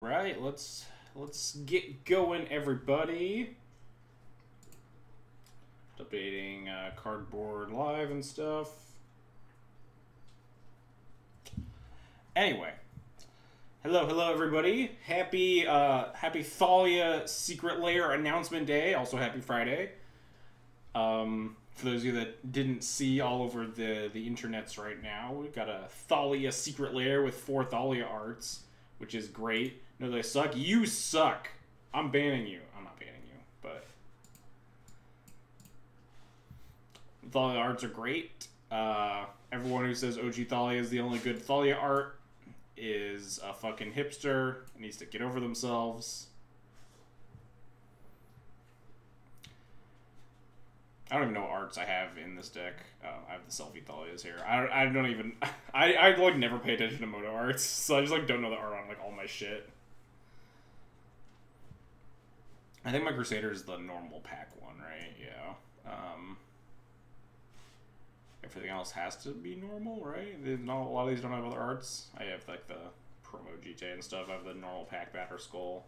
Right, let's get going, everybody. Updating Cardboard Live and stuff. Anyway, hello everybody. Happy Thalia Secret Lair announcement day. Also happy Friday. For those of you that didn't see all over the internets right now, we've got a Thalia Secret Lair with 4 Thalia arts, which is great. No, they suck. You suck. I'm banning you. I'm not banning you, but Thalia arts are great. Everyone who says OG Thalia is the only good Thalia art is a fucking hipster and needs to get over themselves. I don't even know what arts I have in this deck. I have the selfie Thalias here. I don't even... I like never pay attention to Moto arts, so I just like don't know the art on like all my shit. I think my Crusader is the normal pack one, right? Yeah. Everything else has to be normal, right? Not, a lot of these don't have other arts. I have like the promo GTA and stuff. I have the normal pack batter skull.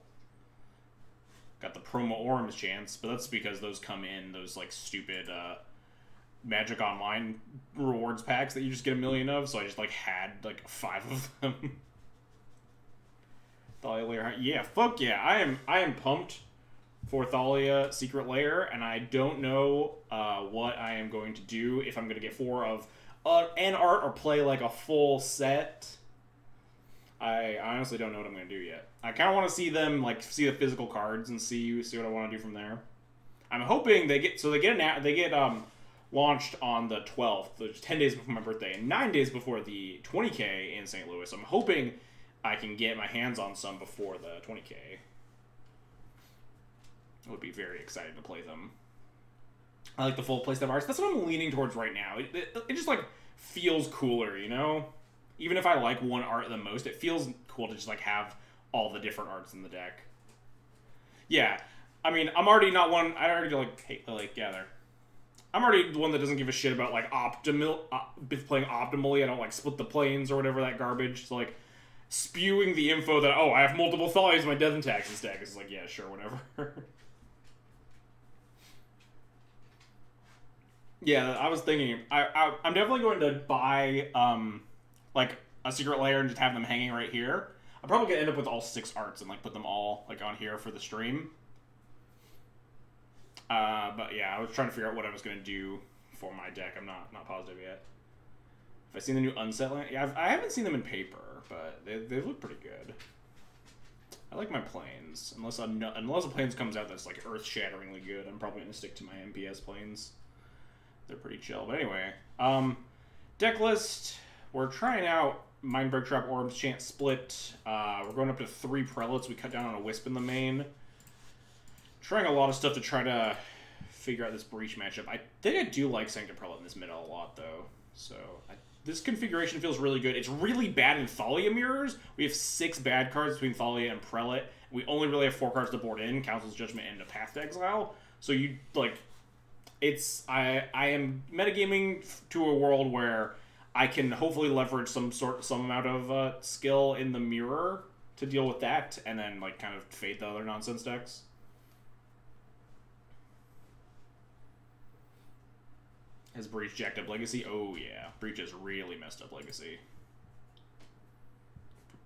Got the promo Orms chance, but that's because those come in those like stupid Magic Online rewards packs that you just get a million of. So I just like had like 5 of them. Thalia Lair, yeah, fuck yeah! I am pumped for Thalia Secret Lair, and I don't know what I am going to do, if I'm going to get 4 of an art or play like a full set. I honestly don't know what I'm going to do yet. I kind of want to see them, like, see the physical cards and see what I want to do from there. I'm hoping they get launched on the 12th, which is 10 days before my birthday, and 9 days before the 20K in St. Louis. I'm hoping I can get my hands on some before the 20K. I would be very excited to play them. I like the full playstyle arts. That's what I'm leaning towards right now. It just, like, feels cooler, you know? Even if I like one art the most, it feels cool to just, like, have all the different arts in the deck. Yeah. I mean, I'm already not one... I already, like, hate Gather. I'm already the one that doesn't give a shit about, like, playing optimally. I don't, like, split the planes or whatever that garbage. So, like, spewing the info that, oh, I have multiple Thalias in my Death and Taxes deck. It's like, yeah, sure, whatever. Yeah, I was thinking, I'm definitely going to buy, like, a Secret Lair and just have them hanging right here. I'm probably going to end up with all 6 arts and, like, put them all, like, on here for the stream. But, yeah, I was trying to figure out what I was going to do for my deck. I'm not positive yet. Have I seen the new Unset Land? Yeah, I haven't seen them in paper, but they look pretty good. I like my planes. Unless a planes comes out that's, like, earth-shatteringly good, I'm probably going to stick to my MPS planes. They're pretty chill. But anyway, deck list. We're trying out Mindbreak Trap, Orbs, Chant, Split. We're going up to 3 Prelates. We cut down on a Wisp in the main. Trying a lot of stuff to try to figure out this Breach matchup. I think I do like Sanctum Prelate in this middle a lot, though. So, this configuration feels really good. It's really bad in Thalia mirrors. We have 6 bad cards between Thalia and Prelate. We only really have 4 cards to board in, Council's Judgment and a Path to Exile. So you, like... I am metagaming to a world where I can hopefully leverage some amount of skill in the mirror to deal with that, and then like kind of fade the other nonsense decks. Has Breach jacked up Legacy? Oh yeah, Breach has really messed up Legacy.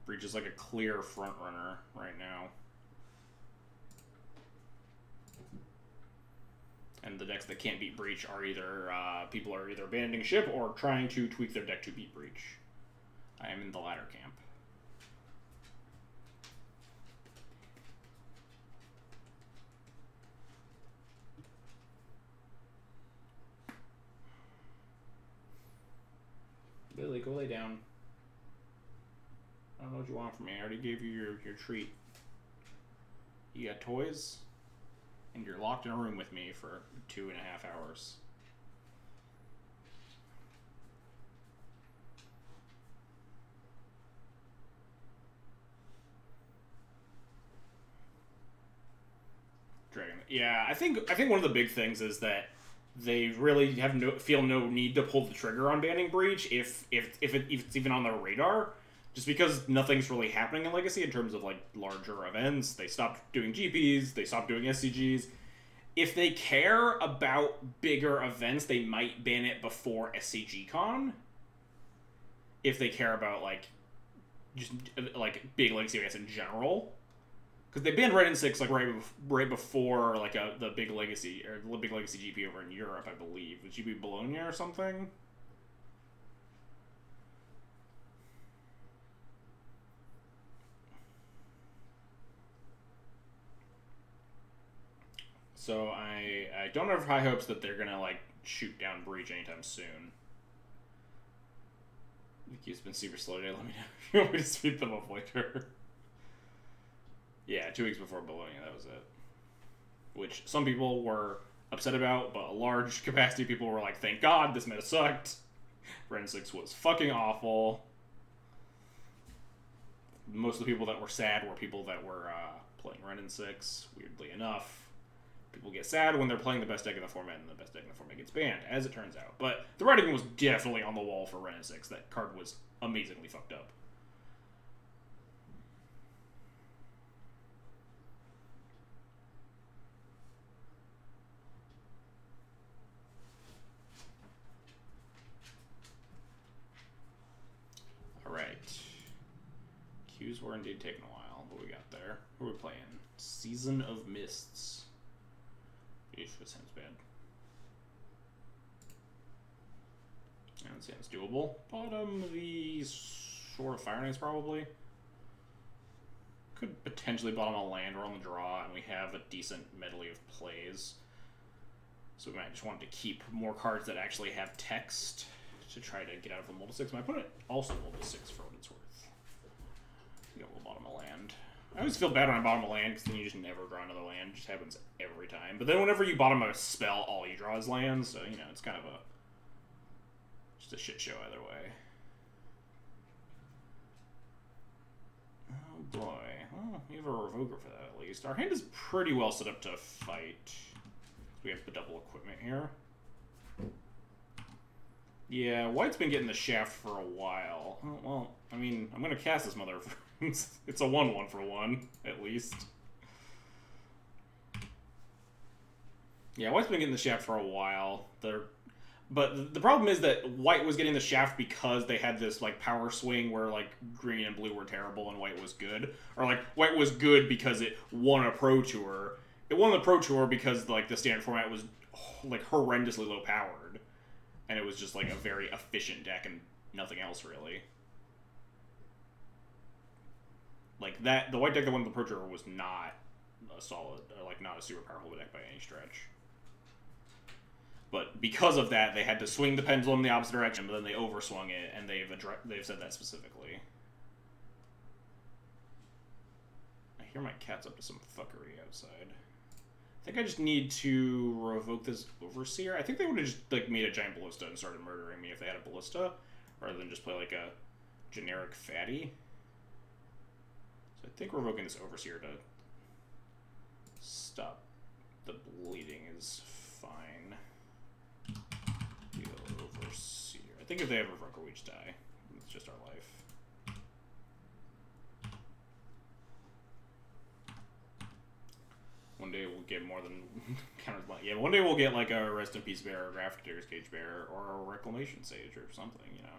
Breach is like a clear front runner right now. And the decks that can't beat Breach are either, people are either abandoning ship or trying to tweak their deck to beat Breach. I am in the latter camp. Billy, go lay down. I don't know what you want from me. I already gave you your treat. You got toys? And you're locked in a room with me for 2.5 hours. Dragon. Yeah, I think one of the big things is that they really feel no need to pull the trigger on banning Breach if it's even on their radar. Just because nothing's really happening in Legacy in terms of, like, larger events. They stopped doing GPs, they stopped doing SCGs. If they care about bigger events, they might ban it before SCG-Con. If they care about, like, just, like, big Legacy events in general. Because they banned Red and 6, like, right before, like, the big Legacy, or the big Legacy GP over in Europe, I believe. The GP Bologna or something? So I don't have high hopes that they're gonna, like, shoot down Breach anytime soon. The queue's been super slow today. Let me know if you want me to speed them up later. Yeah, 2 weeks before Bologna, that was it. Which some people were upset about, but a large capacity of people were like, thank God, this meta sucked. Ren 6 was fucking awful. Most of the people that were sad were people that were playing Ren 6, weirdly enough. People get sad when they're playing the best deck in the format, and the best deck in the format gets banned, as it turns out. But the writing was definitely on the wall for Ren 6. That card was amazingly fucked up. Alright. Queues were indeed taking a while, but we got there. Who are we playing? Season of Mists. Eesh, that sounds bad. That sounds doable. Bottom the Sword of Fire Knights, probably. Could potentially bottom a land. We're on the draw, and we have a decent medley of plays. So we might just want to keep more cards that actually have text to try to get out of the multi-6. My opponent also multi-6 for what it's worth. I think we'll bottom a land. I always feel bad when I bottom a land, because then you just never draw another land. It just happens every time. But then whenever you bottom a spell, all you draw is lands, so, you know, it's kind of just a shit show either way. Oh boy. Well, we have a Revoker for that at least. Our hand is pretty well set up to fight. We have the double equipment here. Yeah, White's been getting the shaft for a while. Well, I mean, I'm going to cast this mother. It's a 1/1 for 1, at least. Yeah, White's been getting the shaft for a while. But the problem is that White was getting the shaft because they had this, like, power swing where, like, green and blue were terrible and White was good. Or, like, White was good because it won a Pro Tour. It won the Pro Tour because, like, the standard format was, like, horrendously low powered. And it was just, like, a very efficient deck and nothing else, really. Like, the White deck that won the Pro Tour was not a solid, or, like, not a super powerful deck by any stretch. But because of that, they had to swing the pendulum in the opposite direction, but then they overswung it, and they've said that specifically. I hear my cat's up to some fuckery outside. I think I just need to revoke this Overseer. I think they would have just, like, made a giant ballista and started murdering me if they had a ballista, rather than just play, like, a generic fatty. So I think revoking this Overseer to stop the bleeding is fine. The Overseer. I think if they have Revoker, we just die. It's just our life. One day we'll get more than yeah, one day we'll get like a Rest in Peace Bear, or Grafiteer's Cage Bear, or a Reclamation Sage, or something, you know.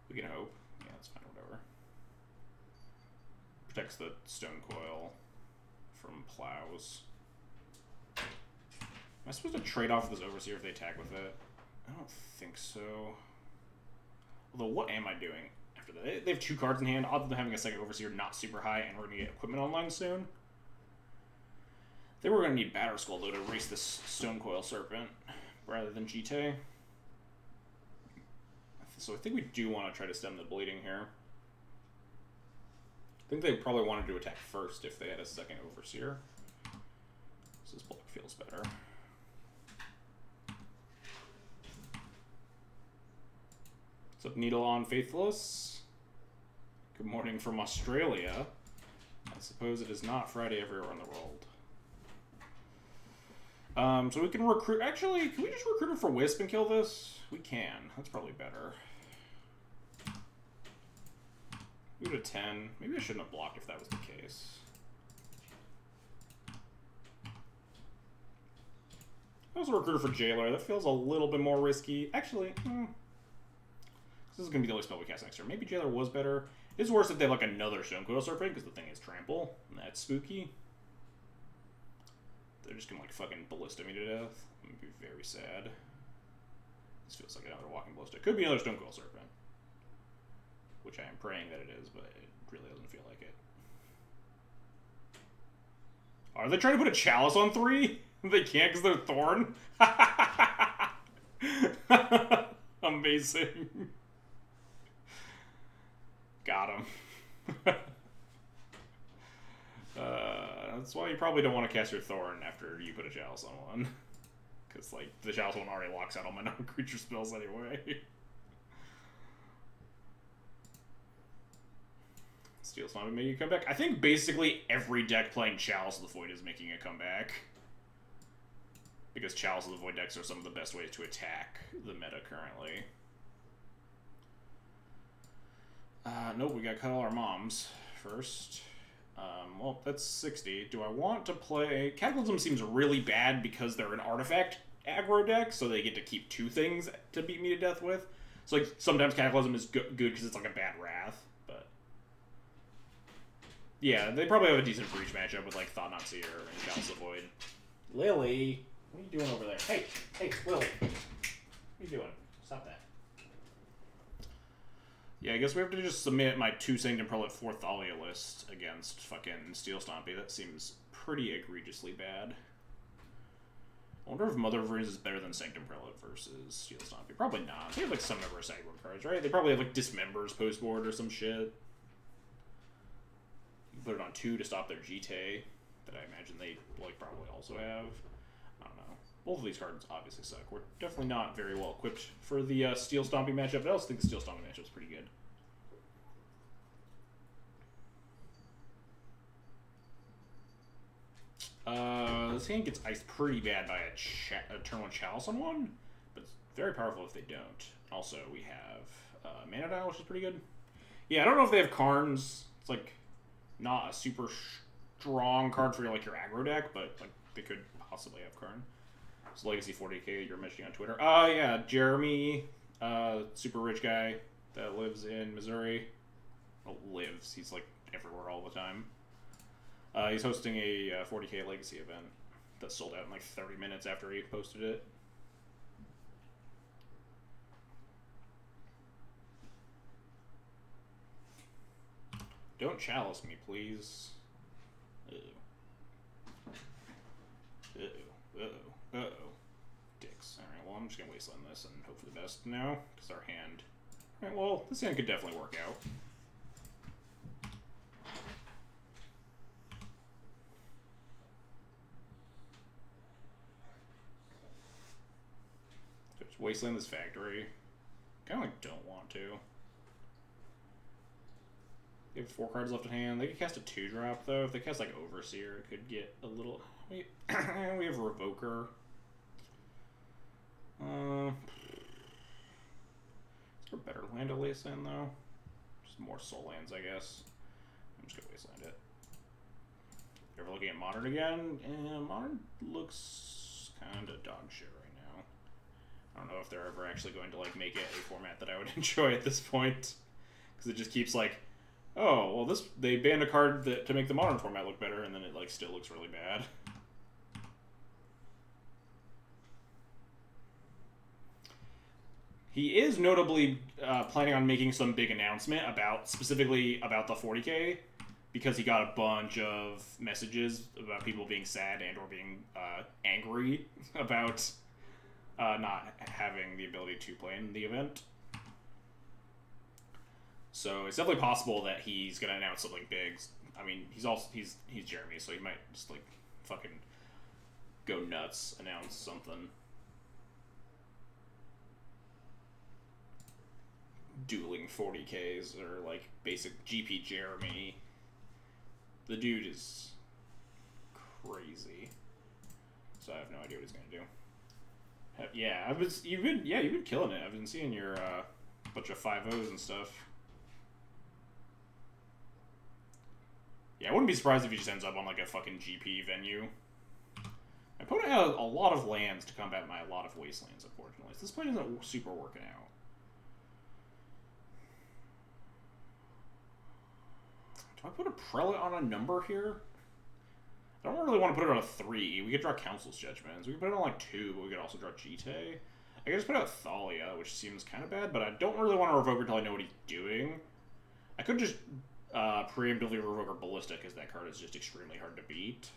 We can hope. Yeah, that's fine, whatever. Protects the Stone Coil from plows. Am I supposed to trade off this Overseer if they attack with it? I don't think so. Although, what am I doing after that? They have 2 cards in hand. Other than having a second Overseer not super high, and we're going to get equipment online soon. They were going to need Batterskull, though, to erase this Stone Coil Serpent, rather than Jite. So I think we do want to try to stem the bleeding here. I think they probably wanted to attack first if they had a second Overseer. So this block feels better. What's up, Needle on Faithless? Good morning from Australia. I suppose it is not Friday everywhere in the world. So we can recruit... Actually, can we just recruit her for Wisp and kill this? We can. That's probably better. We go to 10. Maybe I shouldn't have blocked if that was the case. I was a recruiter for Jailer. That feels a little bit more risky. Actually, this is going to be the only spell we cast next turn. Maybe Jailer was better. It's worse if they have like another Stonecoil Serpent, because the thing is trample, and that's spooky. They're just going to like fucking ballista me to death. I'm going to be very sad. This feels like another Walking Ballista. Could be another Stonecoil Serpent. Which I am praying that it is, but it really doesn't feel like it. Are they trying to put a Chalice on 3? They can't because they're Thorn? Amazing. Got him. That's why you probably don't want to cast your Thorn after you put a Chalice on one. Because, like, the Chalice one already locks out all my non-creature spells anyway. Steel Slime making a comeback. I think basically every deck playing Chalice of the Void is making a comeback. Because Chalice of the Void decks are some of the best ways to attack the meta currently. Nope, we gotta cut all our moms first. Well, that's 60. Do I want to play... Cataclysm seems really bad because they're an artifact aggro deck, so they get to keep 2 things to beat me to death with. So, like, sometimes Cataclysm is good because it's like a bad Wrath, but... Yeah, they probably have a decent Breach matchup with, like, Thought-Knot Seer and Chalice of the Void. Lily! What are you doing over there? Hey! Hey, Lily! What are you doing? Stop that. Yeah, I guess we have to just submit my 2 Sanctum Prelate 4 Thalia list against fucking Steel Stompy. That seems pretty egregiously bad. I wonder if Mother of Runes is better than Sanctum Prelate versus Steel Stompy. Probably not. They have like some number of sideboard cards, right? They probably have like Dismembers post-board or some shit. You can put it on 2 to stop their GT that I imagine they like probably also have. I don't know. Both of these cards obviously suck. We're definitely not very well equipped for the Steel Stompy matchup, but I also think the Steel Stompy matchup is pretty good. This hand gets iced pretty bad by a turn 1 Chalice on 1, but it's very powerful if they don't. Also, we have Mana Dial, which is pretty good. Yeah, I don't know if they have Karns. It's like not a super strong card for like your aggro deck, but like they could possibly have Karn. It's Legacy 40k you're mentioning on Twitter. Yeah, Jeremy, super rich guy that lives in Missouri. Well, lives. He's like everywhere all the time. He's hosting a 40k Legacy event that sold out in like 30 minutes after he posted it. Don't Chalice me, please. Uh-oh. Uh-oh. Uh-oh. Uh-oh. Dicks. Alright, well, I'm just gonna wasteland this and hope for the best now, because our hand... Alright, well, this hand could definitely work out. Just wasteland this factory. Kind of like don't want to. They have 4 cards left in hand. They could cast a 2-drop, though. If they cast, like, Overseer, it could get a little... We have Revoker. Is there a better land to wasteland, though? Just more soul lands, I guess. I'm just gonna wasteland it. Ever looking at Modern again? Modern looks kind of dog shit right now. I don't know if they're ever actually going to, like, make it a format that I would enjoy at this point. Because it just keeps, like... Oh, well, they banned a card to make the Modern format look better, and then it like still looks really bad. He is notably planning on making some big announcement specifically about the 40k, because he got a bunch of messages about people being sad and or being angry about not having the ability to play in the event. So it's definitely possible that he's gonna announce something big. I mean, he's Jeremy, so he might just like fucking go nuts, announce something. Dueling 40Ks or like basic GP Jeremy. The dude is crazy. So I have no idea what he's gonna do. Yeah, you've been killing it. I've been seeing your bunch of 5-0s and stuff. Yeah, I wouldn't be surprised if he just ends up on like a fucking GP venue. My opponent has a lot of lands to combat my lot of wastelands, unfortunately. So this plan isn't super working out. Do I put a prelate on a number here? I don't really want to put it on a 3. We could draw Council's Judgments. We could put it on like 2, but we could also draw Jite. I could just put out Thalia, which seems kind of bad, but I don't really want to revoke her until I know what he's doing. I could just preemptively revoke her Ballista, because that card is just extremely hard to beat.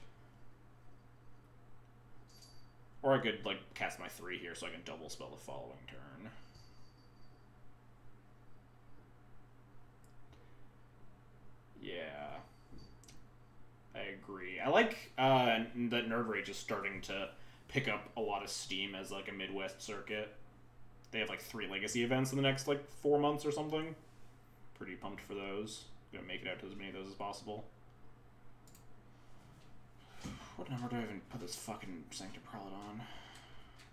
Or I could, like, cast my 3 here so I can double spell the following turn. Yeah. I agree. I like that Nerd Rage is starting to pick up a lot of steam as, like, a Midwest circuit. They have, like, 3 Legacy events in the next, like, 4 months or something. Pretty pumped for those. Gonna make it out to as many of those as possible. What number do I even put this fucking Sanctum Prelate on?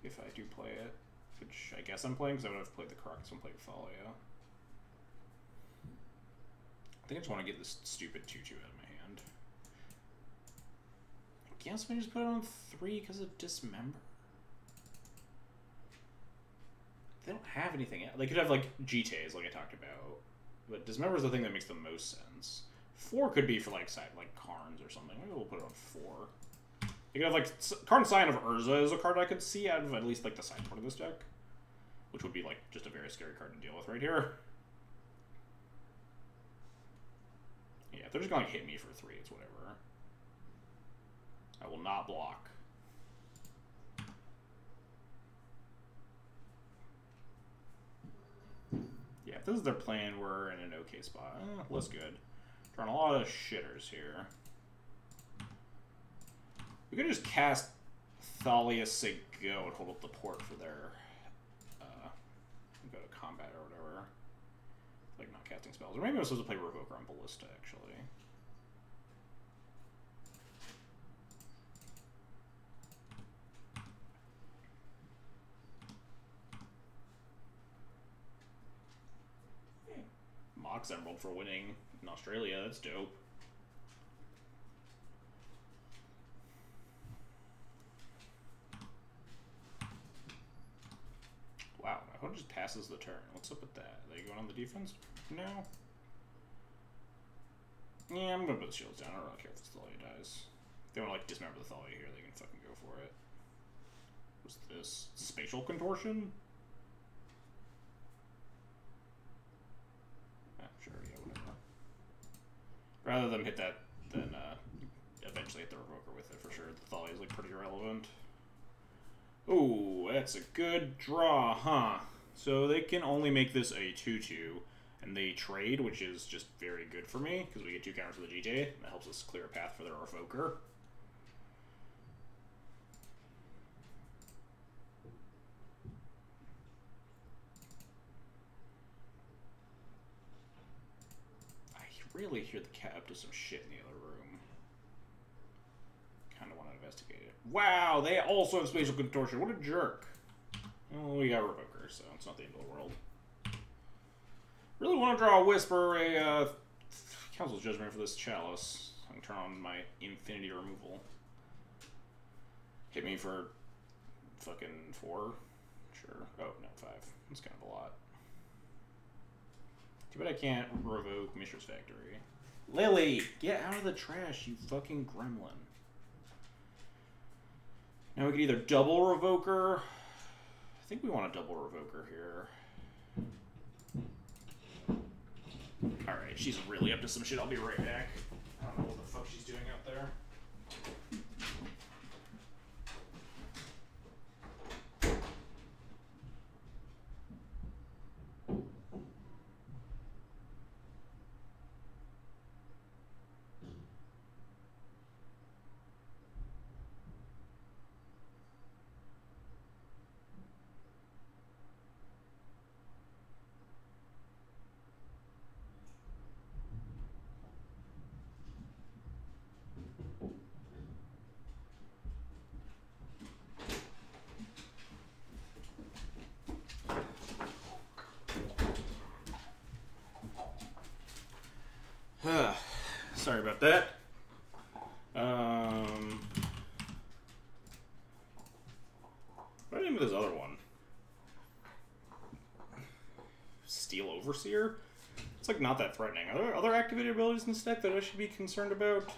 If I do play it. Which I guess I'm playing, because I would have played the Crux and played Thalia. I think I just want to get this stupid 2-2 out of my hand. I guess we just put it on 3 because of Dismember. They don't have anything else. They could have, like, GTAs, like I talked about. But Dismember is the thing that makes the most sense. 4 could be for, like, side, like Karns or something. Maybe we'll put it on 4. You could have, like, Karn's Sign of Urza is a card I could see out of at least, like, the side part of this deck. Which would be, like, just a very scary card to deal with right here. Yeah, if they're just gonna, like, hit me for 3, it's whatever. I will not block. Yeah, if this is their plan, we're in an okay spot. Looks good. Drawing a lot of shitters here. We could just cast Thalia Sego and hold up the port for their go to combat or whatever. Like not casting spells. Or maybe I'm supposed to play Revoker on Ballista actually. Mox Emerald for winning in Australia, that's dope. Wow, my opponent just passes the turn. What's up with that? Are they going on the defense now? Yeah, I'm gonna put the shields down. I don't really care if the Thalia dies. If they want to like dismember the Thalia here, they can fucking go for it. What's this? Spatial Contortion? Sure, yeah, whatever. Rather than hit that than eventually hit the Revoker with it for sure. The Thalia is like pretty irrelevant. Ooh, that's a good draw, huh? So they can only make this a 2-2, and they trade, which is just very good for me, because we get 2 counters with the GTA. That helps us clear a path for their Revoker. I really hear the cat up to some shit in the other room. Kind of want to investigate it. Wow, they also have Spatial Contortion. What a jerk. Well, we got Revoker, so it's not the end of the world. Really want to draw a Whisper, a Council's Judgment for this Chalice. I can turn on my Infinity Removal. Hit me for fucking 4. Sure. Oh, no, 5. That's kind of a lot. Too bad I can't revoke Mishra's Factory. Lily, get out of the trash, you fucking gremlin. Now we could either double Revoker. I think we want a double Revoker here. Alright, she's really up to some shit. I'll be right back. I don't know what the fuck she's doing out there. Sorry about that. What did I do with this other one? Steel Overseer? It's like not that threatening. Are there other activated abilities in this deck that I should be concerned about?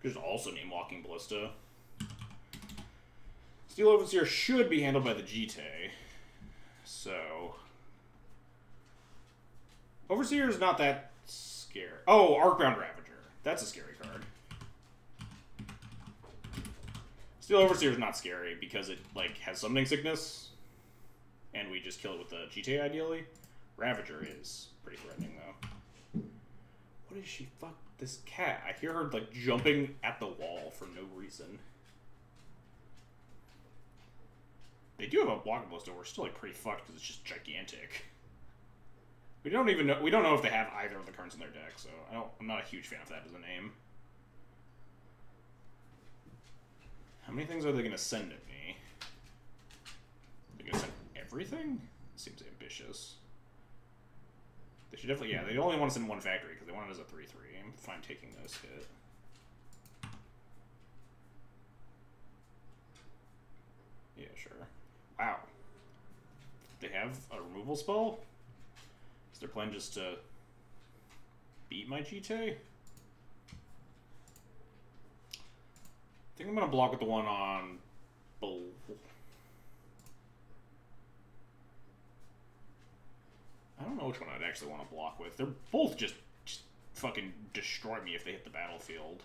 Could also name Walking Ballista. Steel Overseer should be handled by the GT. So Overseer is not that scary. Oh, Arcbound Ravager. That's a scary card. Steel Overseer is not scary because it like has summoning sickness, and we just kill it with the GT ideally. Ravager is pretty threatening though. What is she? Fuck this cat! I hear her like jumping at the wall for no reason. They do have a Walking Ballista. We're still like pretty fucked because it's just gigantic. We don't even know. We don't know if they have either of the cards in their deck, so I'm not a huge fan of that as a name. How many things are they going to send at me? They're going to send everything? Seems ambitious. They should definitely, yeah, they only want to send one factory because they want it as a 3/3. I'm fine taking this hit. Yeah, sure. Wow. They have a removal spell? Is their plan just to beat my GT? I think I'm going to block with the one on Bull. I don't know which one I'd actually want to block with. They're both just fucking destroy me if they hit the battlefield.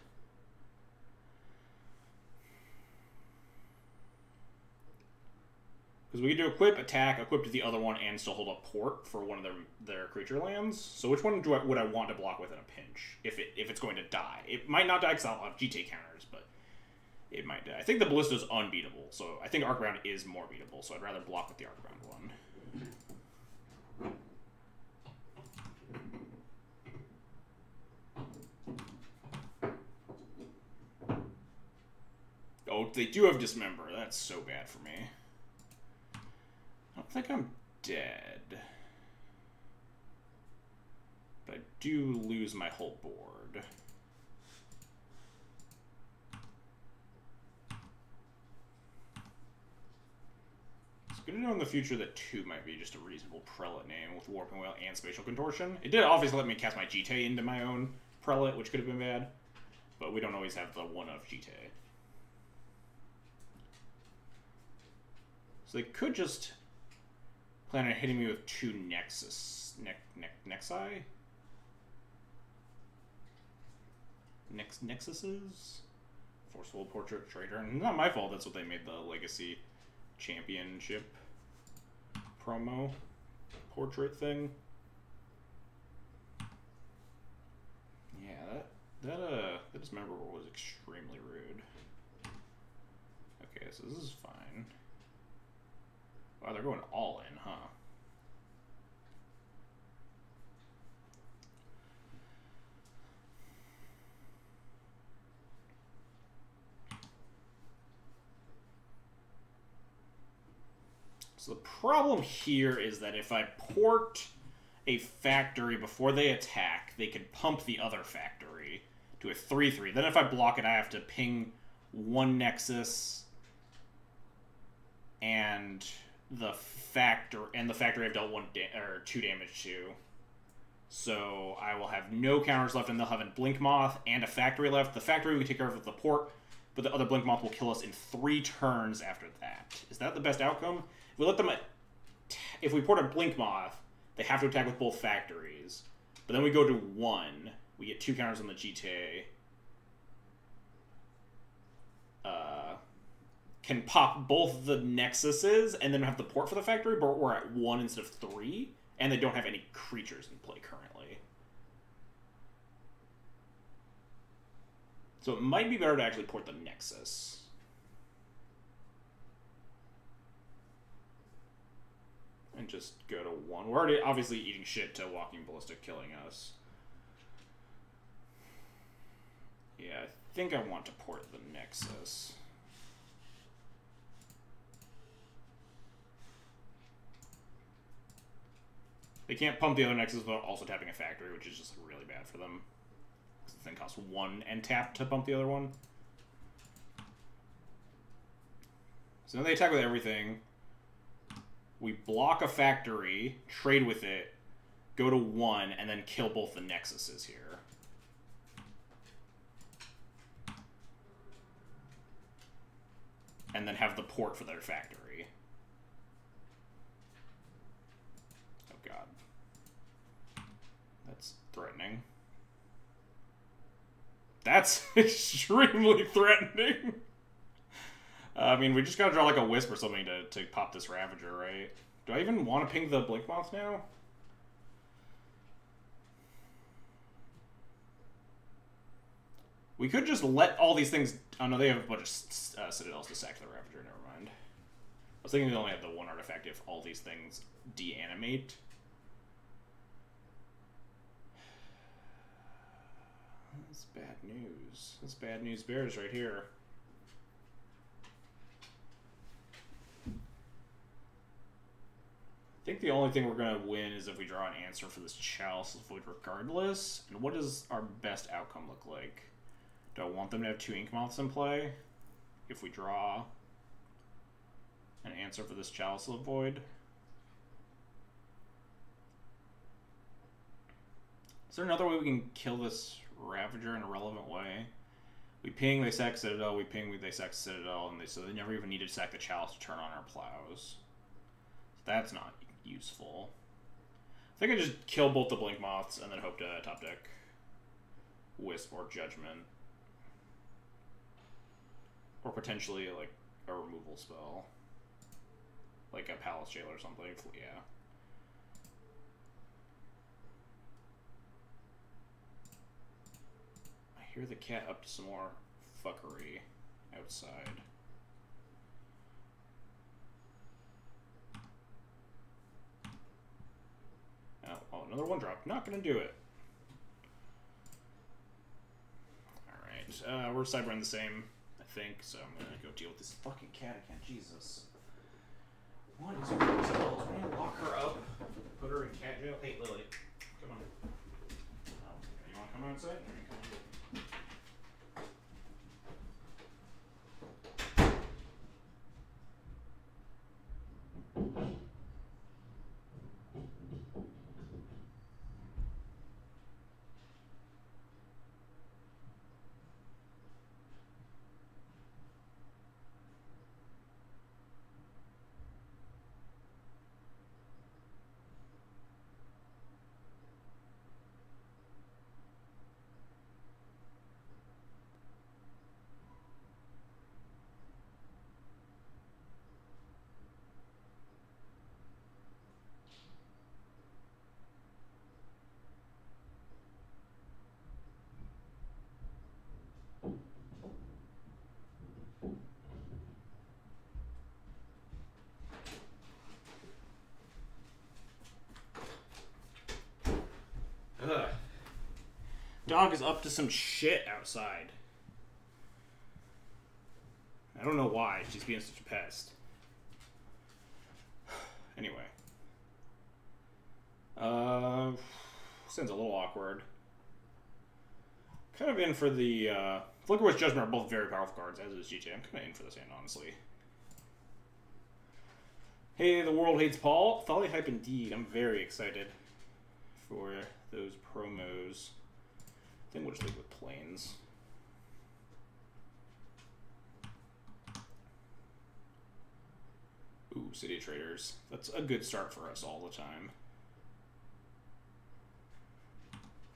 Because we can do equip, attack, equip to the other one, and still hold up port for one of their creature lands. So which one would I want to block with in a pinch if it's going to die? It might not die because I'll have GT counters, but it might die. I think the Ballista is unbeatable, so I think Arcbound is more beatable, so I'd rather block with the Arcbound one. Oh, they do have Dismember. That's so bad for me. I don't think I'm dead. But I do lose my whole board. It's good to know in the future that 2 might be just a reasonable prelate name with Warping Wail and Spatial Contortion. It did obviously let me cast my GT into my own prelate, which could have been bad. But we don't always have the one of GT. So they could just plan on hitting me with 2 Nexuses. Forceful Portrait Trader. And not my fault, that's what they made the Legacy Championship promo portrait thing. Yeah, that Dismember was extremely rude. Okay, so this is fine. Wow, they're going all in, huh? So the problem here is that if I port a factory before they attack, they could pump the other factory to a 3/3. Then if I block it, I have to ping 1 Nexus and the factory I've dealt 2 damage to. So I will have no counters left, and they'll have a Blink Moth and a factory left. The factory we take care of with the port, but the other Blink Moth will kill us in 3 turns after that. Is that the best outcome? If we let them, if we port a Blink Moth, they have to attack with both factories. But then we go to 1. We get 2 counters on the GTA. Can pop both the Nexuses and then have the port for the factory, but we're at 1 instead of 3, and they don't have any creatures in play currently. So it might be better to actually port the Nexus. And just go to 1. We're already obviously eating shit to Walking Ballista killing us. Yeah, I think I want to port the Nexus. They can't pump the other Nexus without also tapping a factory, which is just really bad for them. Because the thing costs 1 and tap to pump the other one. So now they attack with everything. We block a factory, trade with it, go to 1, and then kill both the Nexuses here. And then have the port for their factory. Oh god. That's threatening. That's extremely threatening. I mean, we just gotta draw like a Wisp or something to pop this Ravager, right? Do I even want to ping the Blink Moth now? We could just let all these things... Oh no, they have a bunch of Citadels to sack the Ravager, never mind. I was thinking they only have the 1 artifact if all these things deanimate. That's bad news. That's bad news bears right here. I think the only thing we're going to win is if we draw an answer for this Chalice of Void regardless. And what does our best outcome look like? Do I want them to have 2 Ink Moths in play? If we draw an answer for this Chalice of Void? Is there another way we can kill this Ravager in a relevant way? We ping, they sack Citadel, we ping, they sack Citadel, and so they never even need to sack the Chalice to turn on our plows. So that's not useful. I think I just kill both the Blink Moths and then hope to top deck Wisp or Judgment. Or potentially like a removal spell. Like a Palace Jailer or something, yeah. I hear the cat up to some more fuckery outside. Oh, another 1-drop. Not gonna do it. Alright, we're sideboarding the same, I think, so I'm gonna go deal with this fucking cat again. Jesus. What is her result? I'm gonna lock her up, put her in cat jail. Hey, Lily, come on. Oh, you wanna come outside? Ugh. Dog is up to some shit outside. I don't know why. She's being such a pest. Anyway. Seems a little awkward. Kind of in for the, Flickerwitch Judgment are both very powerful cards, as is GTA. I'm kind of in for this hand, honestly. Hey, the world hates Paul. Folly hype indeed. I'm very excited for those promos. I think we'll just leave with planes. Ooh, City of Traders. That's a good start for us all the time.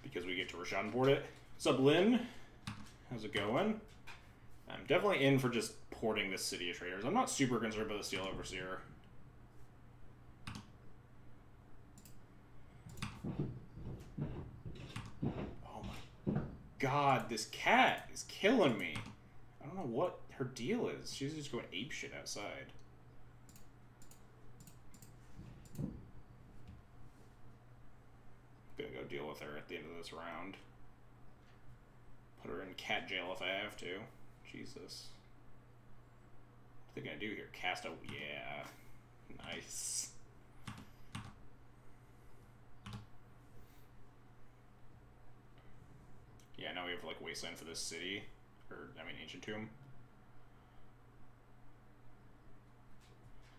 Because we get to Rashad board it. What's up, Lynn? How's it going? I'm definitely in for just porting this City of Traders. I'm not super concerned about the Steel Overseer. Oh my god, this cat is killing me. I don't know what her deal is. She's just going apeshit outside. Gonna go deal with her at the end of this round. Put her in cat jail if I have to. Jesus. What are they gonna do here? Cast a... Yeah. Nice. wasteland for this city. Or, I mean, Ancient Tomb.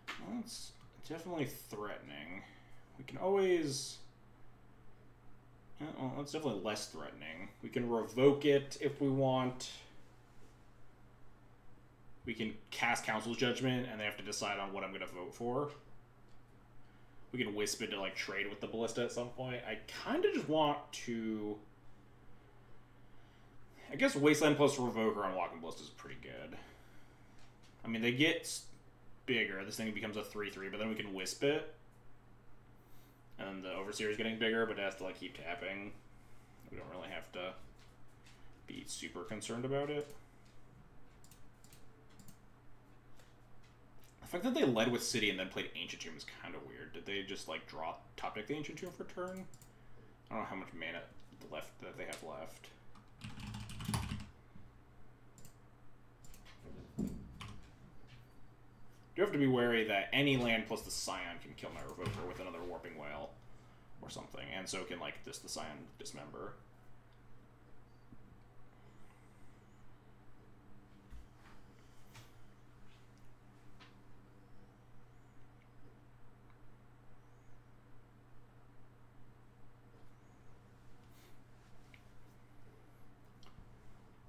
Well, it's definitely threatening. We can always... Well, it's definitely less threatening. We can revoke it if we want. We can cast Council's Judgment, and they have to decide on what I'm going to vote for. We can wisp it to, like, trade with the Ballista at some point. I kind of just want to... I guess Wasteland plus Revoker on Walking Ballista is pretty good. I mean, they get bigger. This thing becomes a 3/3, but then we can wisp it. And then the Overseer is getting bigger, but it has to, like, keep tapping. We don't really have to be super concerned about it. The fact that they led with City and then played Ancient Tomb is kind of weird. Did they just, like, draw top deck the Ancient Tomb for turn? I don't know how much mana left that they have left. You have to be wary that any land plus the Scion can kill my Revoker with another Warping Whale or something, and so can, like, just the Scion Dismember.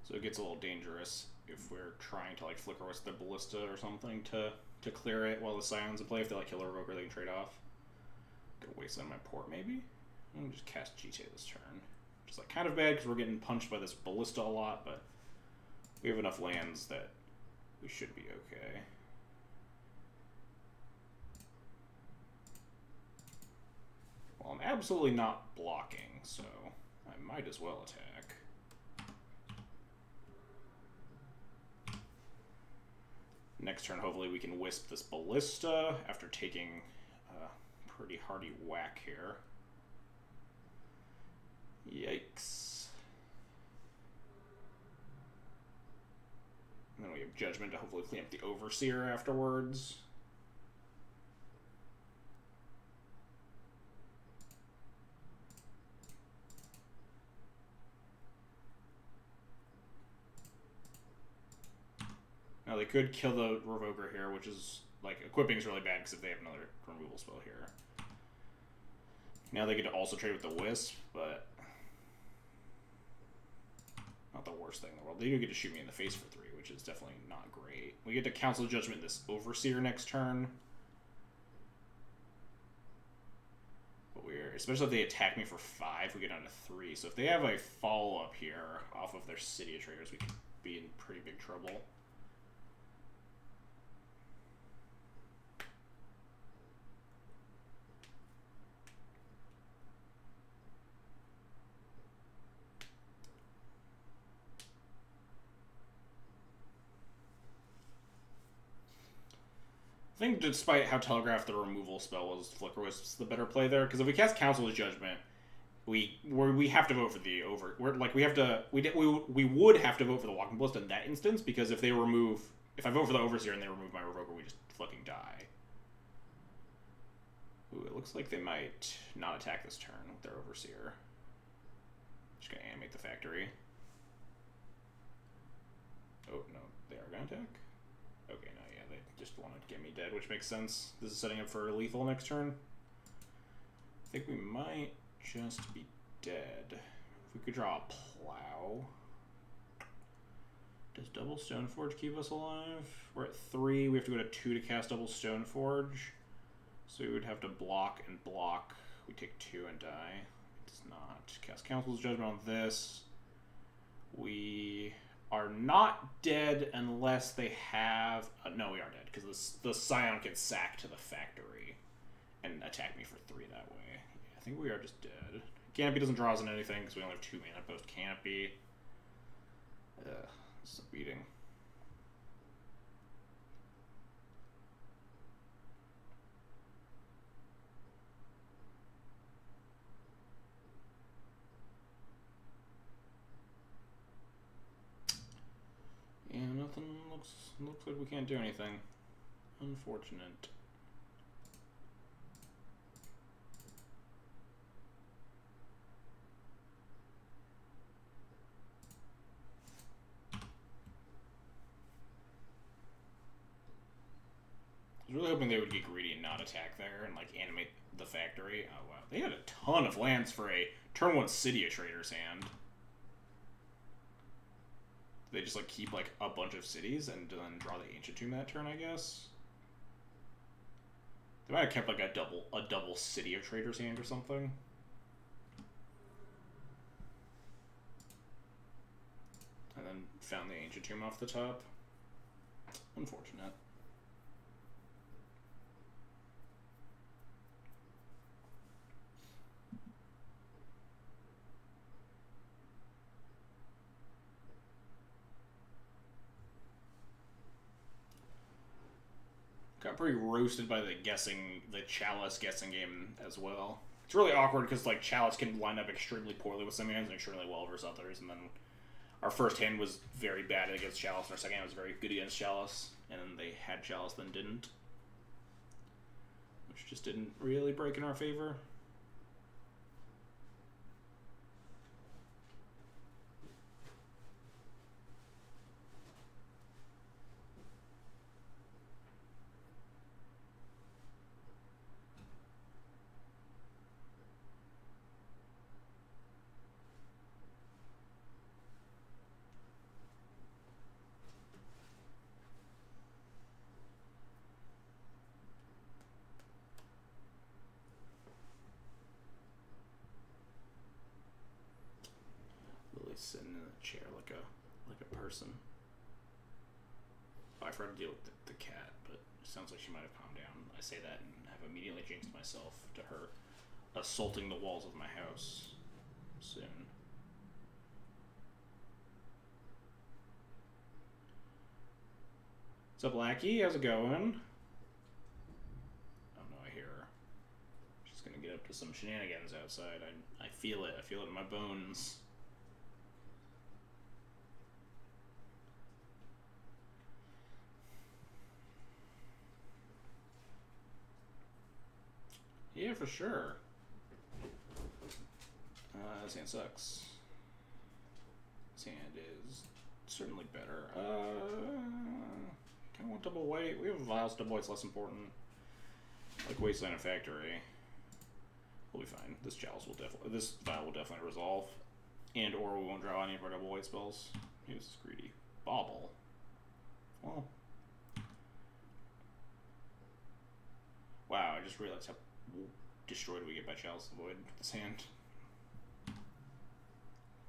So it gets a little dangerous if we're trying to, like, flicker with the Ballista or something to clear it while the Scion's in play. If they, like, kill a Revoker, they can trade off. Gonna waste on my port, maybe? I'm gonna just cast GTA this turn. Which is, like, kind of bad because we're getting punched by this Ballista a lot, but we have enough lands that we should be okay. Well, I'm absolutely not blocking, so I might as well attack. Next turn, hopefully we can wisp this Ballista after taking a pretty hearty whack here. Yikes. And then we have Judgment to hopefully clean up the Overseer afterwards. Now they could kill the Revoker here, which is, like, equipping is really bad because if they have another removal spell here. Now they get to also trade with the Wisp, but not the worst thing in the world. They do get to shoot me in the face for 3, which is definitely not great. We get to Council Judgment this Overseer next turn. But especially if they attack me for 5, we get down to 3. So if they have a follow-up here off of their City of Traders, we could be in pretty big trouble. I think despite how telegraphed the removal spell was, Flicker was the better play there. Because if we cast Council's Judgment, we have to vote for the we would have to vote for the Walking Ballista in that instance, because if I vote for the Overseer and they remove my Revoker, we just fucking die. Ooh, it looks like they might not attack this turn with their Overseer. Just gonna animate the factory. Oh no, they are gonna attack? Okay, no, yeah, they just want to get me dead, which makes sense. This is setting up for lethal next turn. I think we might just be dead. If we could draw a Plow. Does double Stoneforge keep us alive? We're at 3. We have to go to 2 to cast double Stoneforge. So we would have to block and block. We take 2 and die. It does not. Cast Council's Judgment on this. We are not dead unless they have... no, we are dead, because the Scion can sack to the factory and attack me for 3 that way. Yeah, I think we are just dead. Canopy doesn't draw us in anything, because we only have 2 mana post Canopy. This is a beating. Yeah, nothing looks like we can't do anything. Unfortunate. hoping they would get greedy and not attack there and like animate the factory. Oh wow, they had a ton of lands for a turn 1 city of Trader's Hand. They just like keep like a bunch of cities and then draw the Ancient Tomb that turn, I guess. They might have kept like a double city of Trader's Hand or something. And then found the Ancient Tomb off the top. Unfortunate. Got pretty roasted by the Chalice guessing game as well. It's really awkward because like Chalice can line up extremely poorly with some hands and extremely well versus others, and then our first hand was very bad against Chalice, and our second hand was very good against Chalice, and then they had Chalice, then didn't. Which just didn't really break in our favor. Sitting in a chair like a person. Oh, I forgot to deal with the cat, but it sounds like she might have calmed down. I say that and have immediately jinxed myself to her assaulting the walls of my house soon. What's up, Lackey? How's it going? Oh no, I hear her. She's gonna get up to some shenanigans outside. I feel it. I feel it in my bones. Yeah, for sure. This hand sucks. This hand is certainly better. Kind of want double white. We have Vials, double white's less important. Like Wasteland and Factory. We'll be fine. This Vial will definitely resolve. And or we won't draw any of our double white spells. He was greedy. Bauble. Well. Wow, I just realized how destroyed we get by Chalice the Void with this hand.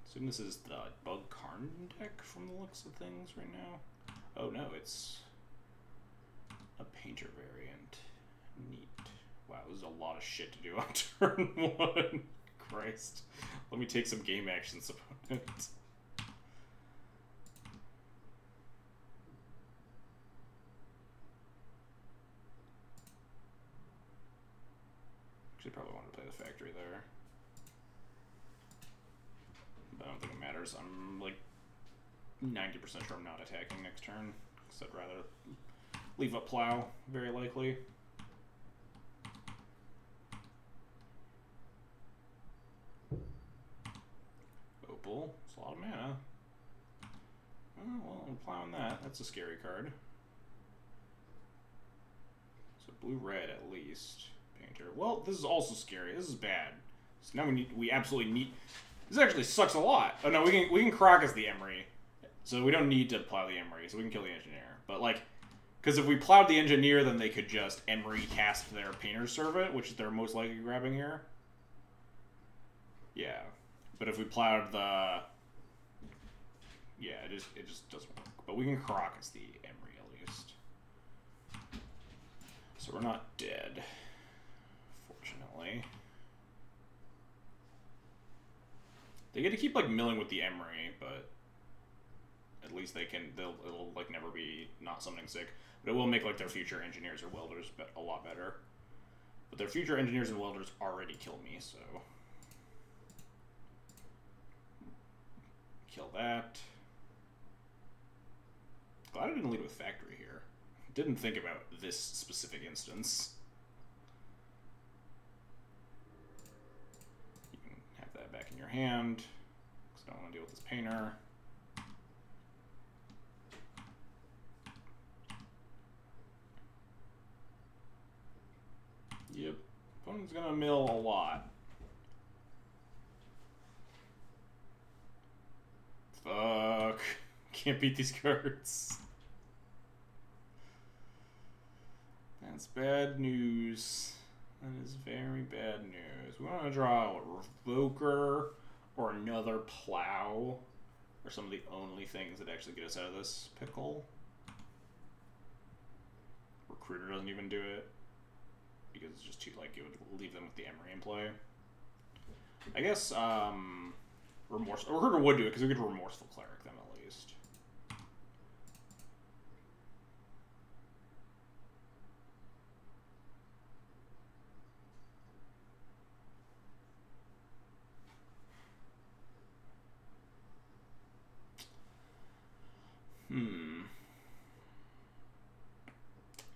So this is the Bug Karn deck from the looks of things right now. Oh no, it's a Painter variant. Neat. Wow, this is a lot of shit to do on turn 1. Christ. Let me take some game actions, opponent. Actually, probably wanted to play the Factory there. But I don't think it matters. I'm like 90% sure I'm not attacking next turn, because I'd rather leave up Plow, very likely. Opal, it's a lot of mana. Oh, well, I'm plowing that. That's a scary card. So blue-red at least. Painter. Well, this is also scary. This is bad. So now we absolutely need. This actually sucks a lot. Oh no, we can Crocus the Emery, so we don't need to plow the Emery, so we can kill the Engineer. But like, because if we plowed the Engineer, then they could just Emery cast their Painter's Servant, which they're most likely grabbing here. Yeah, but if we plowed the, yeah, it just doesn't work. But we can Crocus the Emery at least, so we're not dead. Fortunately. They get to keep like milling with the Emery, but at least it'll like never be not something sick. But it will make like their future Engineers or Welders a lot better. But their future Engineers and Welders already kill me, so kill that. Glad I didn't lead with Factory here. Didn't think about this specific instance. That back in your hand, because I don't want to deal with this Painter. Yep. Opponent's gonna mill a lot. Fuck. Can't beat these cards. That's bad news. That is very bad news. We want to draw a Revoker or another Plow are some of the only things that actually get us out of this pickle. Recruiter doesn't even do it because it's just too, like, it would leave them with the Emery in play. I guess Recruiter would do it because we could Remorseful Cleric them at least.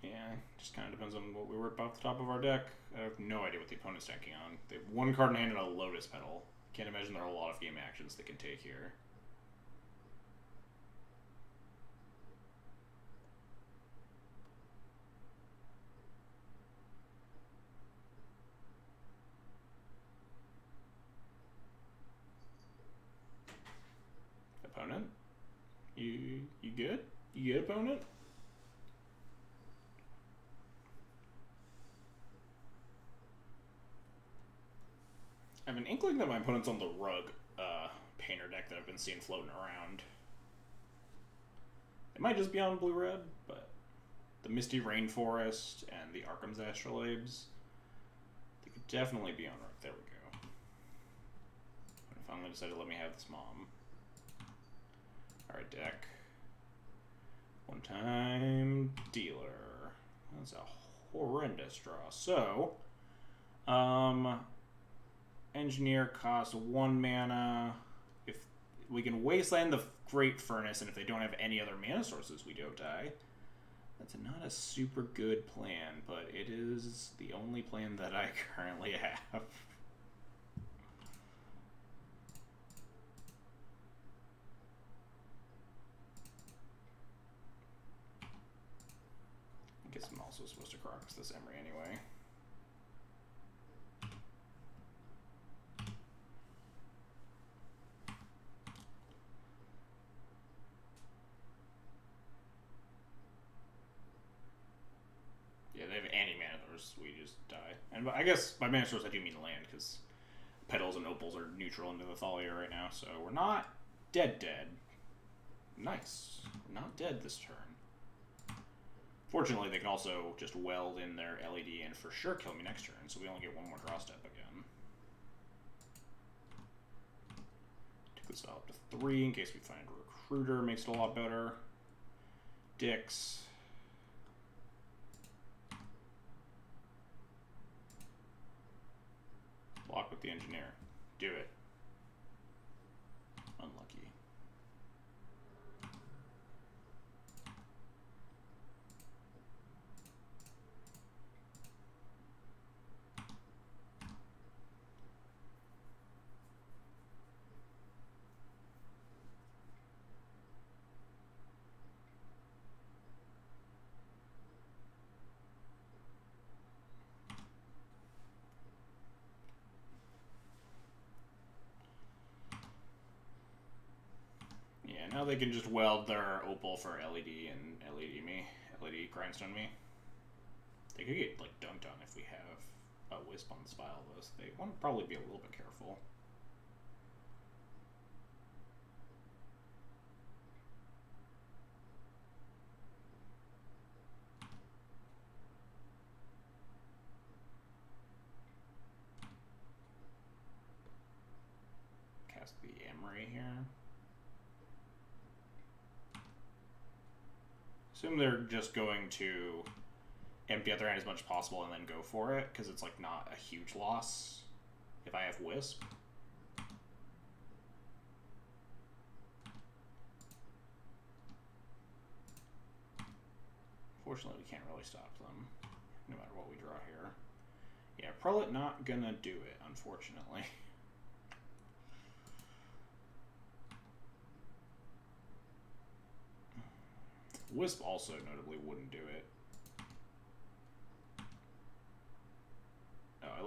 Yeah, just kind of depends on what we rip off the top of our deck. I have no idea what the opponent's decking on. They have one card in hand and a Lotus Petal. Can't imagine there are a lot of game actions they can take here. Opponent? You good? You good, opponent? I have an inkling that my opponent's on the Rug Painter deck that I've been seeing floating around. It might just be on blue-red, but the Misty Rainforest and the Arkham's Astrolabes, they could definitely be on Rug. There we go. I finally decided to let me have this mom. Alright, deck. One time dealer. That's a horrendous draw. So, Engineer costs 1 mana. If we can Wasteland the Great Furnace, and if they don't have any other mana sources, we don't die. That's not a super good plan, but it is the only plan that I currently have. I guess I'm also supposed to Crocs this Emery anyway. Yeah, they have any mana source, we just die. And I guess by mana source I do mean land, because Petals and Opals are neutral into the Thalia right now, so we're not dead. Nice. We're not dead this turn. Fortunately, they can also just weld in their LED and for sure kill me next turn, so we only get one more draw step again. Take this up to 3 in case we find a Recruiter, makes it a lot better. Dix. Block with the Engineer. Do it. Unlucky. Now they can just weld their Opal for LED and LED me. LED grindstone me. They could get, like, dunked on if we have a Wisp on the spile, though, so they want to probably be a little bit careful. Cast the Emery here. Assume they're just going to empty out their hand as much as possible and then go for it, because it's, like, not a huge loss if I have Wisp. Fortunately, we can't really stop them, no matter what we draw here. Yeah, Prelate not gonna do it, unfortunately. Wisp also notably wouldn't do it.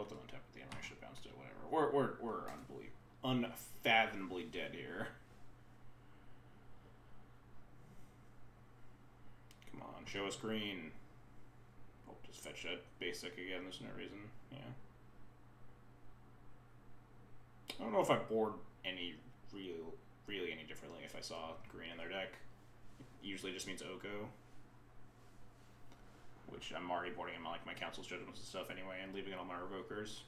let them untap with the Emery. I should have bounced it. Whatever. We're unfathomably dead here. Come on, show us green. Oh, just fetch that basic again. There's no reason. Yeah. I don't know if I board any really any differently if I saw green in their deck. It usually just means Oko, which I'm already boarding in like my council's judgments and stuff anyway, and leaving it on my revokers.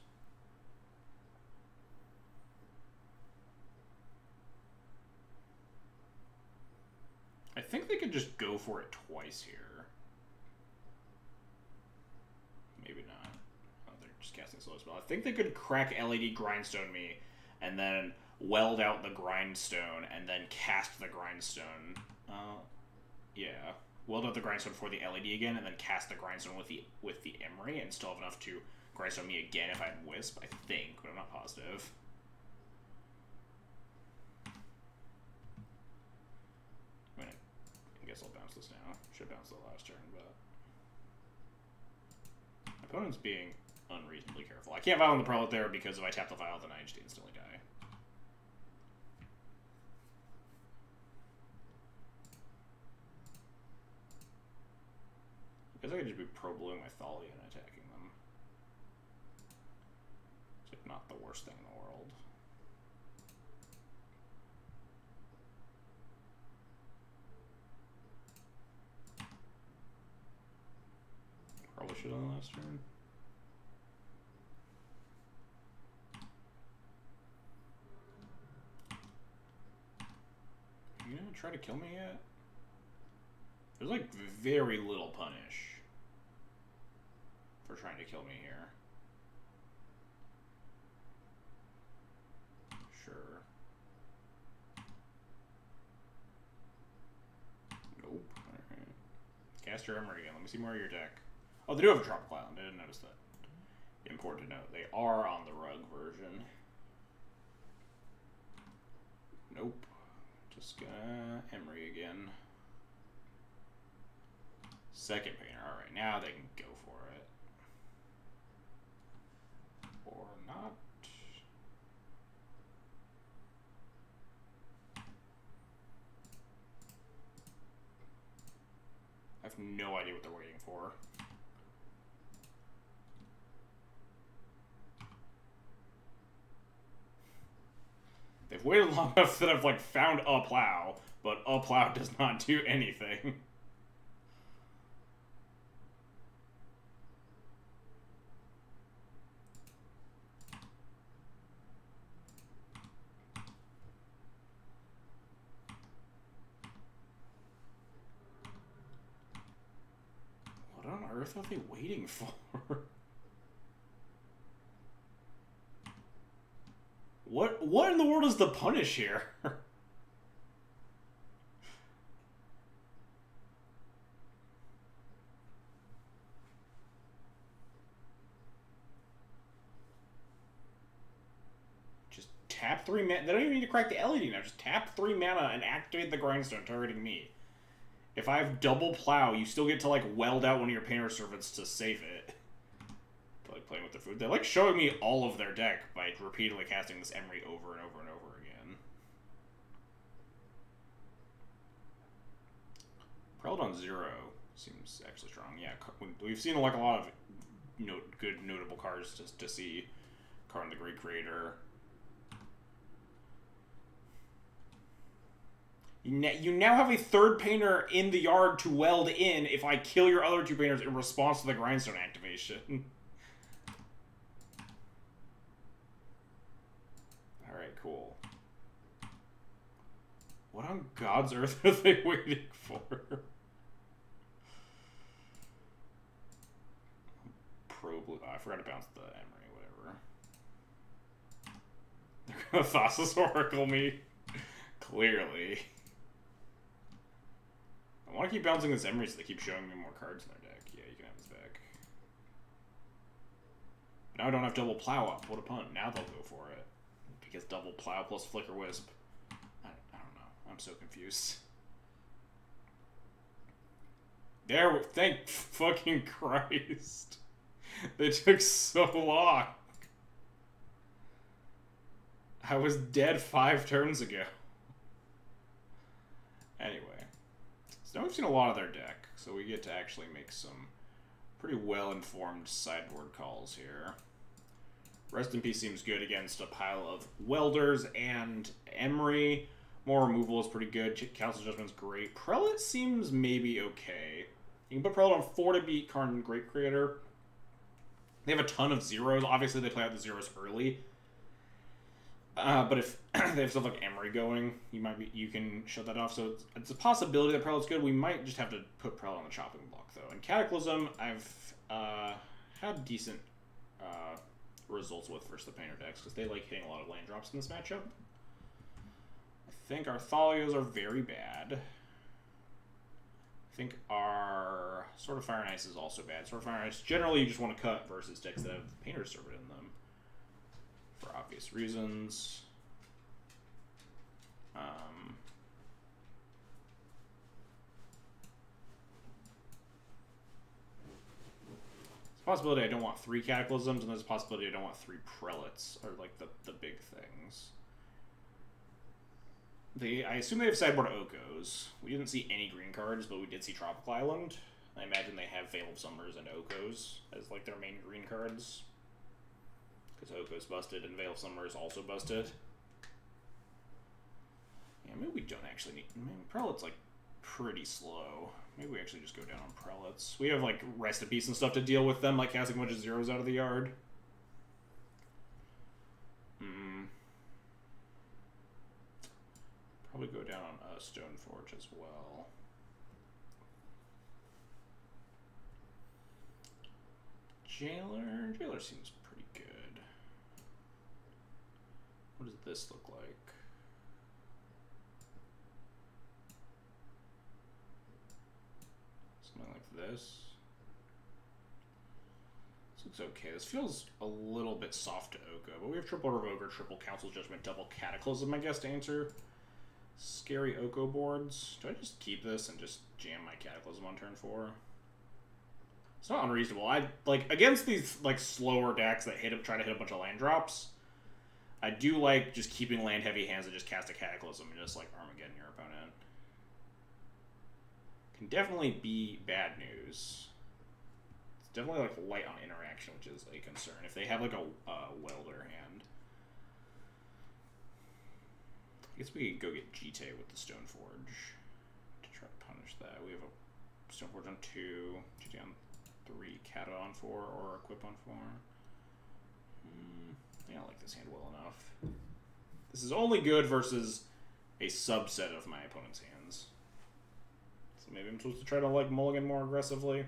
I think they could just go for it twice here. Maybe not. Oh, they're just casting slow spell. I think they could crack LED Grindstone me, and then weld out the Grindstone, and then cast the Grindstone. Yeah. Weld out the Grindstone for the LED again, and then cast the Grindstone with the Emery, and still have enough to Grindstone me again if I had Wisp, I think, but I'm not positive. I mean, I guess I'll bounce this now. Should bounce the last turn, but my opponent's being unreasonably careful. I can't Violent the Prelate there because if I tap the Vial, then I just instantly die. I guess I could just be pro-bluing my Thalia and attacking them. It's like not the worst thing in the world. Probably should on the last turn. Are you gonna try to kill me yet? There's like very little punish for trying to kill me here. Sure. Nope. Alright. Cast your Emery again. Let me see more of your deck. Oh, they do have a Tropical Island. I didn't notice that. Important to note. They are on the rug version. Nope. Just gonna Emery again. Second painter. Alright, now they can go for it. Or not. I have no idea what they're waiting for. They've waited long enough that I've like found a plow, but a plow does not do anything. What on earth are they waiting for? What in the world is the punish here? Just tap 3 mana. They don't even need to crack the LED now. Just tap 3 mana and activate the Grindstone targeting me. If I have double plow, you still get to like weld out one of your Painter Servants to save it. Like playing with the food. They like showing me all of their deck by repeatedly casting this Emery over and over and over again. Prelate on 0 seems actually strong. Yeah, we've seen like a lot of good notable cards just to see. Karn the Great Creator. You now have a third painter in the yard to weld in if I kill your other 2 painters in response to the Grindstone activation. Alright, cool. What on God's earth are they waiting for? Pro-blue. Oh, I forgot to bounce the Emery, whatever. They're gonna Thassa's Oracle me. Clearly. I want to keep bouncing this Emery so they keep showing me more cards in their deck. Yeah, you can have this back. Now I don't have double plow up. What a punt. Now they'll go for it. Because double plow plus Flicker Wisp. I don't know. I'm so confused. There, thank fucking Christ. They took so long. I was dead 5 turns ago. Anyway. So now we've seen a lot of their deck, so we get to actually make some pretty well-informed sideboard calls here. Rest in Peace seems good against a pile of Welders and Emery. More removal is pretty good. Council Judgment's great. Prelate seems maybe okay. You can put Prelate on 4 to beat Karn Great Creator. They have a ton of zeros. Obviously, they play out the zeros early. But if they have stuff like Emery going, you can shut that off. So it's a possibility that Prelate's good. We might just have to put Prelate on the chopping block, though. In Cataclysm, I've had decent results with versus the Painter decks, because they like hitting a lot of land drops in this matchup. I think our Thalios are very bad. I think our Sword of Fire and Ice is also bad. Sword of Fire and Ice, generally you just want to cut versus decks that have Painter Servant in them, for obvious reasons. Possibility I don't want 3 Cataclysms, and there's a possibility I don't want 3 Prelates, or like the big things. I assume they have sideboard Okos. We didn't see any green cards, but we did see Tropical Island. I imagine they have Veil of Summers and Okos as like their main green cards, because Okos busted and Veil of Summers also busted. Yeah, maybe we don't actually need... I mean, Prelate's like pretty slow. Maybe we actually just go down on Prelates. We have like Rest in Peace and stuff to deal with them, like casting a bunch of zeros out of the yard. Probably go down on Stoneforge as well. Jailer seems pretty good. What does this look like? Something like this. This looks okay. This feels a little bit soft to Oko, but we have triple Revoker, triple Council Judgment, double Cataclysm, I guess, to answer scary Oko boards. Do I just keep this and just jam my Cataclysm on turn 4? It's not unreasonable. I like against these like slower decks that try to hit a bunch of land drops. I do like just keeping land heavy hands and just cast a Cataclysm and just like Armageddon your opponent. Can definitely be bad news. It's definitely like light on interaction, which is a concern if they have like a Welder hand. I guess we could go get Jite with the Stoneforge to try to punish that. We have a Stoneforge on 2, Jite on 3, Kata on 4, or Equip on 4. I don't like this hand well enough. This is only good versus a subset of my opponent's hands. So maybe I'm supposed to try to like mulligan more aggressively.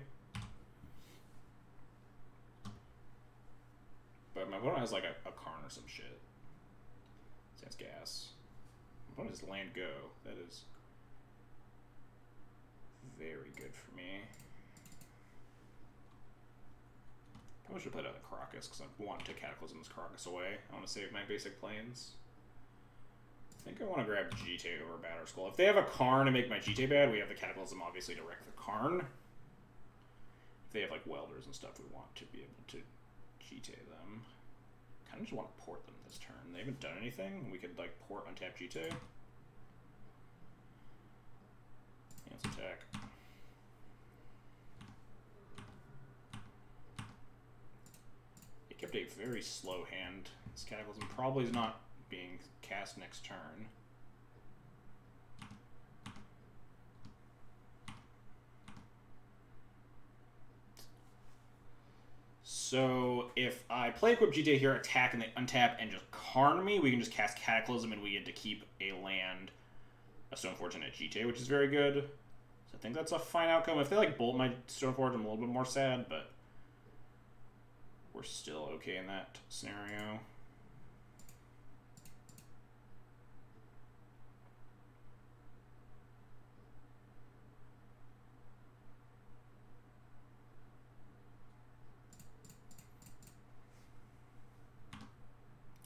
But my opponent has like a Karn or some shit. Sans gas. My opponent has land go. That is very good for me. Probably should play out the Crocus because I want to Cataclysm this Crocus away. I want to save my basic planes. I think I want to grab Jite over Batterskull. If they have a Karn to make my Jite bad, we have the Cataclysm obviously to wreck the Karn. If they have like Welders and stuff, we want to be able to Jite them. Kind of just want to port them this turn. They haven't done anything. We could like port untap Jite. Let's attack. It kept a very slow hand. This Cataclysm probably is not being cast next turn. So if I play Equip Jite here, attack, and they untap and just Karn me, we can just cast Cataclysm and we get to keep a land, a Stoneforge, and a Jite, which is very good. So I think that's a fine outcome. If they like bolt my Stoneforge, I'm a little bit more sad, but we're still okay in that scenario.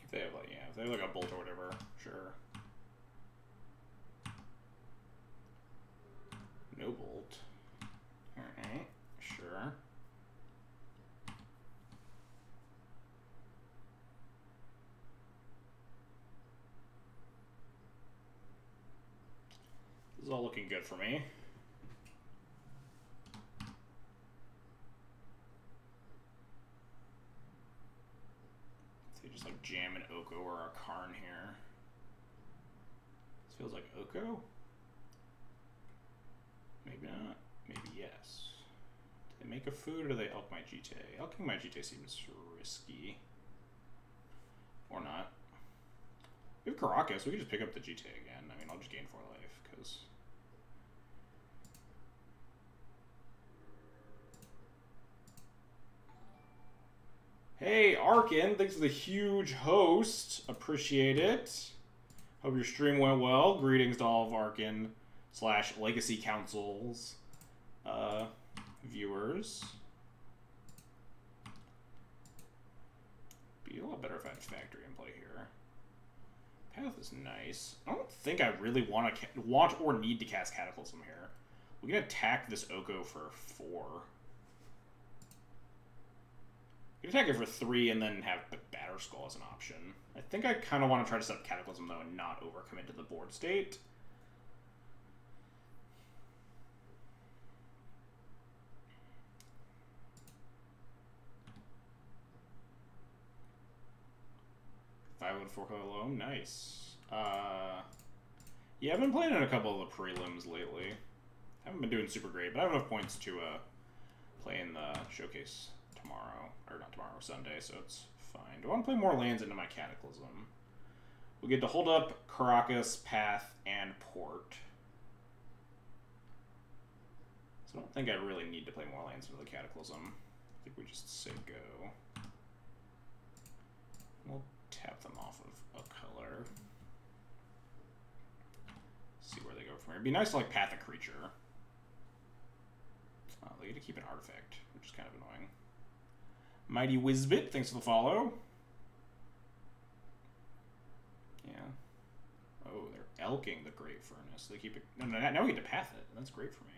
If they have like, yeah, if they have like a bolt or whatever, sure. No bolt. Alright, sure. This is all looking good for me. So just like jam an Oko or a Karn here. This feels like Oko. Maybe not. Maybe yes. Do they make a food or do they elk my GTA? Elking my GTA seems risky. Or not. We have Caracas. We can just pick up the GTA again. I mean, I'll just gain 4 life because. Hey, Arkin, thanks for the huge host. Appreciate it. Hope your stream went well. Greetings to all of Arkin / Legacy Council's viewers. Be a lot better if I had Factory in play here. Path is nice. I don't think I really want or need to cast Cataclysm here. We can attack this Oko for 4. We can attack it for 3 and then have Batter Skull as an option. I think I kind of want to try to set up Cataclysm, though, and not overcommit to the board state. I would 4-color loam. Nice. Yeah, I've been playing in a couple of the prelims lately. Haven't been doing super great, but I have enough points to play in the showcase tomorrow. Or not tomorrow, Sunday, so it's fine. Do I want to play more lands into my Cataclysm? We get to hold up Caracas, Path, and Port. So I don't think I really need to play more lands into the Cataclysm. I think we just say go. We'll tap them off of a color. See where they go from here. It'd be nice to like path a creature. They get to keep an artifact, which is kind of annoying. Mighty Wizbit, thanks for the follow. Yeah. Oh, they're elking the Great Furnace. They keep it. No, now we get to path it. That's great for me.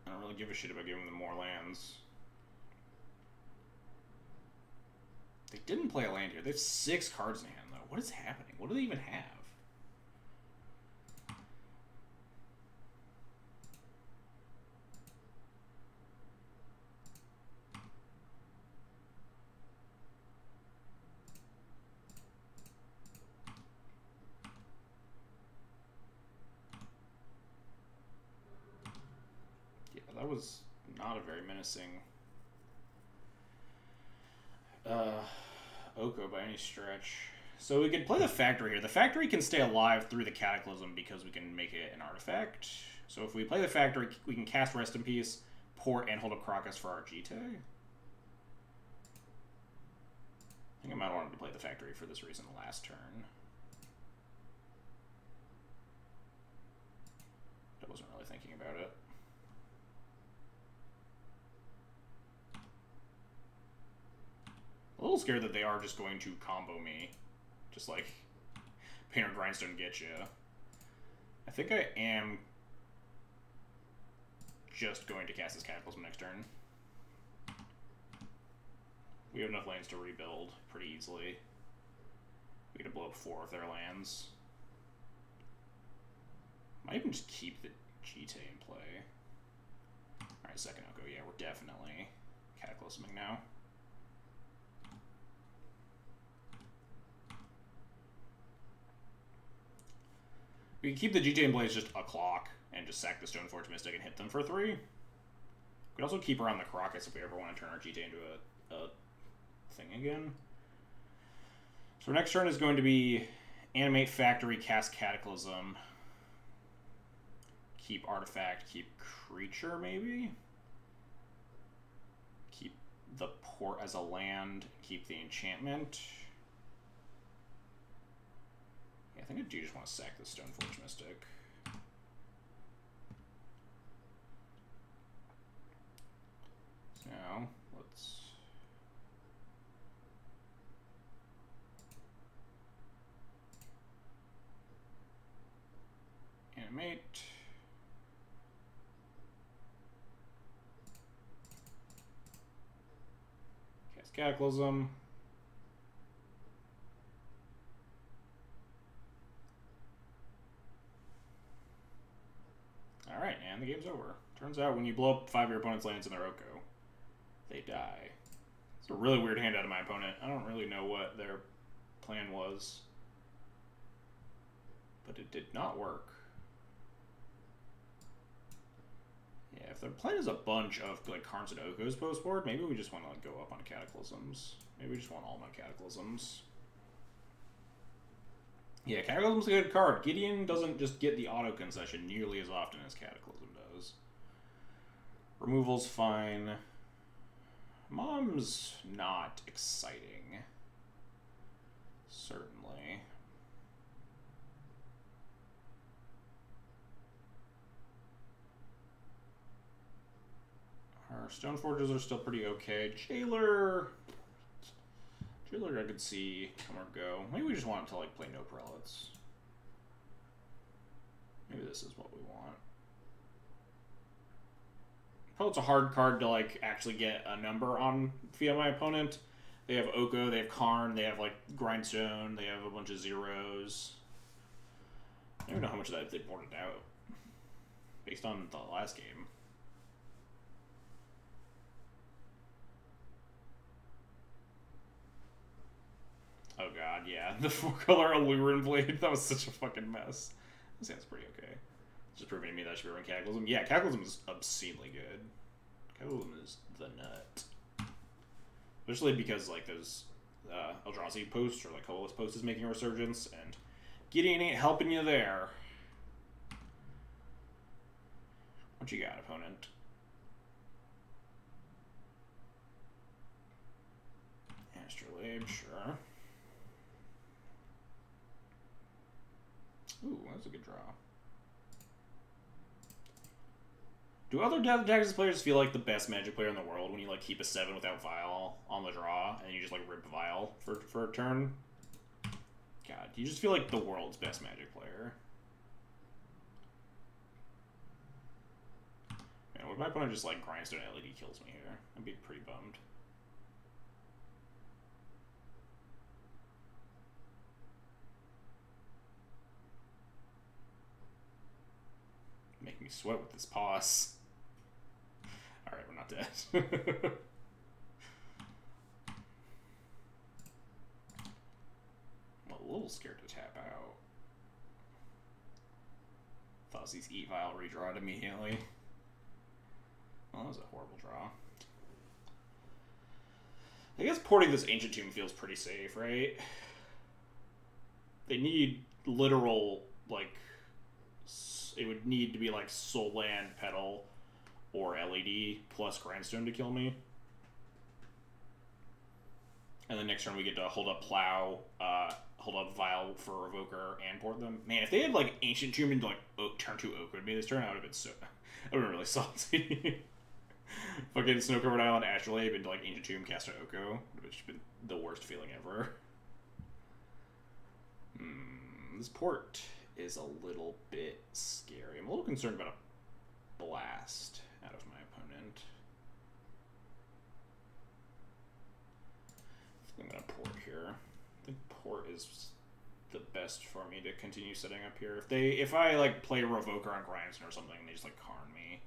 I don't really give a shit about giving them more lands. They didn't play a land here. They have 6 cards in hand, though. What is happening? What do they even have? Yeah, that was not a very menacing Oko by any stretch. So we could play the Factory here. The Factory can stay alive through the Cataclysm because we can make it an artifact. So if we play the Factory, we can cast Rest in Peace, Port, and hold up Caracas for our GT. I think I might want to play the Factory for this reason last turn. I wasn't really thinking about it. A little scared that they are just going to combo me. Just like Painter Grindstone get you. I think I am just going to cast this Cataclysm next turn. We have enough lands to rebuild pretty easily. We get to blow up 4 of their lands. Might even just keep the GT in play. Alright, second Oko. Yeah, we're definitely Cataclysming now. We can keep the GTA in play as just a clock and just sack the Stoneforge Mystic and hit them for 3. We could also keep around the Caracas if we ever want to turn our GTA into a thing again. So our next turn is going to be Animate Factory, cast Cataclysm, keep Artifact, keep Creature maybe? Keep the Port as a land, keep the Enchantment. I think I do just want to sack the Stoneforge Mystic. So now, let's... Animate. Cast Cataclysm. and the game's over. Turns out when you blow up 5 of your opponent's lands in their Oko, they die. It's a really weird hand out of my opponent. I don't really know what their plan was, but it did not work. Yeah, if their plan is a bunch of like Karns and Okos post board, maybe we just want to like go up on Cataclysms. Maybe we just want all my Cataclysms. Yeah, Cataclysm's a good card. Gideon doesn't just get the auto concession nearly as often as Cataclysm does. Removal's fine. Mom's not exciting. Certainly. Our Stoneforges are still pretty okay. Jailer I could see come or go. Maybe we just want to like play no prelates. Maybe this is what we want. Prelate's a hard card to like actually get a number on via my opponent. They have Oko, they have Karn, they have like Grindstone, they have a bunch of zeros. I don't even know how much of that they boarded out based on the last game. Oh god, yeah. The 4-color Allurin Blade, that was such a fucking mess. This sounds pretty okay. It's just proving to me that I should be running Cataclysm. Yeah, Cataclysm is obscenely good. Cataclysm is the nut. Especially because, like, those Eldrazi posts or, like, Colorless post is making a resurgence, and Gideon ain't helping you there. What you got, opponent? Astrolabe, sure. Ooh, that's a good draw. Do other Texas players feel like the best Magic player in the world when you like keep a 7 without Vial on the draw and you just like rip Vial for a turn? God, you just feel like the world's best Magic player. Man, what if my opponent just like Grindstone LED kills me here? I'd be pretty bummed. Make me sweat with this pause. Alright, we're not dead. I'm a little scared to tap out. Fuzzie's eat Vial, redraw it immediately. Well, that was a horrible draw. I guess porting this Ancient Tomb feels pretty safe, right? They need literal, like, it would need to be like Soul Land, Petal, or LED plus Grindstone to kill me. And then next turn we get to hold up Plow, hold up Vial for Revoker, and port them. Man, if they had like Ancient Tomb into like turn 2 Oak with me this turn, I would have been so. I would have been really salty. Fucking Snow Covered Island, Astrolabe into like Ancient Tomb, cast an Oko, which would have been the worst feeling ever. This port is a little bit scary. I'm a little concerned about a blast out of my opponent. I think I'm gonna port here. I think port is the best for me to continue setting up here. If I like play Revoker on Grindstone or something, they just like Karn me,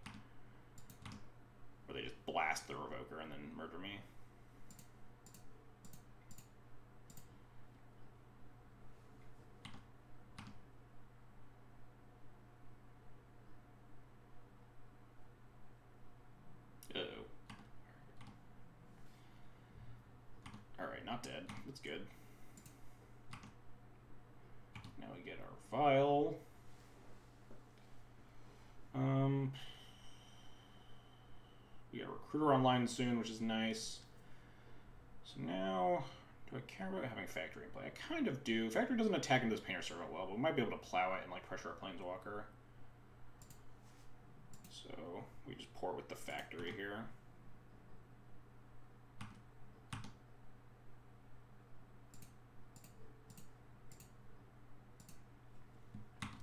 or they just blast the Revoker and then murder me. Alright, not dead. That's good. Now we get our Vial. We got a Recruiter online soon, which is nice. So now, do I care about having Factory in play? I kind of do. Factory doesn't attack into this Painter Servant well, but we might be able to plow it and like pressure our Planeswalker. So we just port with the Factory here.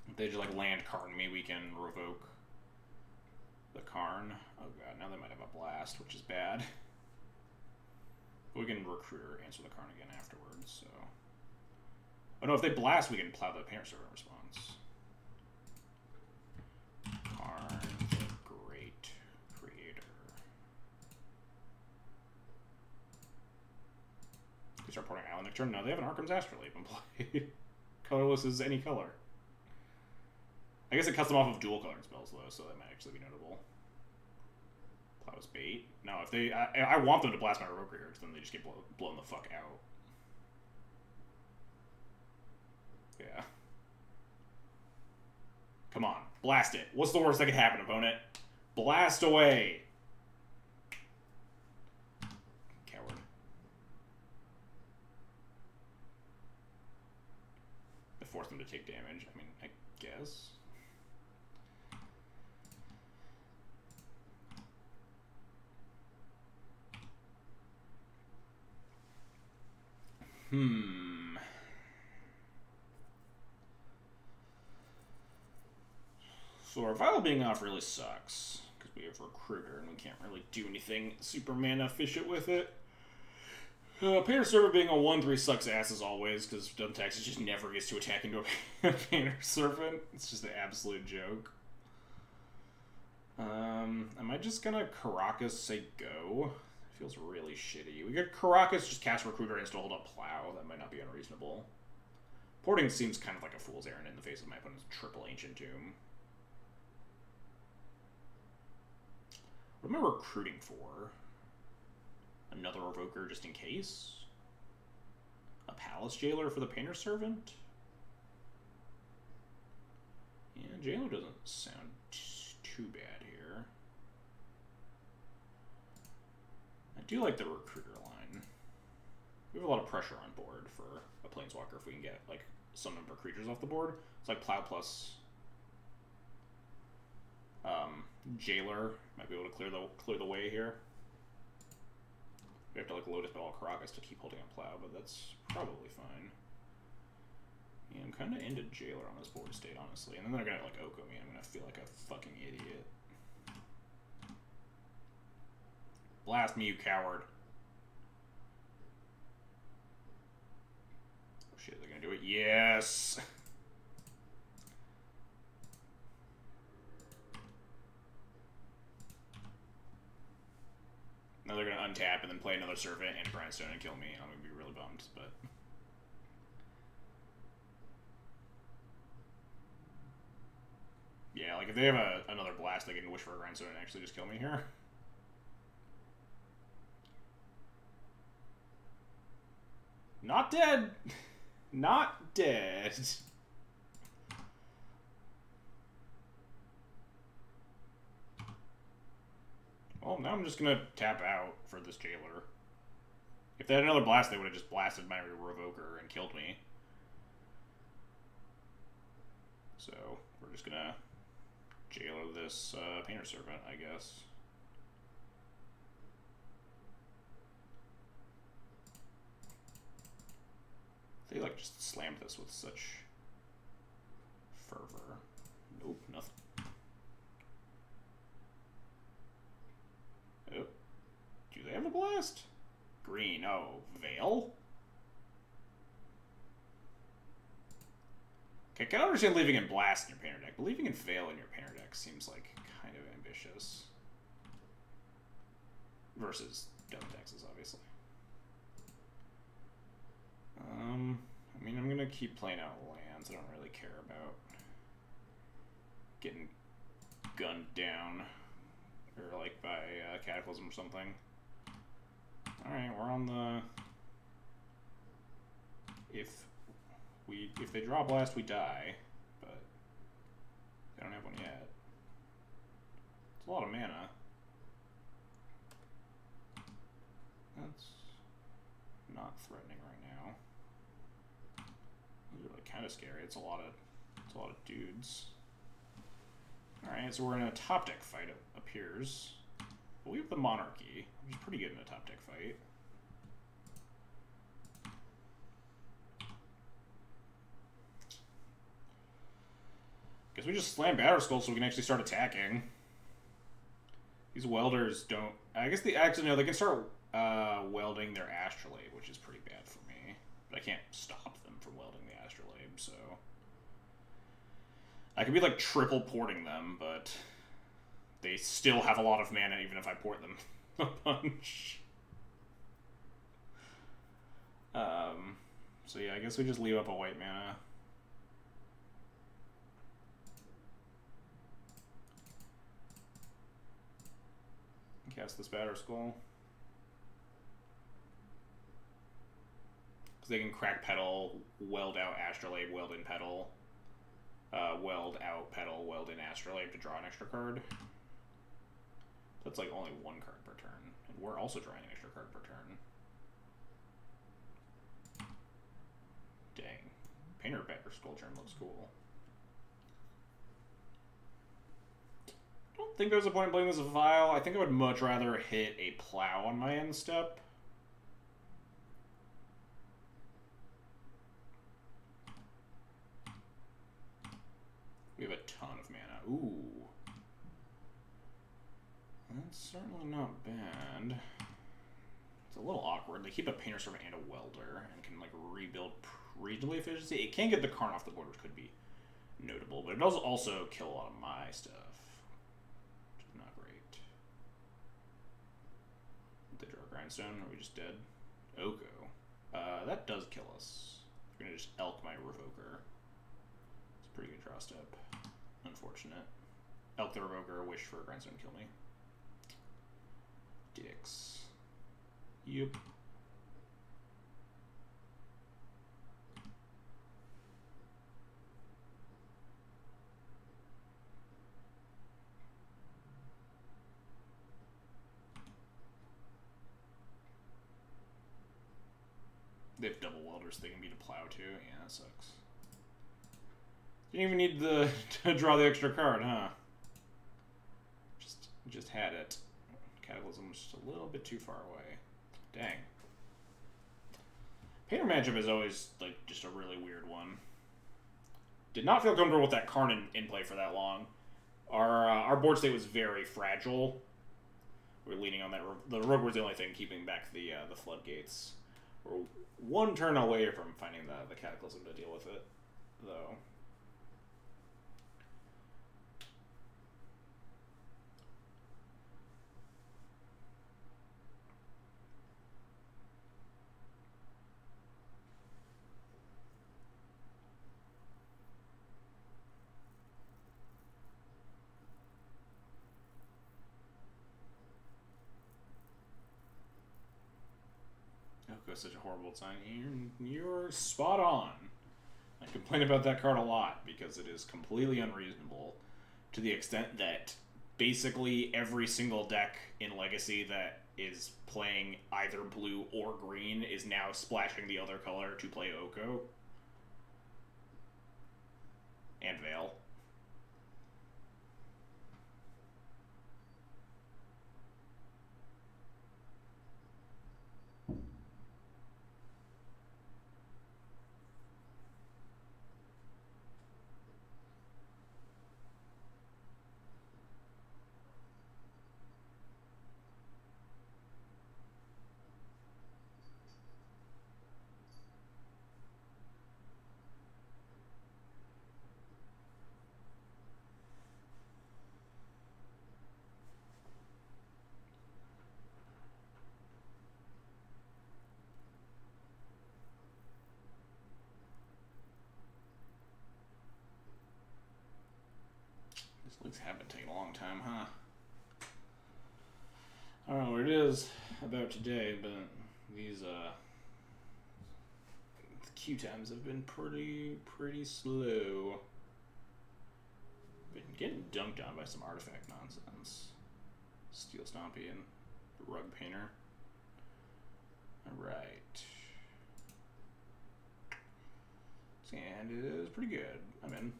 If they just like land Karn me, we can revoke the Karn. Oh god, now they might have a blast, which is bad. We can Recruiter, answer the Karn again afterwards, so. Oh no, if they blast, we can plow the Painter Servant response. Karn, We start porting Island next turn. No, they have an Arkham's Astrolabe in play. Colorless is any color. I guess it cuts them off of dual colored spells, though, so that might actually be notable. Plow's bait. No, if they... I want them to blast my Revoker here, because then they just get blown the fuck out. Yeah. Come on. Blast it. What's the worst that could happen, opponent? Blast away! Coward. I force them to take damage. I mean, I guess. So our Vial being off really sucks, because we have Recruiter and we can't really do anything super mana efficient with it. Painter Servant being a 1/3 sucks ass as always, because Dumb Taxes just never gets to attack into a Painter Servant. It's just an absolute joke. Am I just gonna Caracas say go? It feels really shitty. We get Caracas, just cast Recruiter and still hold up Plow. That might not be unreasonable. Porting seems kind of like a fool's errand in the face of my opponent's triple Ancient Tomb. What am I recruiting for? Another Revoker just in case? A Palace Jailer for the Painter Servant? Yeah, Jailer doesn't sound too bad here. I do like the Recruiter line. We have a lot of pressure on board for a Planeswalker if we can get, like, some number of creatures off the board. It's like Plow plus... Jailer might be able to clear the way here. We have to like Lotus Bell Caracas to keep holding on Plow, but that's probably fine. Yeah, I'm kind of into Jailer on this board state, honestly. And then they're gonna like Oko me. I'm gonna feel like a fucking idiot. Blast me, you coward! Oh shit, they're gonna do it. Yes. Now they're going to untap and then play another Servant and Grindstone and kill me. I'm going to be really bummed, but... Yeah, like if they have another Blast, they can wish for a Grindstone and actually just kill me here. Not dead! Not dead! Well, now I'm just gonna tap out for this Jailer. If they had another blast, they would have just blasted my Revoker and killed me. So, we're just gonna Jailer this Painter Servant, I guess. They, like, just slammed this with such fervor. Nope, nothing. Oh. Do they have a blast? Green. Oh, Veil? Okay, I can understand leaving in Blast in your Painter deck, but leaving in Veil in your Painter deck seems like kind of ambitious. Versus Dumb Taxes, obviously. I mean, I'm gonna keep playing out lands. I don't really care about getting gunned down. Or like by Cataclysm or something. Alright, we're on the... If they draw Blast, we die. But they don't have one yet. It's a lot of mana. That's not threatening right now. It's really kind of scary. It's a lot of dudes. Alright, so we're in a top deck fight, it appears. But we have the Monarchy, which is pretty good in a top deck fight. Guess we just slam Batterskull so we can actually start attacking. These welders don't... I guess they actually, no, they can start welding their Astrolabe, which is pretty bad for me. But I can't stop them from welding the Astrolabe, so... I could be like triple porting them, but they still have a lot of mana even if I port them a bunch. So yeah, I guess we just leave up a white mana. Cast this Batter Skull. Because they can crack Petal, weld out Astrolabe, weld in Petal, weld out Petal, weld in Astrolabe to draw an extra card. That's like only one card per turn. And we're also drawing an extra card per turn. Dang. Painter Batter Skull turn looks cool. I don't think there's a point in playing this Vial. I think I would much rather hit a Plow on my end step. We have a ton of mana. Ooh. That's certainly not bad. It's a little awkward. They keep a Painter Servant and a Welder and can like rebuild reasonably efficiency. It can get the Karn off the board, which could be notable, but it does also kill a lot of my stuff. Which is not great. Did they draw a Grindstone? Are we just dead? Oko. That does kill us. We're gonna just elk my Revoker. It's a pretty good draw step. Unfortunate. Elk the Revoker, wish for a Grindstone to kill me. Dicks. Yep. They have double welders, so they can beat a Plow too. Yeah, that sucks. Didn't even need to draw the extra card, huh? Just had it. Cataclysm was just a little bit too far away. Dang. Painter matchup is always like just a really weird one. Did not feel comfortable with that Karn in play for that long. Our board state was very fragile. We're leaning on that. The Rogue was the only thing keeping back the floodgates. We're one turn away from finding the Cataclysm to deal with it, though. Such a horrible sign. You're spot on. I complain about that card a lot because it is completely unreasonable to the extent that basically every single deck in Legacy that is playing either blue or green is now splashing the other color to play Oko and Veil. Leagues have been taking a long time, huh? I don't know what it is about today, but these the queue times have been pretty slow. Been getting dunked on by some artifact nonsense. Steel Stompy and Rug Painter. Alright. And it is pretty good. I'm in.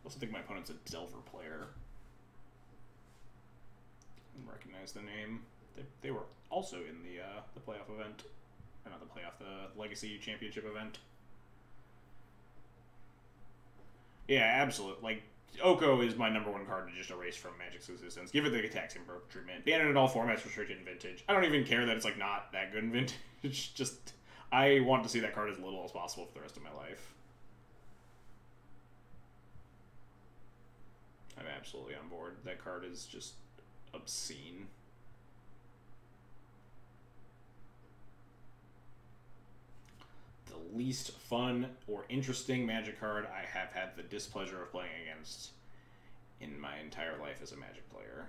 I also think my opponent's a Delver player. I didn't recognize the name. They were also in the playoff event. Or not the playoff, the Legacy Championship event. Yeah, absolutely. Like, Oko is my #1 card to just erase from Magic's existence. Give it the attack symbol treatment. Ban it in all formats, restricted in Vintage. I don't even care that it's like not that good in Vintage. Just, I want to see that card as little as possible for the rest of my life. I'm absolutely on board. That card is just obscene. the least fun or interesting Magic card I have had the displeasure of playing against in my entire life as a Magic player.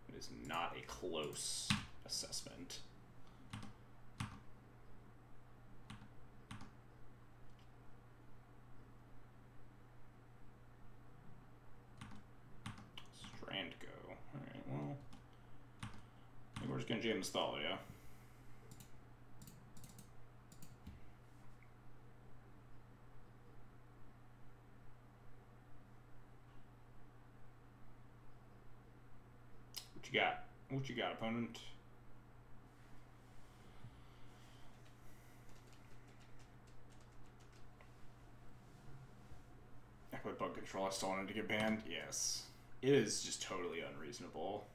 It is not a close assessment. Strand go. Alright, well. Maybe we're just gonna jam Thalia. What you got? What you got, opponent? With bug control, I still wanted to get banned. Yes. It is just totally unreasonable.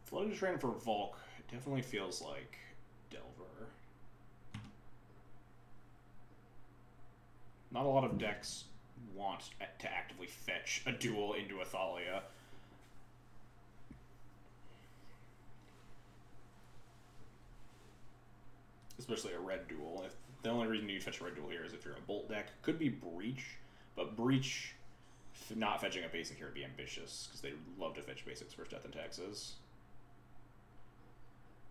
Flooded Terrain for Volk definitely feels like Delver. Not a lot of decks want to actively fetch a duel into a Thalia. Especially a red duel. If the only reason you fetch a red duel here is if you're a Bolt deck. Could be Breach, but Breach, not fetching a basic here would be ambitious, because they love to fetch basics first Death and Taxes.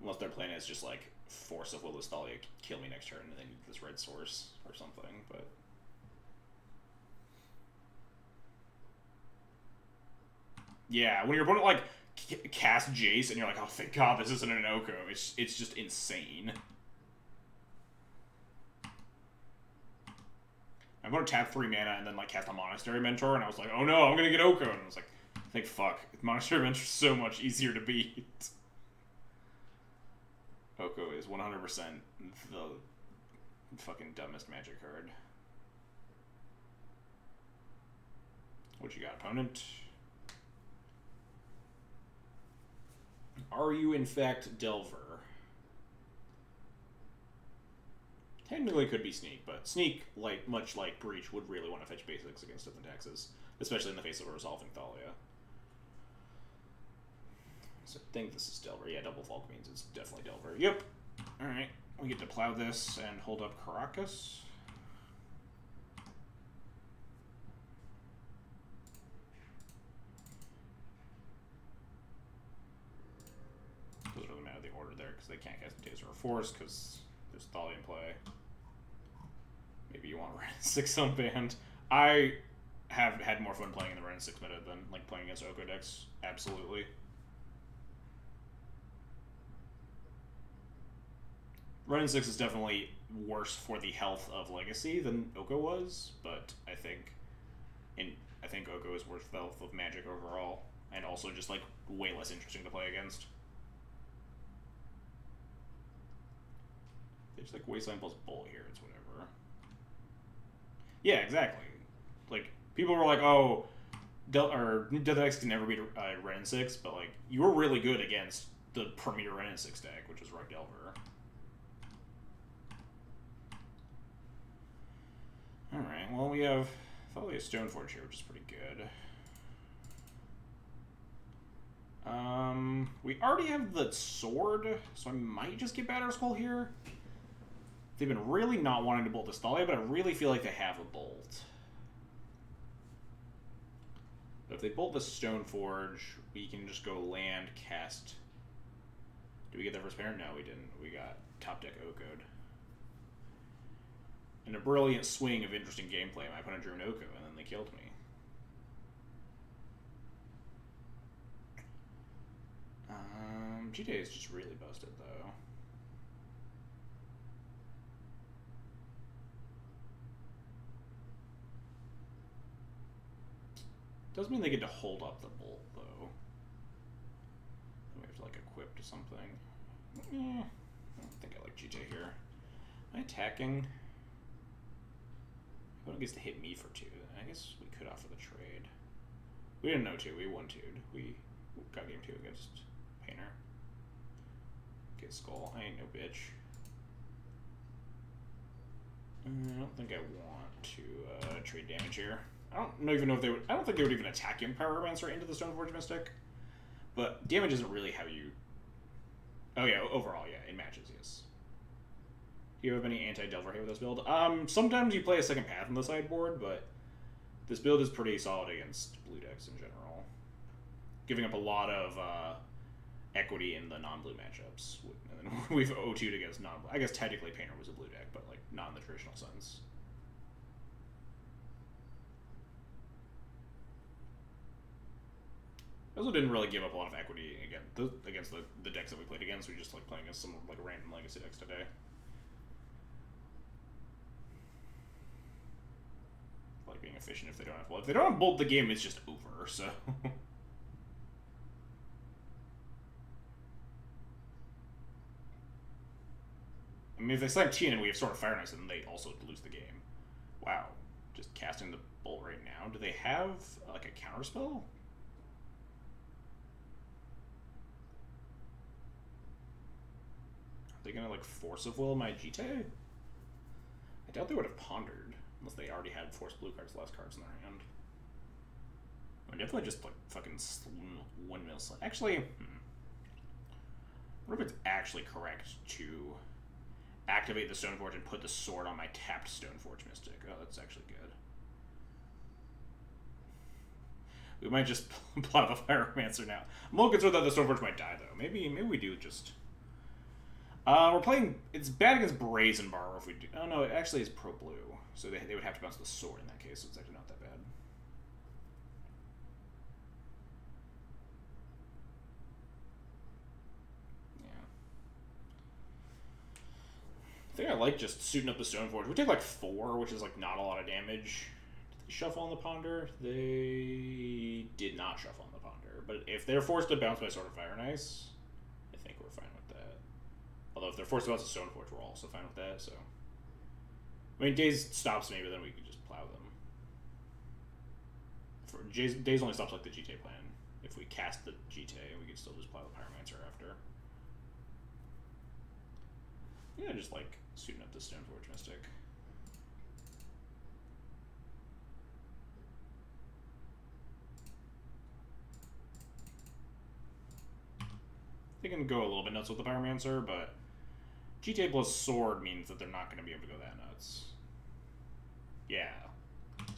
Unless their plan is just like, force of Willow's Thalia, kill me next turn, and then this red source or something, but... Yeah, when your opponent, like, casts Jace, and you're like, oh, thank God this isn't an Oko, it's just insane. I'm going to tap 3 mana and then, like, cast a Monastery Mentor, and I was like, oh no, I'm going to get Oko, and I was like, thank fuck. Monastery Mentor is so much easier to beat. Oko is 100% the fucking dumbest Magic card. What you got, opponent? Are you, in fact, Delver? Technically could be Sneak, but Sneak, like much like Breach, would really want to fetch basics against Death and Taxes, especially in the face of a Resolving Thalia. So I think this is Delver. Yeah, double Volk means it's definitely Delver. Yep. Alright, we get to plow this and hold up Caracas. Doesn't really matter the order there, because they can't cast Taser or Force, because there's Thalia in play. Maybe you want Ren 6 unbanned. I have had more fun playing in the Ren 6 meta than like playing against Oko decks. Absolutely. Ren 6 is definitely worse for the health of Legacy than Oko was, but I think Oko is worse for the health of Magic overall, and also just like way less interesting to play against. It's like Wasteland plus Bull here, it's whatever. Yeah, exactly. Like, people were like, oh, Death X can never beat Ren 6, but like, you were really good against the premier Ren 6 deck, which was Rug Delver. Alright, well, we have Thalia Stoneforge here, which is pretty good. We already have the sword, so I might just get Batterer Skull here. They've been really not wanting to bolt this Thalia, but I really feel like they have a bolt. But if they bolt the Stoneforge, we can just go land, cast... Did we get their first parent? No, we didn't. We got top deck Oko'd. In a brilliant swing of interesting gameplay, my opponent drew an Oko, and then they killed me. GTA is just really busted, though. Does mean they get to hold up the bolt, though. We have to, like, equip to something. I don't think I like GTA here. Am I attacking? Opponent gets to hit me for 2. I guess we could offer the trade. We didn't know 2. We 1-2'd. We got game 2 against Painter. Get Skull. I ain't no bitch. I don't think I want to trade damage here. I don't even know if they would. I don't think they would even attack Pyromancer into the Stoneforge Mystic. But damage isn't really how you. Oh yeah, overall, yeah, in matches, yes. Do you have any anti-Delver hate with this build? Sometimes you play a second path on the sideboard, but this build is pretty solid against blue decks in general. Giving up a lot of equity in the non-blue matchups. And then we've 0-2'd against non-blue. I guess technically Painter was a blue deck, but like not in the traditional sense. I also didn't really give up a lot of equity against the decks that we played against. We just like playing against some like random legacy decks today. Like being efficient if they don't have bolt. If they don't have bolt, the game is just over. So. I mean, if they select Tien and we have Sword of Fire Knights, then they also lose the game. Wow, just casting the bolt right now. Do they have like a counterspell? Are they gonna like Force of Will my Jite? I doubt they would have pondered unless they already had Force Blue cards, less cards in their hand. I mean, definitely just like fucking windmill. Actually, what if it's actually correct to activate the Stoneforge and put the sword on my tapped Stoneforge Mystic? Oh, that's actually good. We might just plow the Pyromancer now. I'm a little concerned that the Stoneforge might die though. Maybe we do just. We're playing. It's bad against Brazen Borrower if we do. Oh no, it actually is pro blue, so they would have to bounce the sword in that case. So it's actually not that bad. Yeah. I think I like just suiting up the Stoneforge. We take like 4, which is like not a lot of damage. Did they shuffle on the Ponder? They did not shuffle on the Ponder. But if they're forced to bounce by Sword of Fire Knights, I think we're fine with that. Although if they're forced to bounce the Stoneforge, we're also fine with that. So, I mean, Days stops me, but then we can just plow them. Days only stops like the Jite plan. If we cast the Jite, we can still just plow the Pyromancer after. Yeah, just like suiting up the Stoneforge Mystic. They can go a little bit nuts with the Pyromancer, but GTA plus Sword means that they're not going to be able to go that nuts. Yeah.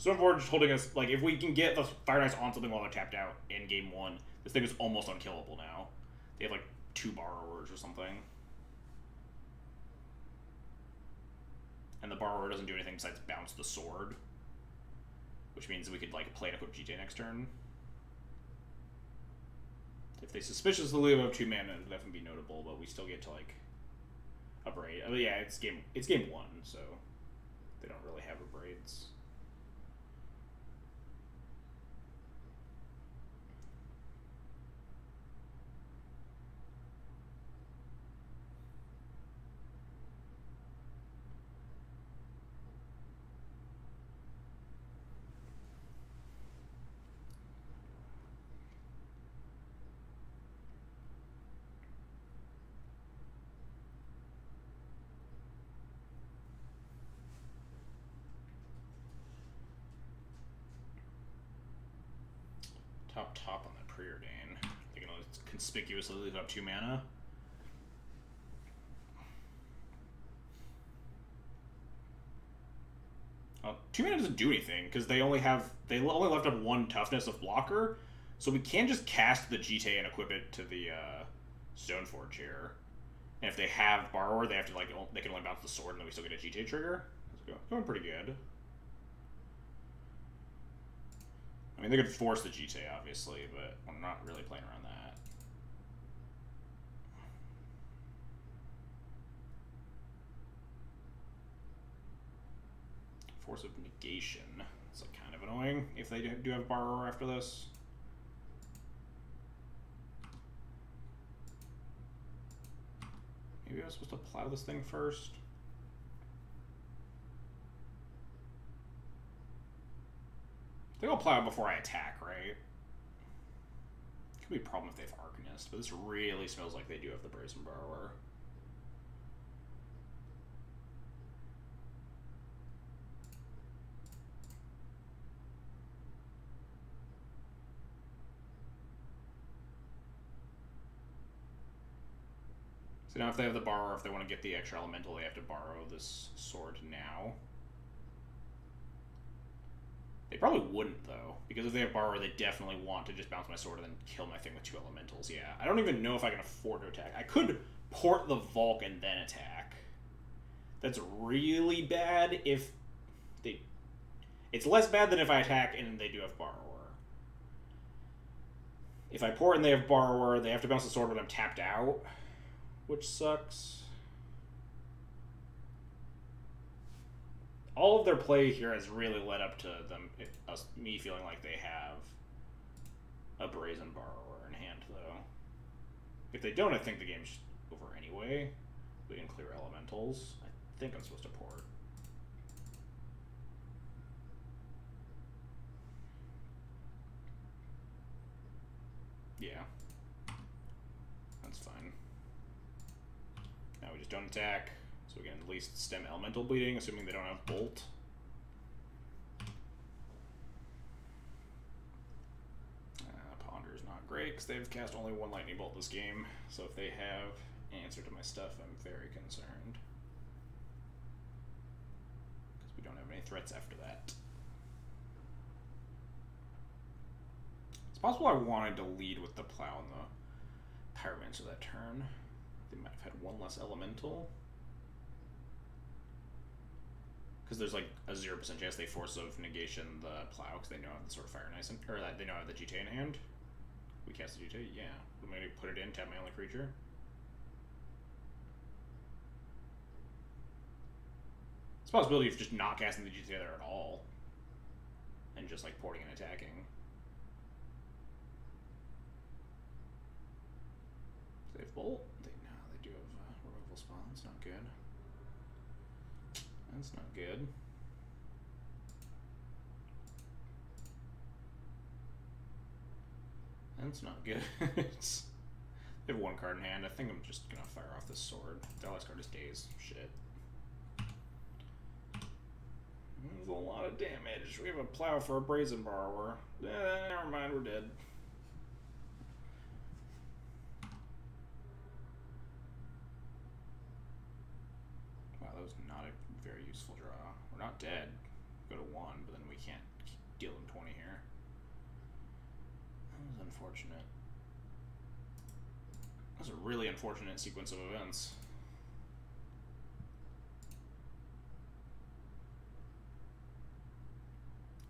Stoneforge holding us, like, if we can get the Fire Knights on something while they're tapped out in game 1, this thing is almost unkillable now. They have, like, 2 Borrowers or something. And the Borrower doesn't do anything besides bounce the sword. Which means we could, like, play and equip GTA next turn. If they suspiciously leave up 2 mana, it'll definitely be notable, but we still get to, like, abrade. Oh, yeah, it's game 1, so they don't really have abrades. Top on that Preordain. They're gonna conspicuously leave up 2 mana. Well, 2 mana doesn't do anything because they only left up 1 toughness of blocker, so we can just cast the Jite and equip it to the Stoneforge here. And if they have Borrower, they have to they can only bounce the sword, and then we still get a Jite trigger. It's going pretty good. I mean, they could force the Jite, obviously, but I'm not really playing around that. Force of Negation. It's like kind of annoying if they do have Borrower after this. Maybe I was supposed to plow this thing first. I think I'll plow it before I attack, right? Could be a problem if they have Arcanist, but this really smells like they do have the Brazen Borrower. So now if they have the borrower, if they want to get the extra elemental, they have to borrow this sword now. They probably wouldn't, though, because if they have borrower, they definitely want to just bounce my sword and then kill my thing with 2 elementals. Yeah, I don't even know if I can afford to attack. I could port the Volk and then attack. That's really bad if they... It's less bad than if I attack and they do have borrower. If I port and they have borrower, they have to bounce the sword when I'm tapped out, which sucks. All of their play here has really led up to me feeling like they have a Brazen Borrower in hand, though. If they don't, I think the game's over anyway. We can clear elementals. I think I'm supposed to port. Yeah. That's fine. Now we just don't attack. So we can at least stem elemental bleeding, assuming they don't have bolt. Ponder's not great, because they've cast only 1 lightning bolt this game. So if they have answer to my stuff, I'm very concerned. Because we don't have any threats after that. It's possible I wanted to lead with the plow and the pyromancer that turn. They might have had 1 less elemental. Because there's like a 0% chance they force of negation the plow because they know I have the sort of fire nice or that they know I have the GTA in hand. We cast the GTA, yeah. We maybe put it in, tap my only creature. It's a possibility of just not casting the GTA there at all. And just like porting and attacking. Do they have bolt? No, they do have removal spell. That's not good. That's not good. That's not good. They have 1 card in hand. I think I'm just gonna fire off this sword. The last card is Daze. Shit. There's a lot of damage. We have a plow for a Brazen Borrower. Never mind, we're dead. Wow, that was not a very useful draw. We're not dead. Go to 1, but then we can't deal them 20 here. That was unfortunate. That was a really unfortunate sequence of events.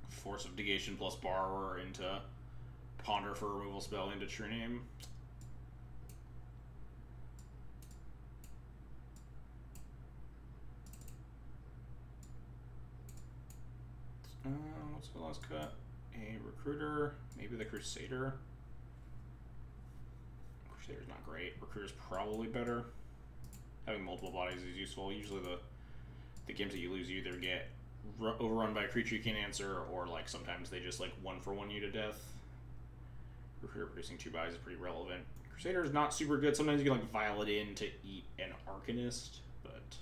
Force of negation plus borrower into ponder for removal spell into true name. What's the last cut? A recruiter, maybe the crusader. Crusader's not great. Recruiter's probably better. Having multiple bodies is useful. Usually the games that you lose, you either get overrun by a creature you can't answer, or like sometimes they just like 1-for-1 you to death. Recruiter producing 2 bodies is pretty relevant. Crusader is not super good. Sometimes you can like Violet in to eat an Arcanist, but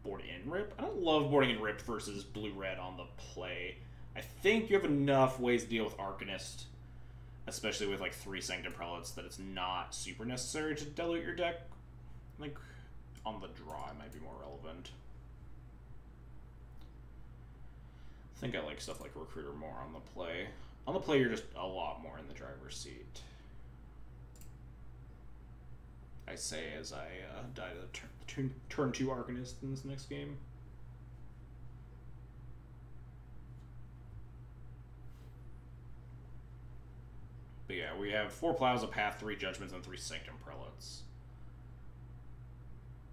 board in Rip? I don't love boarding in Rip versus blue-red on the play. I think you have enough ways to deal with Arcanist, especially with like 3 Sanctum Prelates, that it's not super necessary to dilute your deck. Like on the draw it might be more relevant. I think I like stuff like Recruiter more on the play. On the play, you're just a lot more in the driver's seat. I say as I die to the turn 2 Arcanist in this next game. But yeah, we have 4 Plows, a Path, 3 Judgments, and 3 Sanctum Prelates.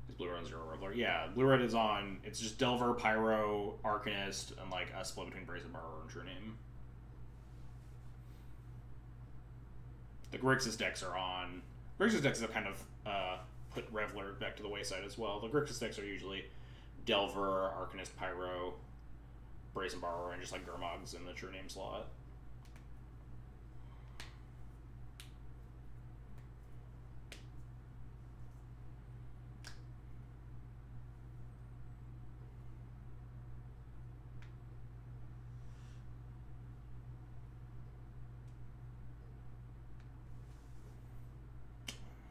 Is Blue Red on 0 Reveler? Yeah, Blue Red is on. It's just Delver, Pyro, Arcanist, and like a split between Brazen Borrower and True Name. The Grixis decks are on. Grixis decks have kind of put Reveler back to the wayside as well. The Grixis decks are usually Delver, Arcanist, Pyro, Brazen Borrower, and just like Gurmag's in the True Name slot.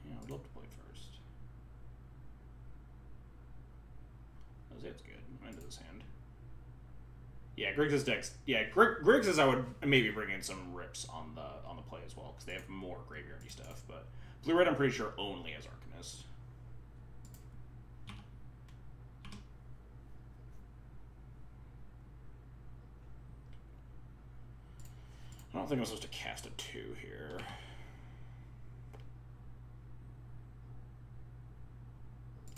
Yeah, I'd love to play first. That's good. I'm into this hand. Yeah, Griggs' decks. Yeah, Griggs' I would maybe bring in some rips on the play as well, because they have more graveyardy stuff. But blue-red, I'm pretty sure only has Arcanist. I don't think I'm supposed to cast a 2 here.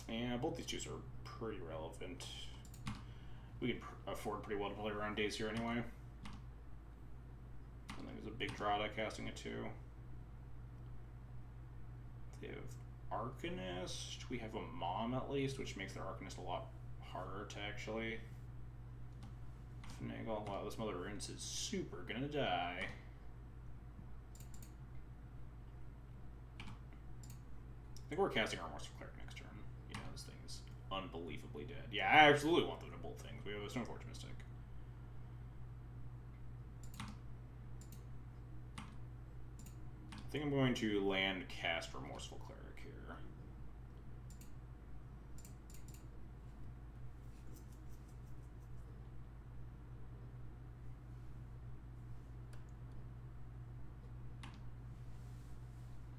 Yeah, both these 2s are pretty relevant. We can afford pretty well to play around days here anyway. I think there's a big draw to casting a 2. They have Arcanist. We have a Mom at least, which makes their Arcanist a lot harder to actually finagle. Wow, this Mother Runes is super gonna die. I think we're casting our Remorseful Cleric next turn. Yeah, this thing is unbelievably dead. Yeah, I absolutely want them to bolt things. We have a Stoneforge Mystic. I think I'm going to land cast Remorseful Cleric here.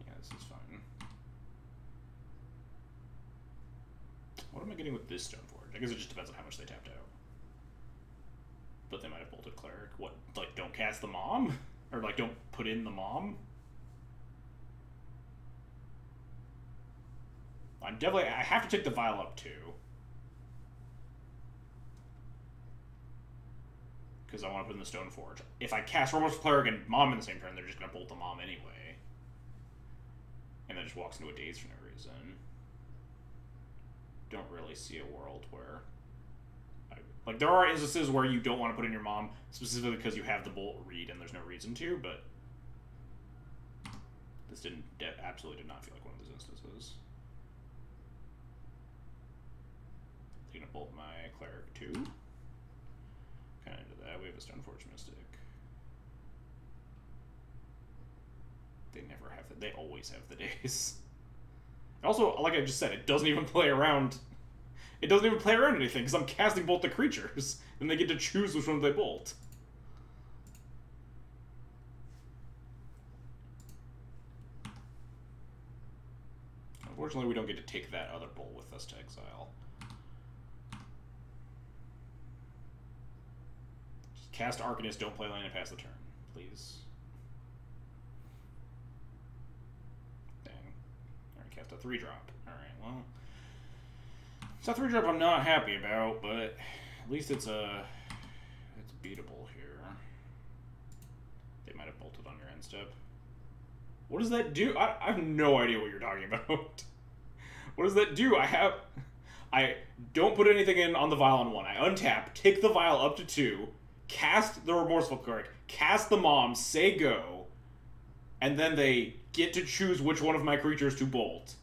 Yeah, this is fine. What am I getting with this Stoneforge? I guess it just depends on how much they tapped out. But they might have bolted Cleric. What, like, don't cast the Mom? Or, like, don't put in the Mom? I have to take the Vial up too. Because I want to put in the Stoneforge. If I cast Remorseful Cleric and Mom in the same turn, they're just going to bolt the Mom anyway. And then just walks into a Daze for no reason. Don't really see a world where... Like, there are instances where you don't want to put in your Mom, specifically because you have the Bolt read and there's no reason to, but... This absolutely did not feel like one of those instances. I'm gonna bolt my Cleric too. Kinda into that. We have a Stoneforge Mystic. They never have they always have the Daze. Also, like I just said, it doesn't even play around. It doesn't even play around anything, because I'm casting bolt the creatures, and they get to choose which one they bolt. Unfortunately, we don't get to take that other bolt with us to exile. Just cast Arcanist, don't play land and pass the turn, please. Dang. Alright, cast a 3-drop. Alright, well... It's a 3-drop I'm not happy about, but at least it's beatable here. They might have bolted on your end step. What does that do? I have no idea what you're talking about. What does that do? I don't put anything in on the Vial on 1. I untap, take the Vial up to 2, cast the Remorseful Cleric, cast the Mom, say go, and then they get to choose which one of my creatures to bolt.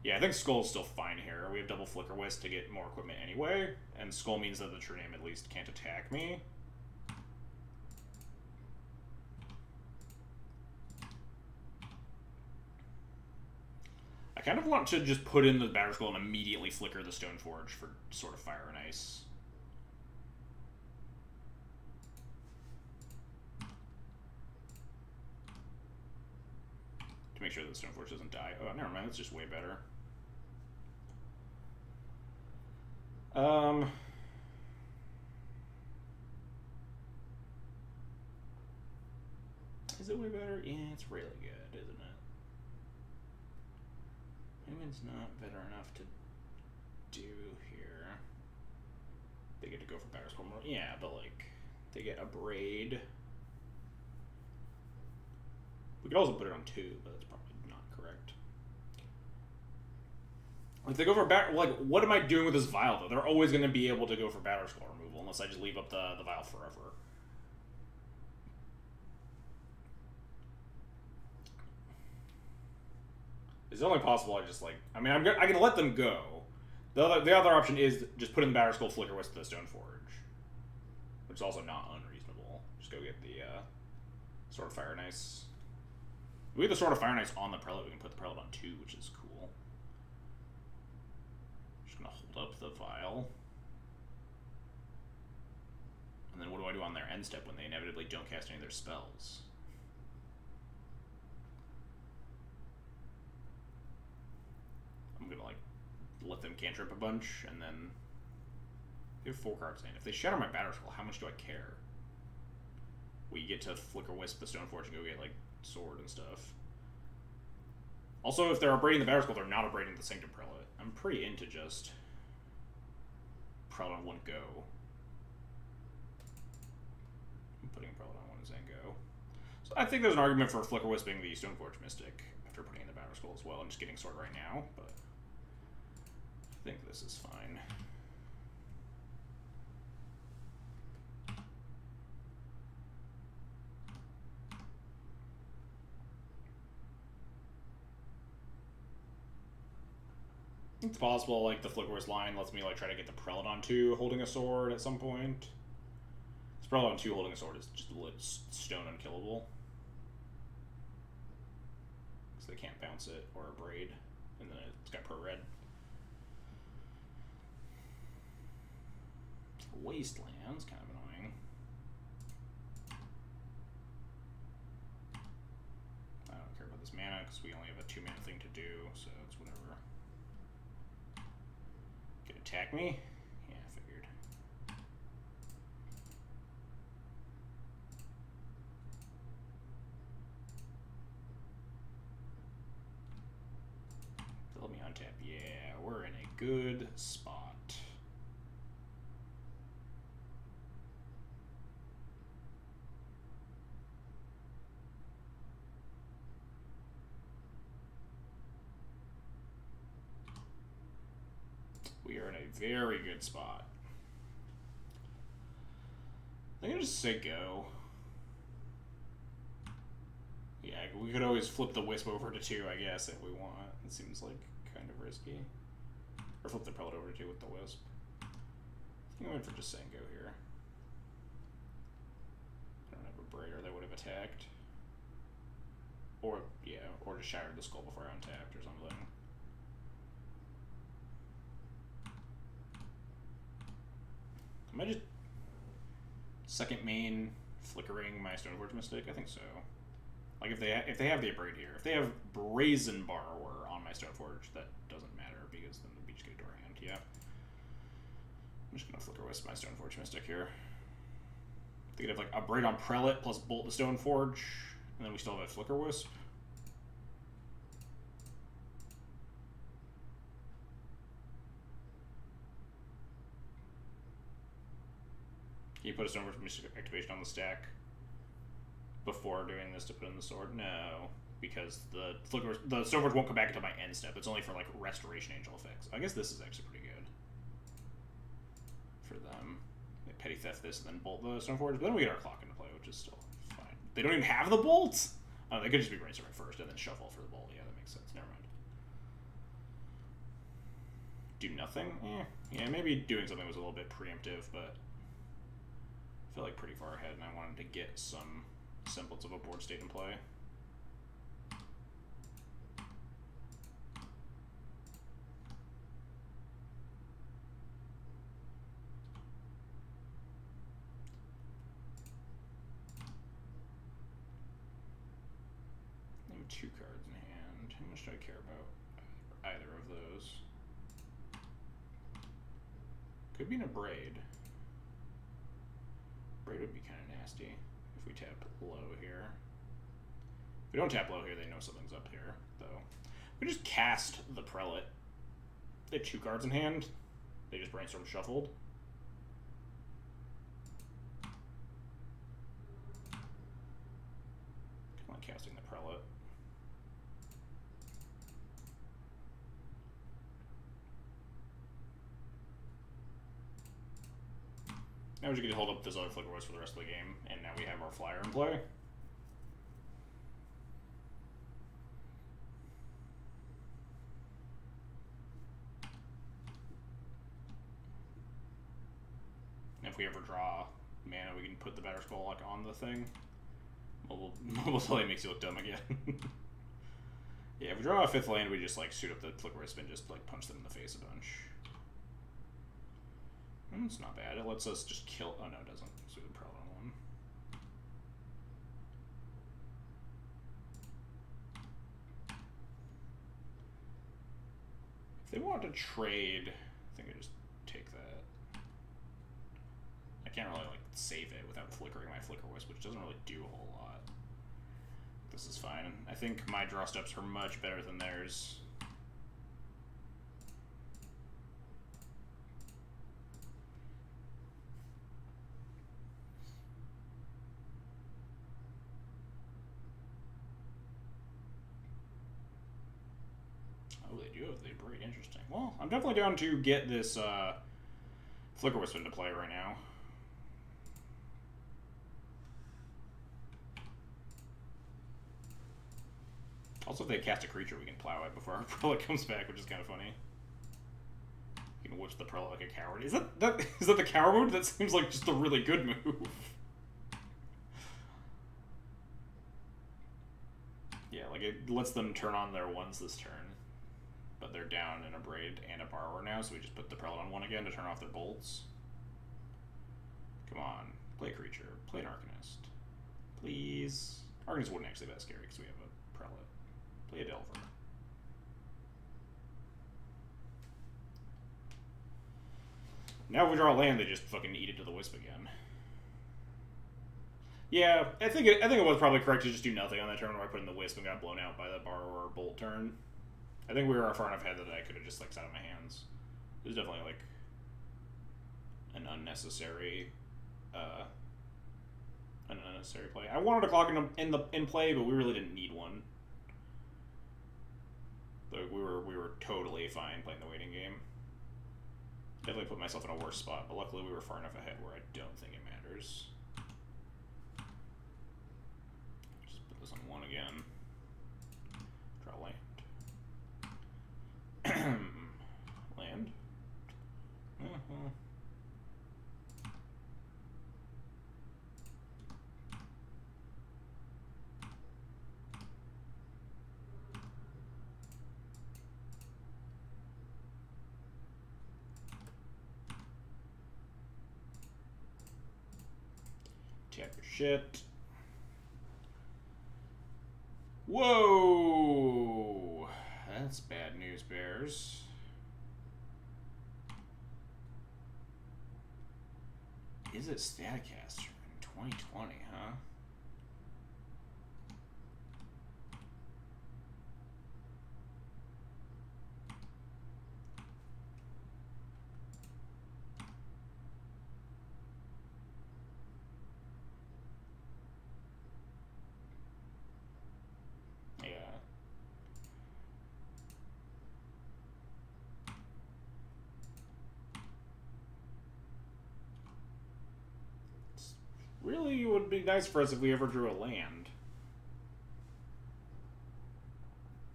Yeah, I think Skull's still fine here. We have double Flicker Wisp to get more equipment anyway, and Skull means that the True Name at least can't attack me. I kind of want to just put in the Batterskull Skull and immediately flicker the Stoneforge for sort of Fire and Ice. To make sure that the Stoneforge doesn't die. Oh, never mind, that's just way better. Is it way better? Yeah, it's really good, isn't it? Maybe it's not better enough to do here. They get to go for Batterskull more. Yeah, but like, they get a Braid. We could also put it on 2, but that's probably not correct. If they go for like, what am I doing with this Vial, though? They're always going to be able to go for Batterskull removal, unless I just leave up the Vial forever. It's only possible I just, like... I mean, I can let them go. The other option is just put in the Batterskull, Flicker Wisp, the Stoneforge. Which is also not unreasonable. Just go get the Sword of Fire and Ice. We have the Sword of Fire and Ice on the Prelate. We can put the Prelate on 2, which is cool. gonna hold up the vial. And then what do I do on their end step when they inevitably don't cast any of their spells? I'm gonna like let them cantrip a bunch and then they have 4 cards in. If they shatter my Battle Scroll, how much do I care? We get to Flicker Wisp the Stoneforge and go get like sword and stuff. Also, if they're abrading the Battle Scroll, they're not abrading the Sanctum Prelate. I'm pretty into just Prelate on one go. I'm putting Prelate on one and go. So I think there's an argument for Flicker Wisping the Stoneforge Mystic after putting in the Battle Scroll as well and just getting sword right now, but I think this is fine. It's possible, like, the Flicker Wisp line lets me, like, try to get the Prelate on 2 holding a sword at some point. This Prelate on 2 holding a sword is just lit stone unkillable. Because they can't bounce it or abrade, and then it's got pro red. Wasteland's kind of annoying. I don't care about this mana because we only have a 2-mana thing to do, so it's whatever. Can attack me? Yeah, I figured. Let me untap. Yeah, we're in a good spot. We are in a very good spot. I'm gonna just say go. Yeah, we could always flip the Wisp over to 2, I guess, if we want. It seems like kind of risky. Or flip the Prelate over to 2 with the Wisp. I think I went for just saying go here. I don't have a Braider that would have attacked. Or, yeah, or just shattered the skull before I untapped or something. Am I just second main flickering my Stoneforge Mystic? I think so. Like if they have the Abrade here, if they have Brazen Borrower on my Stoneforge, that doesn't matter because then we just get a door hand. Yeah. I'm just gonna Flicker Wisp my Stoneforge Mystic here. They could have like Abrade on Prelate plus Bolt the Stoneforge, and then we still have a Flicker Wisp. Can you put a Stoneforge Mystic activation on the stack before doing this to put in the sword? No, because the Stoneforge won't come back until my end step. It's only for like Restoration Angel effects. I guess this is actually pretty good for them. They Petty Theft this and then Bolt the Stoneforge, but then we get our clock into play, which is still fine. They don't even have the Bolt? Oh, they could just be Brainstorming first and then shuffle for the Bolt. Yeah, that makes sense. Never mind. Do nothing? Yeah, maybe doing something was a little bit preemptive, but I feel like pretty far ahead, and I wanted to get some semblance of a board state in play. I have 2 cards in hand. How much do I care about either of those? Could be an Abrade. Braid would be kind of nasty if we tap low here. If we don't tap low here, they know something's up here, though. We just cast the Prelate. They have 2 cards in hand. They just Brainstorm shuffled. Kind of like casting the Prelate. Now we just get to hold up this other Flicker Wisp for the rest of the game, and now we have our flyer in play. And if we ever draw mana, we can put the Battle Scroll like on the thing. Mobile Slay makes you look dumb again. Yeah, if we draw a 5th land, we just like shoot up the Flicker Wisp and just like punch them in the face a bunch. It's not bad. It lets us just kill... Oh, no, it doesn't. So we Prelate on one. If they want to trade, I think I just take that. I can't really, like, save it without flickering my Flicker Wisp, which doesn't really do a whole lot. This is fine. I think my draw steps are much better than theirs. Oh, they do have the Braid. Interesting. Well, I'm definitely down to get this Flicker Wisp into play right now. Also, if they cast a creature, we can plow it before our Prelate comes back, which is kind of funny. You can witch the Prelate like a coward. Is that the coward move? That seems like just a really good move. Yeah, like it lets them turn on their ones this turn. But they're down in a Braid and a Borrower now, so we just put the Prelate on one again to turn off their bolts. Come on. Play a creature. Play an Arcanist. Please. Arcanist wouldn't actually be that scary because we have a Prelate. Play a Delver. Now if we draw a land, they just fucking eat it to the Wisp again. Yeah, I think it was probably correct to just do nothing on that turn where I put in the Wisp and got blown out by the Borrower Bolt turn. I think we were far enough ahead that I could have just like sat on my hands. It was definitely like an unnecessary play. I wanted a clock in play, but we really didn't need one. Like we were totally fine playing the waiting game. Definitely put myself in a worse spot, but luckily we were far enough ahead where I don't think it matters. Just put this on one again. Draw land. Land. Tap your shit. Whoa! That's bad news, Bears. Is it Staticaster in 2020, huh? Really would be nice for us if we ever drew a land.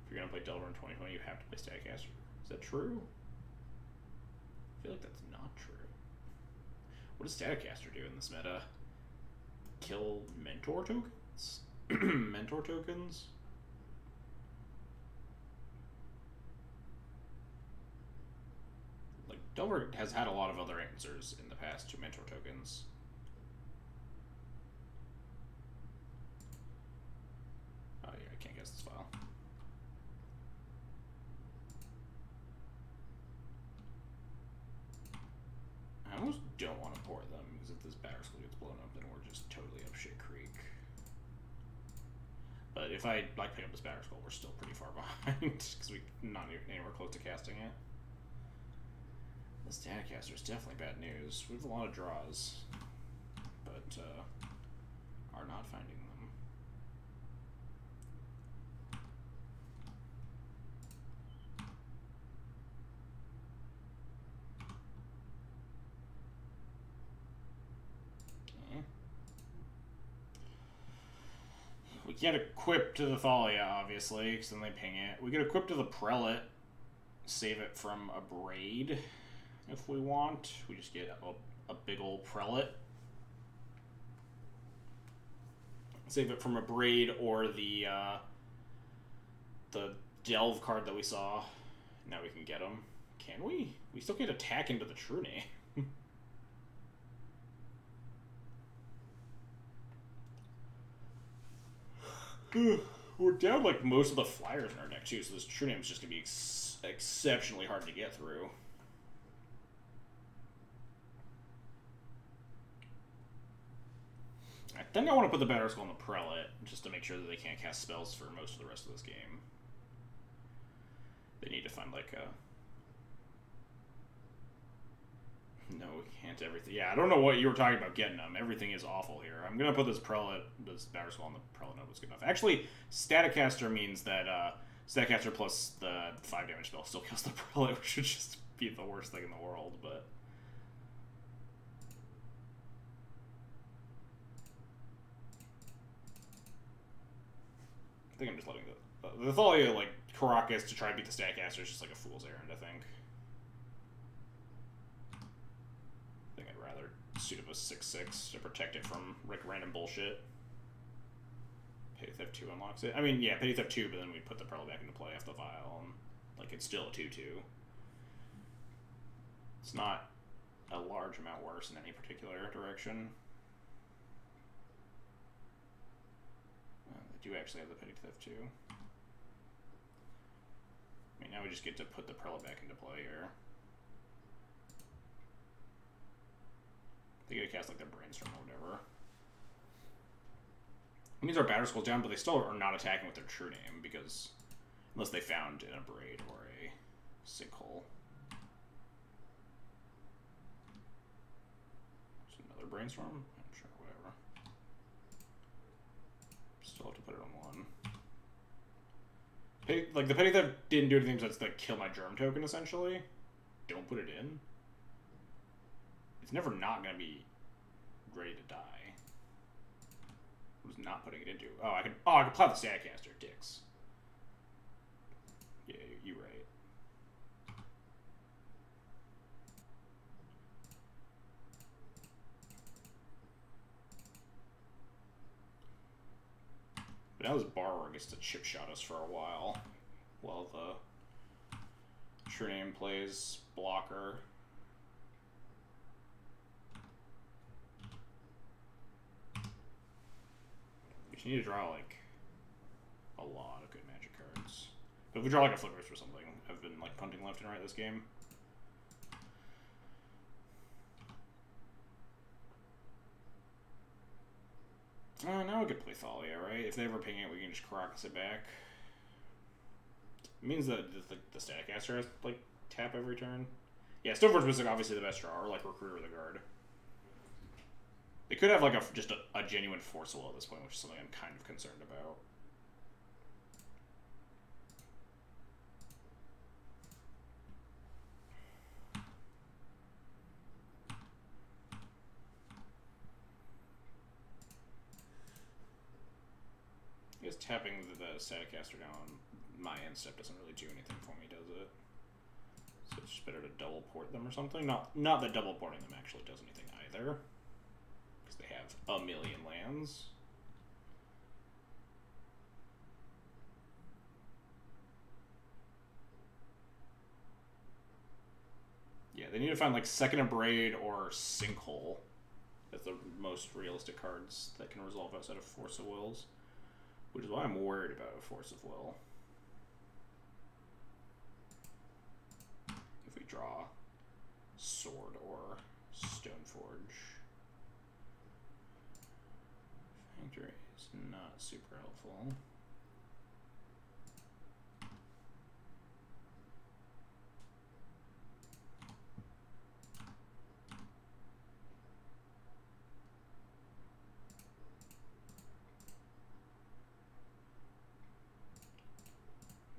If you're going to play Delver in 2020, you have to play Staticaster. Is that true? I feel like that's not true. What does Staticaster do in this meta? Kill Mentor tokens? Mentor tokens? Like, Delver has had a lot of other answers in the past to Mentor tokens. Oh yeah, I can't guess this file. I almost don't want to pour them, because if this Battle School gets blown up, then we're just totally up shit creek. But if I like pick up this Battle School, we're still pretty far behind, because we're not anywhere close to casting it. The Staticaster is definitely bad news. We have a lot of draws, but are not finding them. We can't equip to the Thalia, obviously, because then they ping it. We can equip to the Prelate, save it from a Braid, if we want. We just get a big old Prelate. Save it from a Braid or the Delve card that we saw. Now we can get them. Can we? We still can't attack into the True Name. We're down like most of the flyers in our deck too, so this True Name is just gonna be exceptionally hard to get through. I think I want to put the Battle Skull on the Prelate just to make sure that they can't cast spells for most of the rest of this game. They need to find like a. No, we can't everything. Yeah, I don't know what you were talking about getting them. Everything is awful here. I'm going to put this Prelate, this Battle Skull on the Prelate node was good enough. Actually, Staticaster means that Staticaster plus the 5 damage spell still kills the Prelate, which would just be the worst thing in the world, but... I think I'm just letting the Thalia, like, Caracas to try and beat the Staticaster is just like a fool's errand, I think. Suit of a 6/6 to protect it from random bullshit. Petty Theft 2 unlocks it. I mean, yeah, Petty Theft 2, but then we put the Prelate back into play off the Vial, and like it's still a 2/2. It's not a large amount worse in any particular direction. They do actually have the Petty Theft 2. I mean, now we just get to put the Prelate back into play here. They get to cast like their Brainstorm or whatever. It means our Battle Skull's down, but they still are not attacking with their True Name because unless they found an Abrade or a Sinkhole. There's another Brainstorm? I'm sure, whatever. Still have to put it on one. Like the Petty Theft didn't do anything besides like kill my Germ token essentially. Don't put it in. It's never not going to be ready to die. I was not putting it into. Oh, I can plot the Staticaster, dicks. Yeah, you're right. But now this Borrower gets to chip shot us for a while the True Name plays blocker. You need to draw, like, a lot of good Magic cards. But if we draw, like, a Flippers or something, I've been, like, punting left and right this game. Now we could play Thalia, right? If they ever ping it, we can just Caracas it back. It means that the Staticaster has to, like, tap every turn. Yeah, Stoneforge was, like, obviously the best draw, or, like, Recruiter of the Guard. They could have like just a genuine Force of Will at this point, which is something I'm kind of concerned about. I guess tapping the Staticaster down on my end step doesn't really do anything for me, does it? So it's just better to double port them or something. Not that double porting them actually does anything either. They have a million lands. Yeah, they need to find like second Abrade or Sinkhole as the most realistic cards that can resolve outside of Force of Wills, which is why I'm worried about a Force of Will. If we draw Sword or Stoneforge. Factory is not super helpful.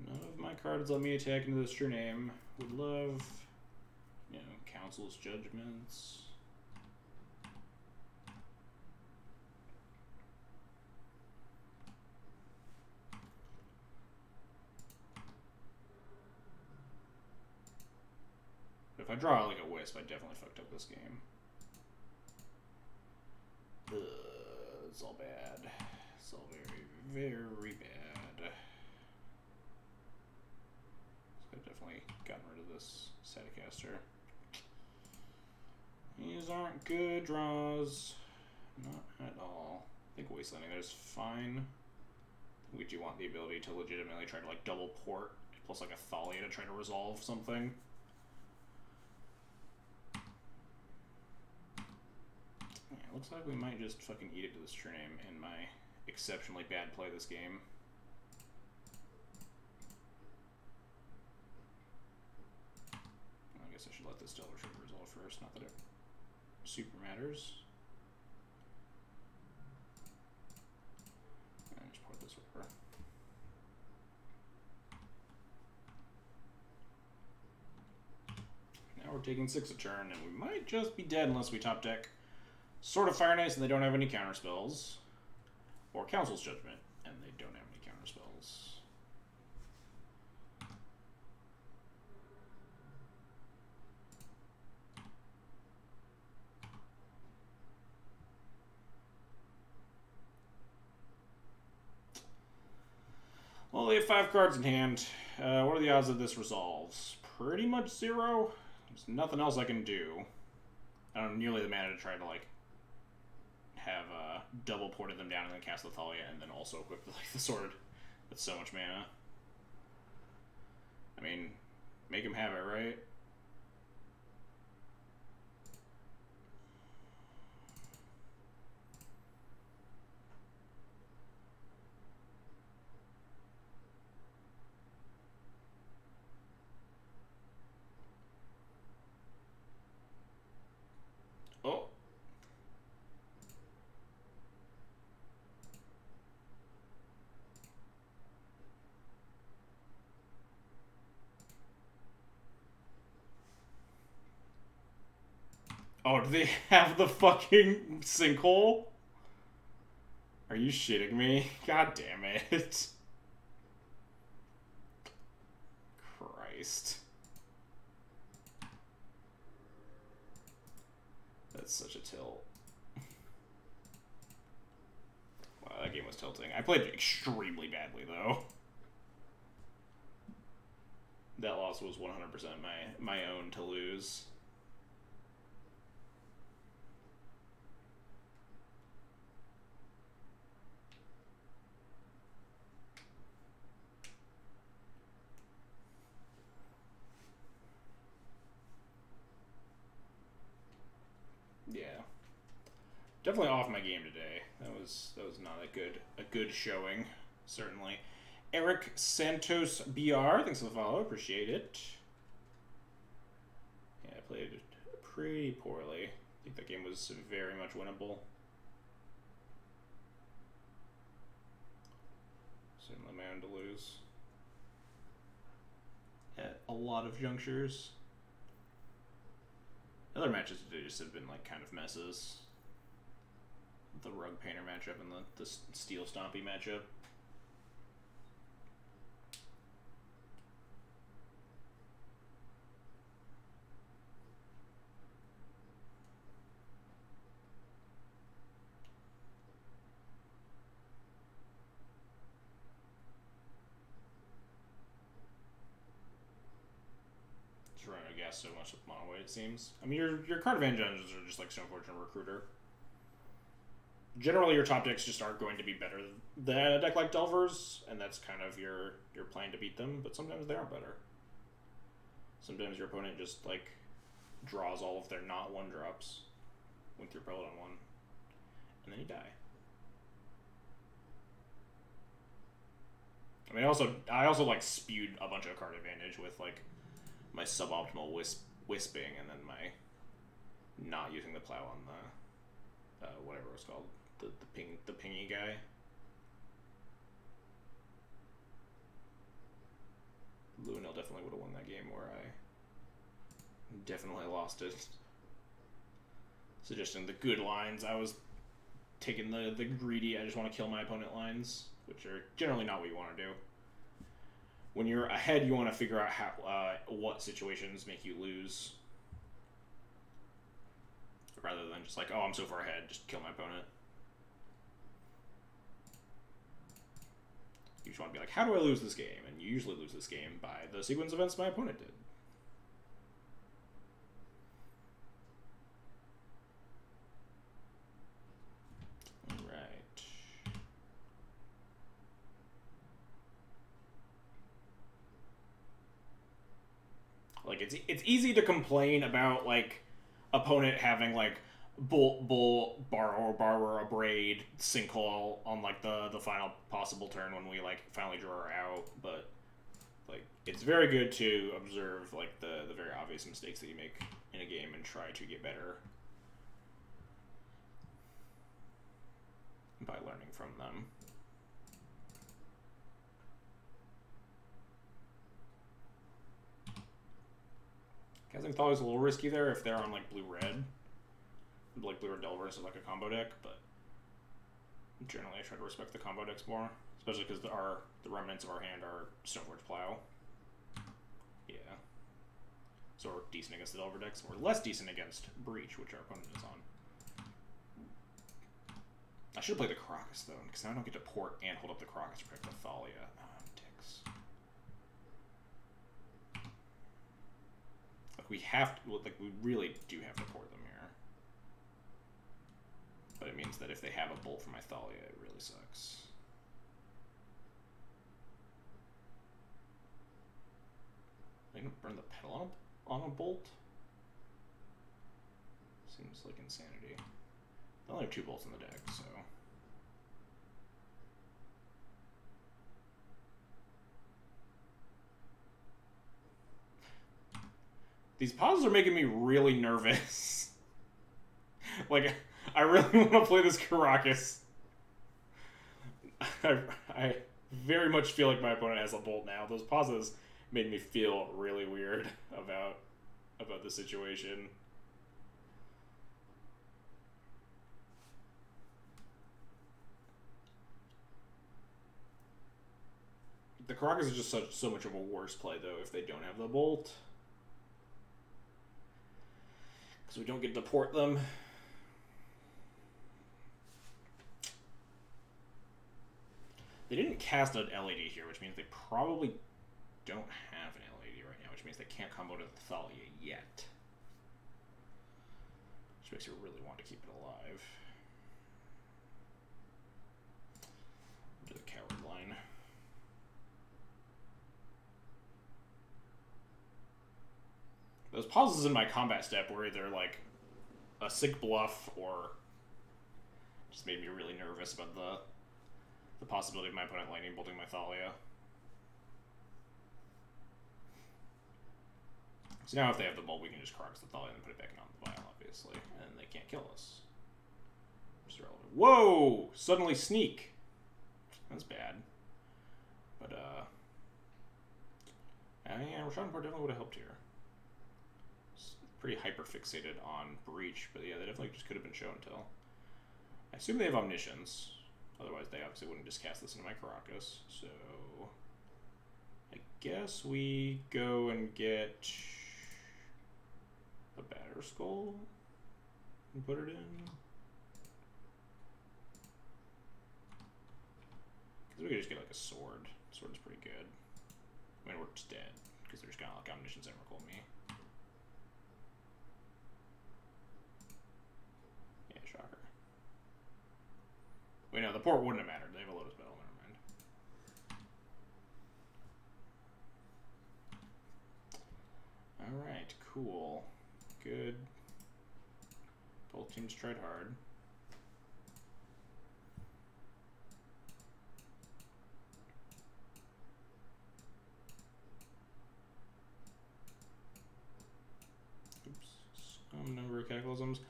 None of my cards let me attack into this True Name. Would love, you know, Council's Judgments. If I draw like a Wisp, I definitely fucked up this game. Ugh, it's all bad. It's all very, very bad. So I've definitely gotten rid of this Staticaster. These aren't good draws. Not at all. I think Wastelanding there is fine. we do want the ability to legitimately try to like double port plus like a Thalia to try to resolve something. Yeah, looks like we might just fucking eat it to this true name in my exceptionally bad play this game. I guess I should let this Delver Trigger resolve first, not that it super matters. And just port this over. Now we're taking 6 a turn, and we might just be dead unless we top deck Sword of Fire and Ice and they don't have any counter spells. Or Council's Judgment, and they don't have any counter spells. Well, they have 5 cards in hand. What are the odds that this resolves? Pretty much 0. There's nothing else I can do. I don't have nearly the mana to try to, like, have double ported them down and then cast the Thalia and then also equip the sword. That's so much mana. I mean, make him have it, right? Oh. Oh, do they have the fucking sinkhole? Are you shitting me? God damn it. Christ. That's such a tilt. Wow, that game was tilting. I played extremely badly, though. That loss was 100% my own to lose. Yeah, definitely off my game today. That was not a good showing, certainly. Eric Santos BR, thanks for the follow, appreciate it. Yeah, I played pretty poorly. I think that game was very much winnable. Certainly my own to lose at a lot of junctures. Other matches today just have been like kind of messes. The Rug Painter matchup and the Steel Stompy matchup. Running out of gas so much with mono weight, it seems. I mean, your card advantage engines are just like Stone Fortune Recruiter. Generally, your top decks just aren't going to be better than a deck like Delvers, and that's kind of your plan to beat them. But sometimes they aren't better. Sometimes your opponent just like draws all of their not 1-drops with your Peloton 1, and then you die. I mean, I also like spewed a bunch of card advantage with like my suboptimal wisping, and then my not using the plow on the whatever it was called, the pingy guy. Lunel definitely would have won that game where I definitely lost it. Suggesting the good lines, I was taking the greedy, I just want to kill my opponent lines, which are generally not what you want to do. When you're ahead, you want to figure out how what situations make you lose, rather than just like, oh, I'm so far ahead, just kill my opponent. You just want to be like, how do I lose this game? And you usually lose this game by the sequence of events my opponent did. All right. Like, it's easy to complain about, like, opponent having, like, Bolt, Borrower, Abrade, Sinkhole on, like, the final possible turn when we, like, finally draw her out, but, like, it's very good to observe, like, the very obvious mistakes that you make in a game and try to get better by learning from them. Casting Thalia is a little risky there if they're on, like, blue-red. Like blue-red Delver is like a combo deck, but generally I try to respect the combo decks more. Especially because the remnants of our hand are Stoneforge Plow. Yeah. So we're decent against the Delver decks. We're less decent against Breach, which our opponent is on. I should have played the Crocus, though, because now I don't get to port and hold up the Crocus to protect the Thalia. Oh, dicks. Like, we have to, like, we really do have to port them here. But it means that if they have a Bolt for my Thalia, it really sucks. Are they gonna burn the pedal on a Bolt? Seems like insanity. They only have 2 bolts in the deck, so. These pauses are making me really nervous. Like, I really want to play this Caracas. I very much feel like my opponent has a Bolt now. Those pauses made me feel really weird about the situation. The Caracas is just so much of a worse play, though, if they don't have the Bolt. Because we don't get to port them. They didn't cast an LED here, which means they probably don't have an LED right now, which means they can't combo to the Thalia yet. Which makes you really want to keep it alive. Do the coward line. Those pauses in my combat step were either like a sick bluff or just made me really nervous about the possibility of my opponent lightning bolting my Thalia. So now if they have the bolt, we can just Crocus the Thalia and put it back on the vial, obviously. And they can't kill us. Which is relevant. Whoa! Suddenly sneak! That's bad. But, yeah, Rashad Port definitely would have helped here. It's pretty hyper-fixated on Breach, but yeah, they definitely just could have been shown until. I assume they have Omniscience. Otherwise, they obviously wouldn't just cast this into my Caracas. So, I guess we go and get a Batter Skull and put it in. Because we could just get like a sword. Sword's pretty good. I mean, we're just dead because they're just gonna like Omniscience and Emrakul me. Yeah, shocker. Wait, no, the port wouldn't have mattered. They have a Lotus Petal, never mind. Alright, cool. Good. Both teams tried hard. Oops. Some number of Cataclysms.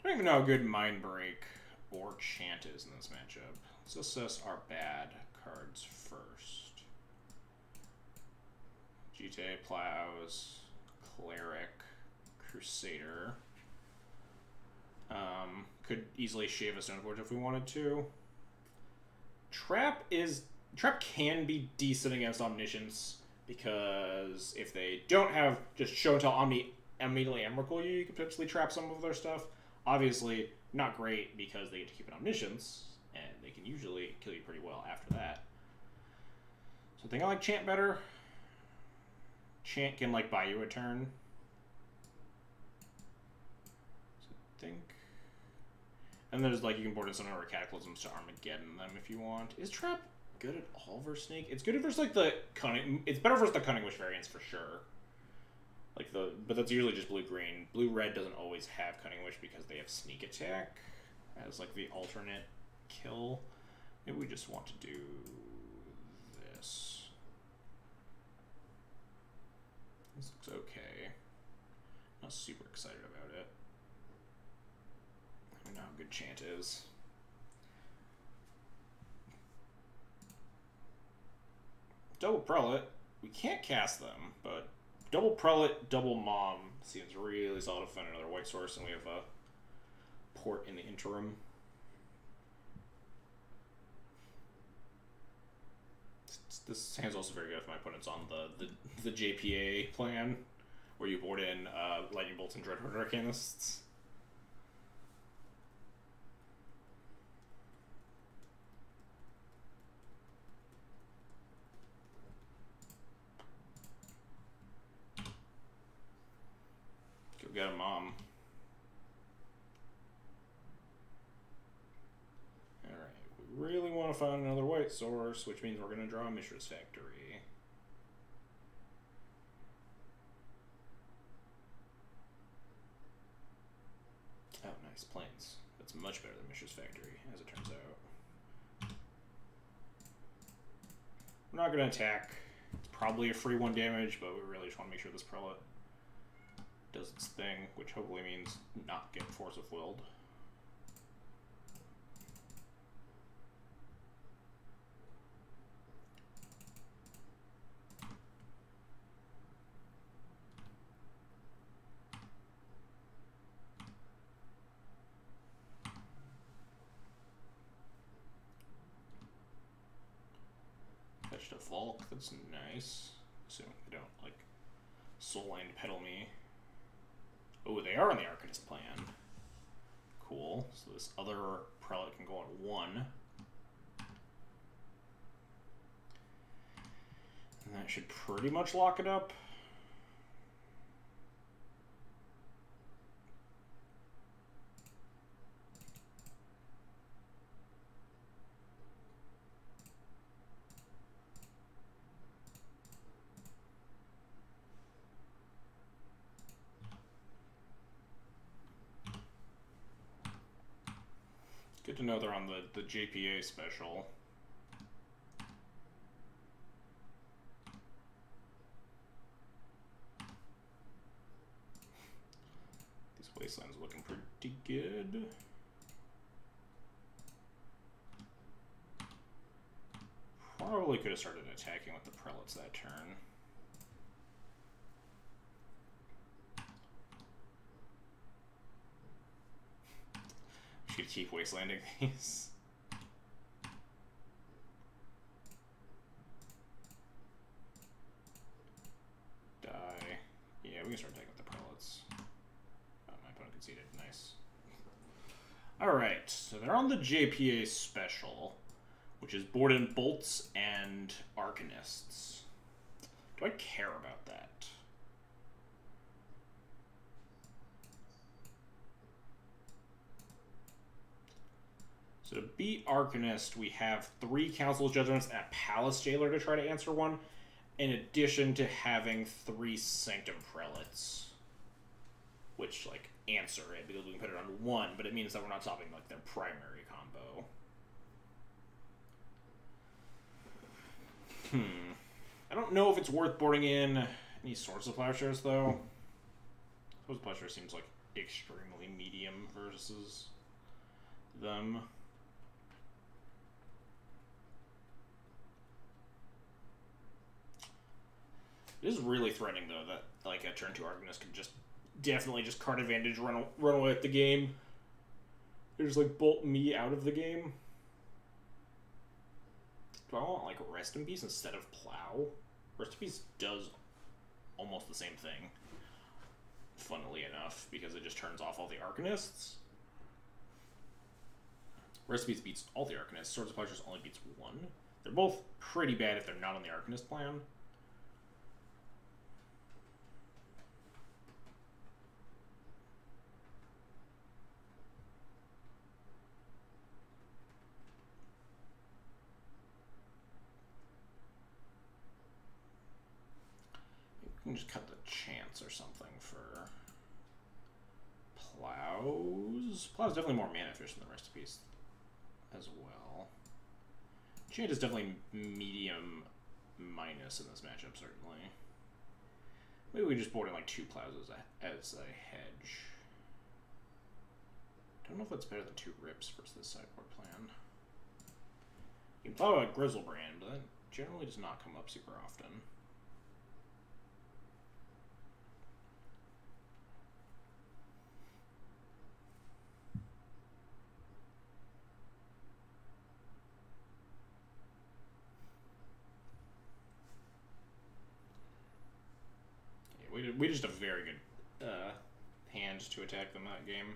Don't even know how good Mind Break or Chant is in this matchup. Let's assess our bad cards first. GTA Plows, Cleric, Crusader. Could easily shave a Stoneforge if we wanted to. Trap can be decent against Omniscience because if they don't have just show and tell immediately Emrakul you can potentially trap some of their stuff. Obviously, not great because they get to keep an Omniscience, and they can usually kill you pretty well after that. So I think I like Chant better. Chant can like buy you a turn. So I think. And there's like you can board in some number of Cataclysms to Armageddon them if you want. Is Trap good at all versus Snake? It's good versus like the Cunning. It's better versus the Cunning Wish variants for sure. But that's usually just blue-green. Blue-red doesn't always have Cunning Wish because they have Sneak Attack as like the alternate kill. Maybe we just want to do this. This looks okay. Not super excited about it. I don't know how good Chant is. Double Prelate. We can't cast them, but double Prelate, double Mom seems really solid to find another white source, and we have a port in the interim. This hand's also very good if my opponent's on the JPA plan, where you board in Lightning Bolts and Dreadhorde Arcanists. Go get a Mom. Alright, we really want to find another white source, which means we're going to draw a Mishra's Factory. Oh, nice. Plains. That's much better than Mishra's Factory, as it turns out. We're not going to attack. It's probably a free 1 damage, but we really just want to make sure this Prelate does its thing, which hopefully means not get Force of Willed. Fetched a Volk, that's nice. Assuming they don't, like, Soul Land Petal me. Oh, they are on the Arcanist plan. Cool. So this other Prelate can go on 1. And that should pretty much lock it up. Good to know they're on the JPA special. These wastelands are looking pretty good. Probably could have started attacking with the Prelates that turn. Should keep wastelanding these. Die. Yeah, we can start taking with the Prelates. Oh, my opponent conceded. Nice. Alright, so they're on the JPA special, which is board in Bolts and Arcanists. Do I care about that? So to beat Arcanist, we have 3 Council's Judgments and a Palace Jailer to try to answer one, in addition to having 3 Sanctum Prelates, which, like, answer it, because we can put it on 1, but it means that we're not stopping, like, their primary combo. I don't know if it's worth boarding in any Swords of Plowshares, though. Swords of Plowshares seems, like, extremely medium versus them. It is really threatening, though, that, like, a turn 2 Arcanist can just definitely just card advantage, run away at the game. They just, like, bolt me out of the game. Do I want, like, Rest in Peace instead of Plow? Rest in Peace does almost the same thing, funnily enough, because it just turns off all the Arcanists. Rest in Peace beats all the Arcanists. Swords of Plowshares only beats 1. They're both pretty bad if they're not on the Arcanist plan. just cut the chance or something for Plows. Plows definitely more mana efficient than Recipes as well. Chant is definitely medium minus in this matchup, certainly. Maybe we just board in like 2 Plows as a hedge. Don't know if that's better than 2 Rips versus this sideboard plan. You can plow a Grizzlebrand, but that generally does not come up super often. Yeah, we just a very good hand to attack them that game.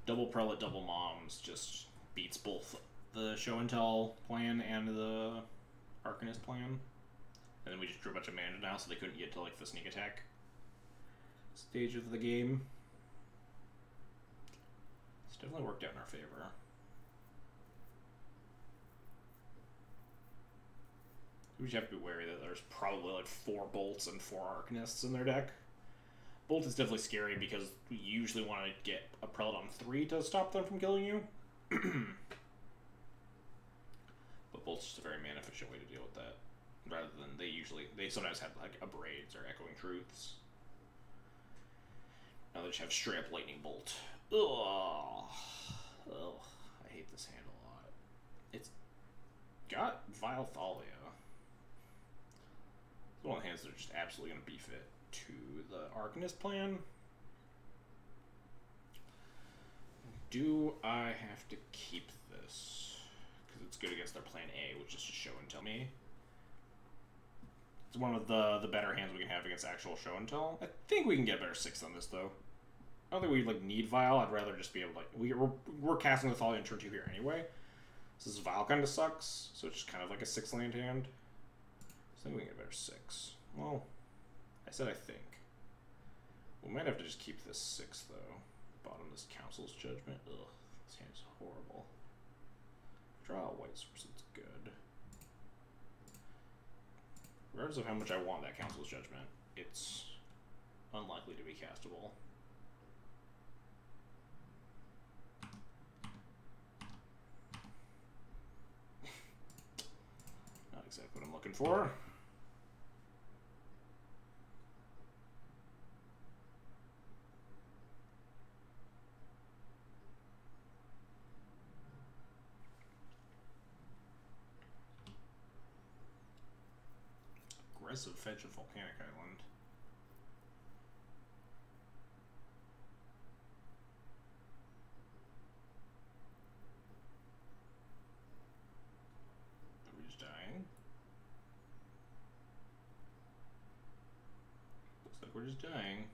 Double Prelate, double Moms just beats both the Show and Tell plan and the Arcanist plan. And then we just drew a bunch of mana now, so they couldn't get to like the sneak attack stage of the game. It's definitely worked out in our favor. We just have to be wary that there's probably like 4 Bolts and 4 Arcanists in their deck. Bolt is definitely scary because we usually want to get a Prelate on 3 to stop them from killing you. But Bolt's just a very mana efficient way to deal with that. Rather than they sometimes have like Abrades or Echoing Truths. Now they just have straight up Lightning Bolt. Ugh. Ugh. I hate this hand a lot. It's got Vile Thalia. It's one of the hands that are just absolutely going to beef it to the Arcanist plan. Do I have to keep this? Because it's good against their plan A, which is to Show and Tell me. It's one of the better hands we can have against actual Show and Tell. I think we can get a better 6 on this, though. I don't think we like need Vile. I'd rather just be able to like we're casting the Thalia in turn 2 here anyway. So this Vile kind of sucks. So it's just kind of like a 6-land hand. So I think we can get a better 6. Well, I said I think. We might have to just keep this 6 though. Bottom this Council's Judgment. Ugh, this hand is horrible. Draw a white source, it's good. Regardless of how much I want that Council's Judgment, it's unlikely to be castable. Not exactly what I'm looking for. Aggressive fetch of Volcanic Island. Are we just dying? Looks like we're just dying.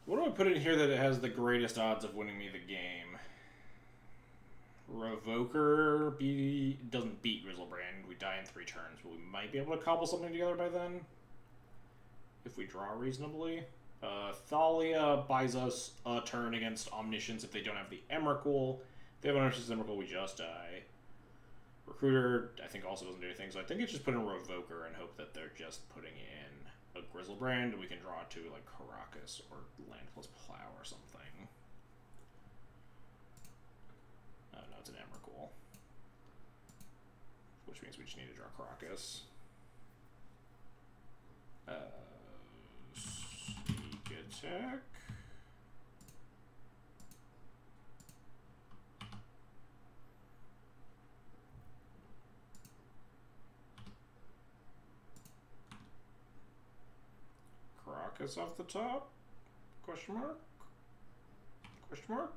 What do I put in here that it has the greatest odds of winning me the game? Revoker doesn't beat Grizzlebrand. We die in 3 turns, but we might be able to cobble something together by then. If we draw reasonably. Thalia buys us a turn against Omniscience if they don't have the Emrakul. If they have Omniscience Emrakul, we just die. Recruiter, I think, also doesn't do anything, so I think it's just put in Revoker and hope that they're just putting in a Grizzlebrand, and we can draw to like Caracas or Land plus Plow or something. No, it's an Emrakul. Which means we just need to draw Caracas. Sneak attack. Caracas off the top? Question mark? Question mark?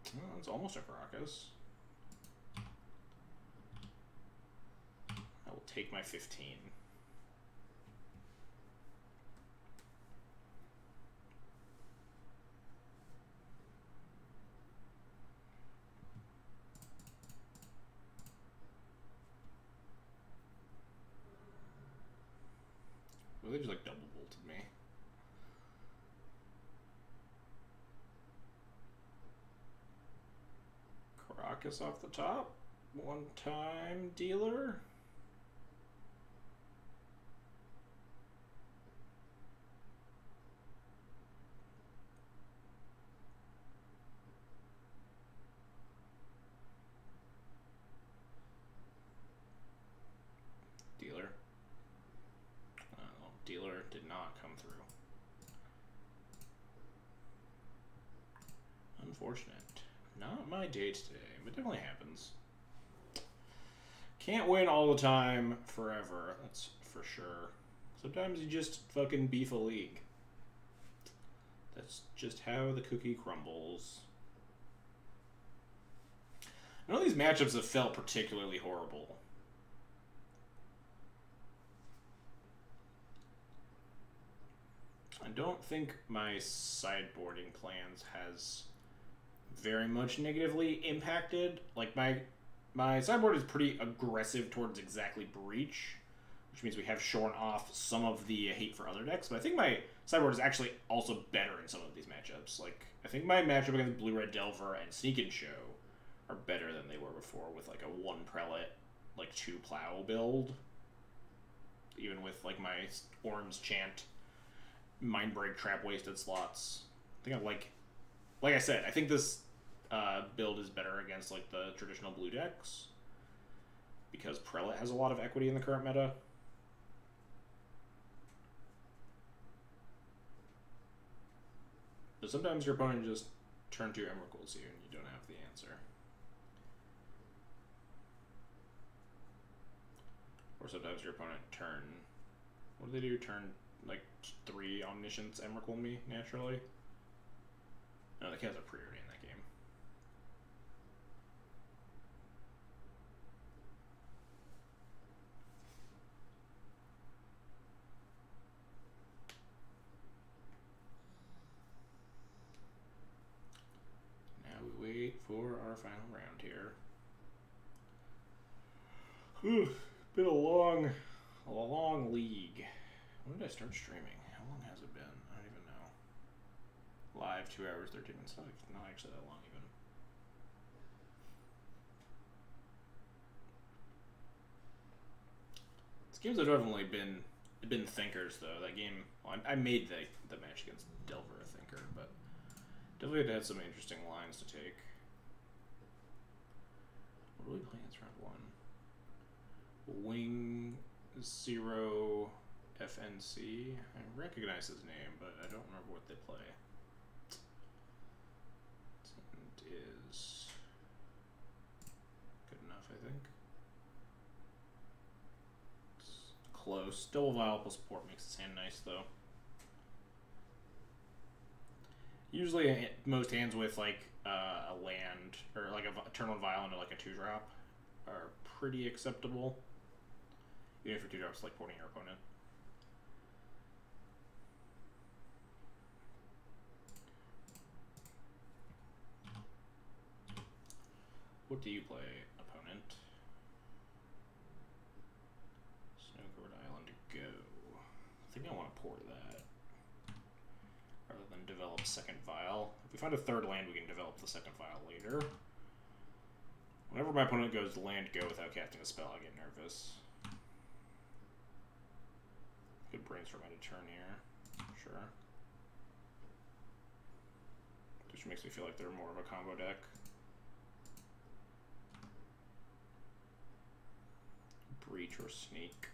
Oh, it's almost a Caracas. I will take my 15. Well, they just like double bolted me. Caracas off the top. One-time dealer. Unfortunate. Not my day today, but definitely happens. Can't win all the time forever, that's for sure. Sometimes you just fucking beef a league. That's just how the cookie crumbles. None of these matchups have felt particularly horrible. I don't think my sideboarding plans has very much negatively impacted. Like, my sideboard is pretty aggressive towards exactly Breach, which means we have shorn off some of the hate for other decks, but I think my sideboard is actually also better in some of these matchups. Like, I think my matchup against Blue-Red Delver and Sneak and Show are better than they were before with, like, a 1 Prelate, like, 2 Plow build. Even with, like, my Orm's Chant, Mindbreak, Trap Wasted slots. I think I like I said, I think this build is better against, like, the traditional blue decks because Prelate has a lot of equity in the current meta. But sometimes your opponent just turn 2 Emrakul's you and you don't have the answer. Or sometimes your opponent turn... What do they do? Turn, like, 3 Omniscience Emrakul me, naturally? No, the Chaos are priority in that game. Now we wait for our final round here. Whew, been a long league. When did I start streaming? How long has it been? I don't even know. Live 2 hours, 13 minutes. Not actually that long even. These games have definitely been thinkers though. That game, well, I made the match against Delver a thinker, but definitely had some interesting lines to take. What are we playing against round 1? Wing 0 FNC. I recognize his name, but I don't remember what they play. It is good enough, I think. It's close. Double Vial plus Port makes this hand nice, though. Usually, most hands with like a land or like a Eternal Vial into like a 2-drop are pretty acceptable. Even for 2 drops, like porting your opponent. What do you play, opponent? Snow-covered Island to go. I think I want to port that. Rather than develop 2nd Vial. If we find a 3rd land, we can develop the 2nd Vial later. Whenever my opponent goes land go without casting a spell, I get nervous. Good brainstorm out of turn here. Sure. Which makes me feel like they're more of a combo deck. Breach or Sneak.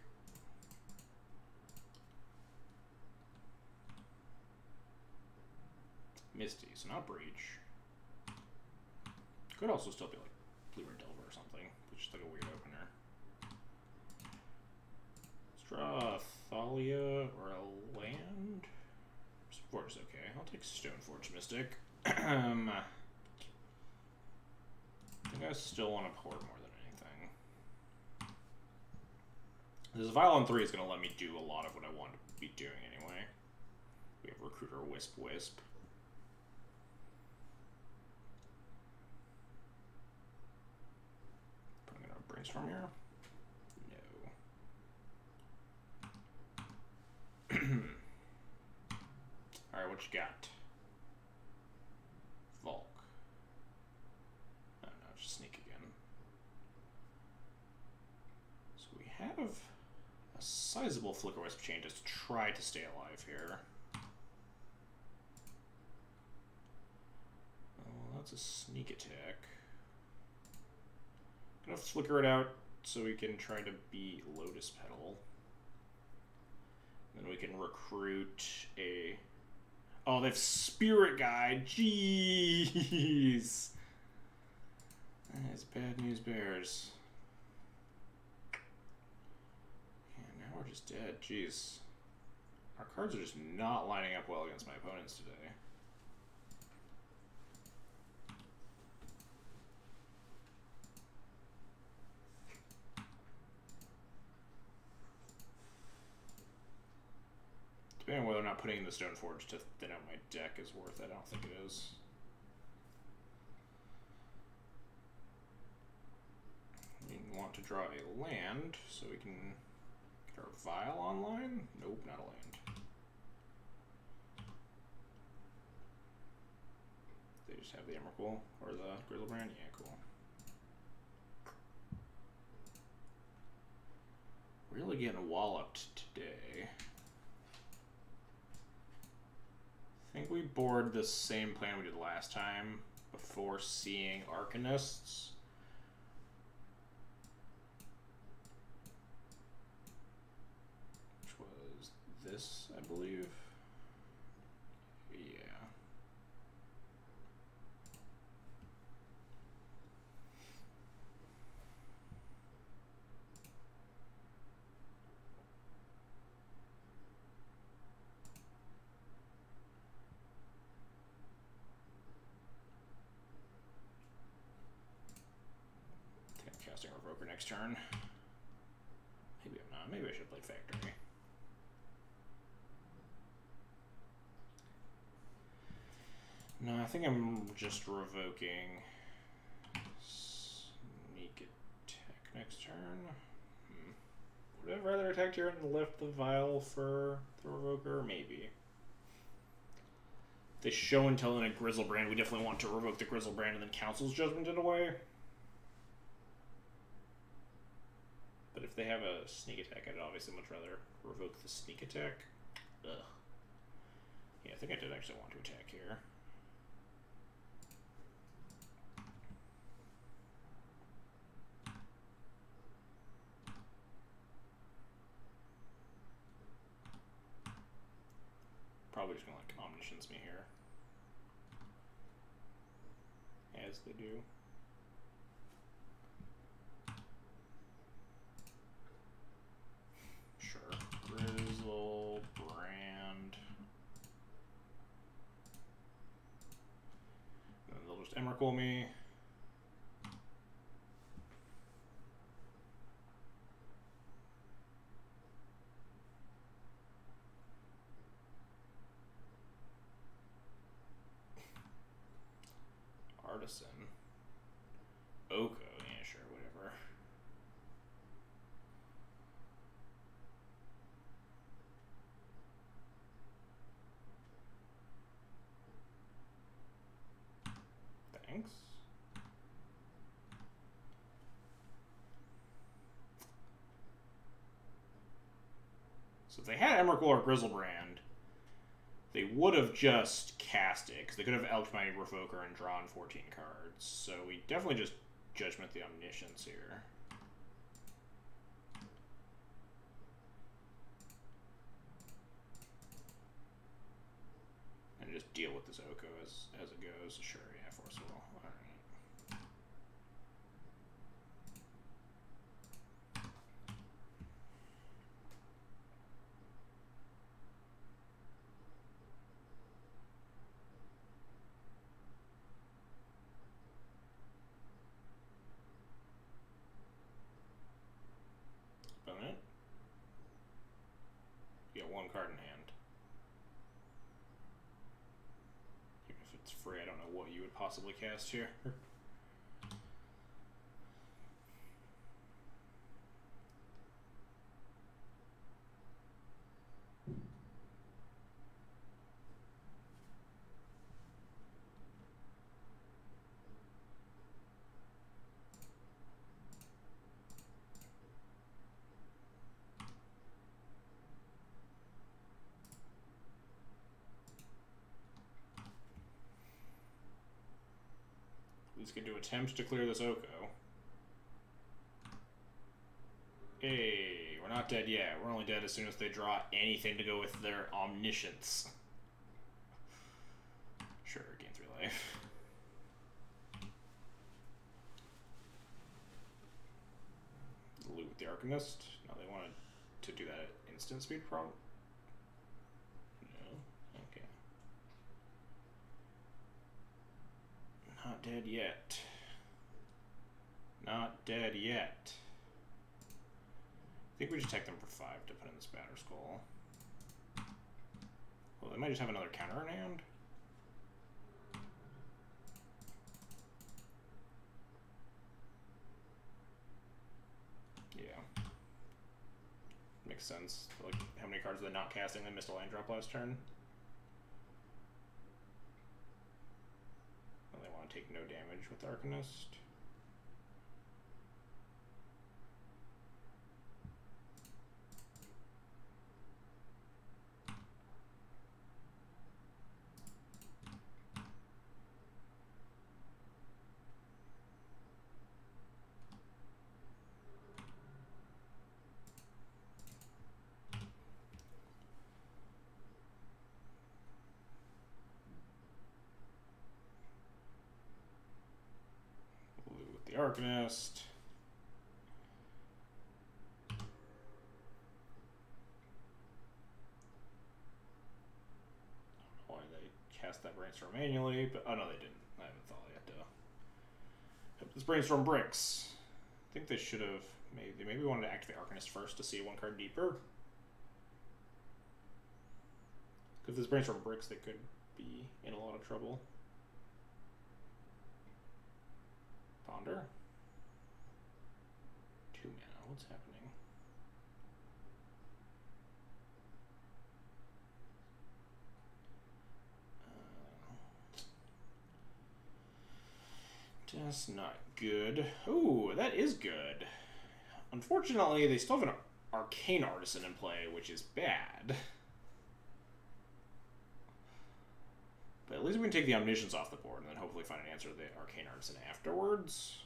Misty, so not Breach. Could also still be like Blue-Red Delver or something, which is like a weird opener. Let's draw Thalia or a land. Stoneforge is okay. I'll take Stoneforge Mystic. I think I still want to port more than anything. This Vial on 3 is going to let me do a lot of what I want to be doing anyway. We have Recruiter Wisp. Putting in our Brainstorm here. Alright, what you got? Volk. Oh no, just Sneak again. So we have a sizable Flicker Wisp chain just to try to stay alive here. Oh, that's a sneak attack. Gonna flicker it out so we can try to beat Lotus Petal. Then we can recruit a... Oh, they have Spirit Guide. Jeez. That is bad news, Bears. And now we're just dead. Jeez. Our cards are just not lining up well against my opponents today. Depending on whether or not putting in the Stoneforge to thin out my deck is worth it. I don't think it is. We want to draw a land so we can get our Vial online. Nope, not a land. They just have the Emrakul or the Grizzlebrand? Yeah, cool. Really getting walloped today. I think we board the same plan we did last time before seeing Arcanists. Which was this, I believe. Yeah. Casting Revoker next turn. Maybe I'm not. Maybe I should play Factory. No, I think I'm just revoking Sneak Attack next turn. Would I rather attack here and lift the Vial for the Revoker? Maybe. If they show and tell in a Grizzlebrand, we definitely want to revoke the Grizzlebrand and then Council's Judgment it away. But if they have a Sneak Attack, I'd obviously much rather revoke the Sneak Attack. Ugh. Yeah, I think I did actually want to attack here. Probably just gonna like Omniscience me here. As they do. Sure. Grizzlebrand. And then they'll just Emrakul me. Artisan. Oko, yeah, sure, whatever. Thanks. So if they had Emrakul or Grizzlebrand, they would have just cast it, because they could have elked my Revoker and drawn 14 cards. So we definitely just Judgment the Omniscience here. And just deal with this Oko as it goes. Sure, yeah, Forcible. Alright. Opponent. You got one card in hand. Even if it's free, I don't know what you would possibly cast here. He's going to attempt to clear this Oko. Hey, we're not dead yet. We're only dead as soon as they draw anything to go with their Omniscience. life. Loot with the Arcanist. No, they wanted to do that at instant speed, probably. No. Okay. Not dead yet. Not dead yet. I think we just take them for 5 to put in this Batter Skull. Well, they might just have another counter in hand. Yeah. Makes sense. Like, how many cards are they not casting? They missed a land drop last turn. Well, they want to take no damage with Arcanist. The Arcanist. I don't know why they cast that Brainstorm manually, but oh no, they didn't. I haven't thought yet to hope this Brainstorm bricks. I think they should have maybe wanted to activate Arcanist first to see 1 card deeper. If this Brainstorm bricks, they could be in a lot of trouble. Ponder. 2 mana. What's happening? That's not good. Ooh, that is good. Unfortunately, they still have an Arcane Artisan in play, which is bad. But at least we can take the Omniscience off the board and then hopefully find an answer to the Arcane Artisan afterwards.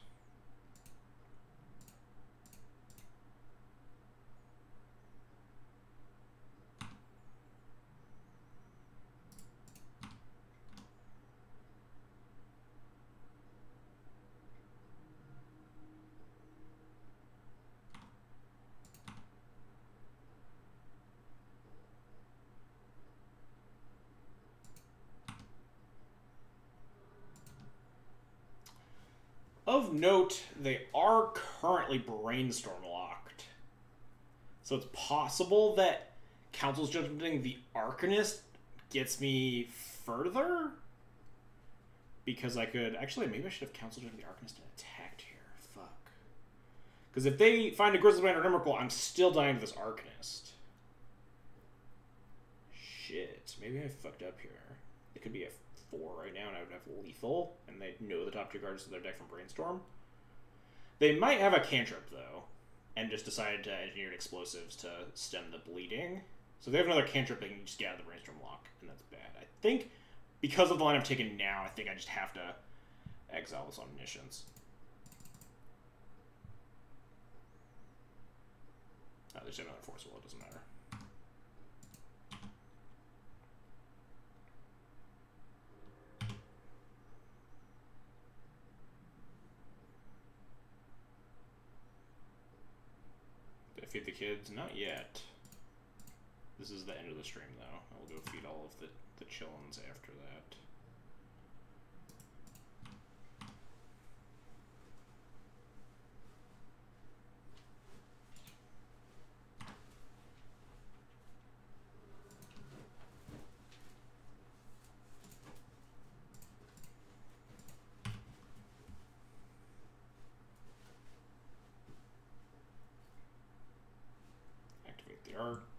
Of note, they are currently Brainstorm locked. So it's possible that Council's Judgmenting the Arcanist gets me further? Because I could... Actually, maybe I should have Council Judgmenting the Arcanist and attacked here. Fuck. Because if they find a Grizzleband or Emrakul, I'm still dying to this Arcanist. Shit. Maybe I fucked up here. It could be a 4 right now, and I would have lethal, and they know the top 2 cards of their deck from Brainstorm. They might have a cantrip, though, and just decided to engineer explosives to stem the bleeding. So if they have another cantrip, they can just get out of the Brainstorm lock, and that's bad. I think, because of the line I've taken now, I think I just have to exile this Omniscience. Oh, there's another Force Will, it doesn't matter. Feed the kids? Not yet. This is the end of the stream, though. I will go feed all of the chillins after that.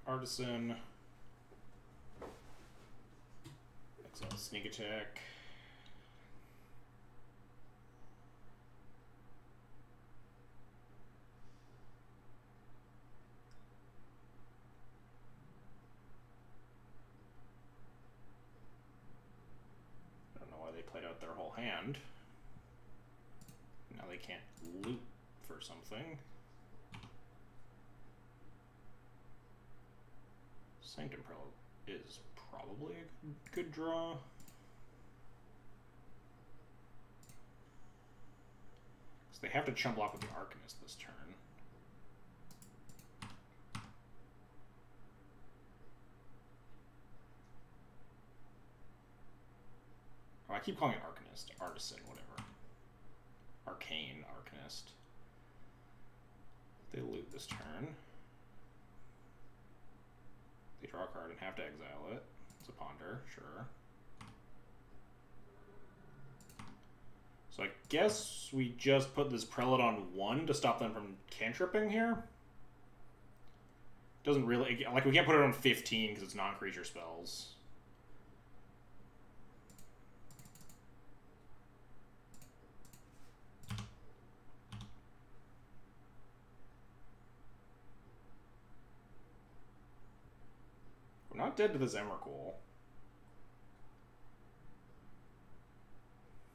Artisan. Exile Sneak Attack. I don't know why they played out their whole hand. Now they can't loot for something. Sanctum Pearl is probably a good draw. So they have to chump block with the Arcanist this turn. Oh, I keep calling it Arcanist. Artisan, whatever. Arcane Arcanist. They loot this turn. They draw a card and have to exile it. It's a Ponder, sure. So I guess we just put this Prelate on 1 to stop them from cantripping here. Doesn't really... Like, we can't put it on 15 because it's non-creature spells. We're not dead to this Emrakul.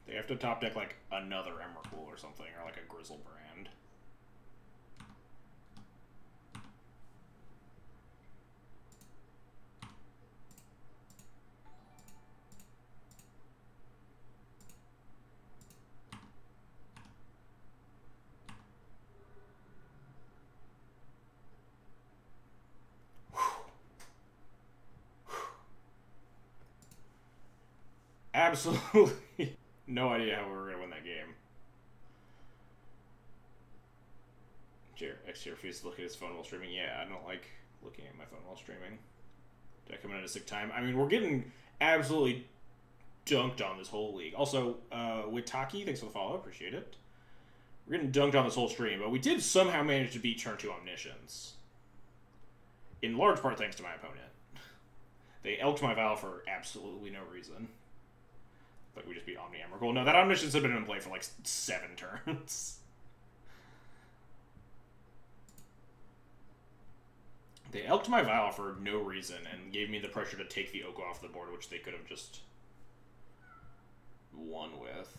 They have to top deck, like, another Emrakul or something, or like a Grizzlebrand. Absolutely no idea how we were going to win that game. X refuses to look at his phone while streaming. Yeah, I don't like looking at my phone while streaming. Did I come in at a sick time? I mean, we're getting absolutely dunked on this whole league. Also, Witaki, thanks for the follow. Appreciate it. We're getting dunked on this whole stream, but we did somehow manage to beat turn 2 Omniscience. In large part thanks to my opponent. They elked my Val for absolutely no reason. Like, we just beat Omni Emrakul. No, that Omniscience had been in play for like 7 turns. They elked my Val for no reason and gave me the pressure to take the Oko off the board, which they could have just won with.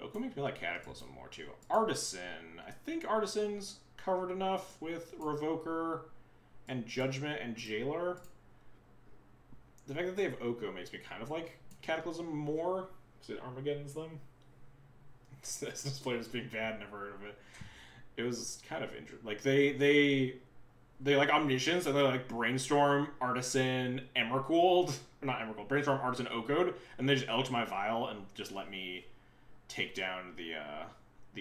Oko makes me like Cataclysm more, too. Artisan. I think Artisan's covered enough with Revoker and Judgment and Jailer. The fact that they have Oko makes me kind of like Cataclysm more, because it Armageddon's them. This player is being bad, never heard of it. It was kind of interesting. Like, they like Omniscience, and they like Brainstorm, Artisan, Emrakul. Not Emrakul, Brainstorm, Artisan, Okoed, and they just elked my Vial and just let me take down the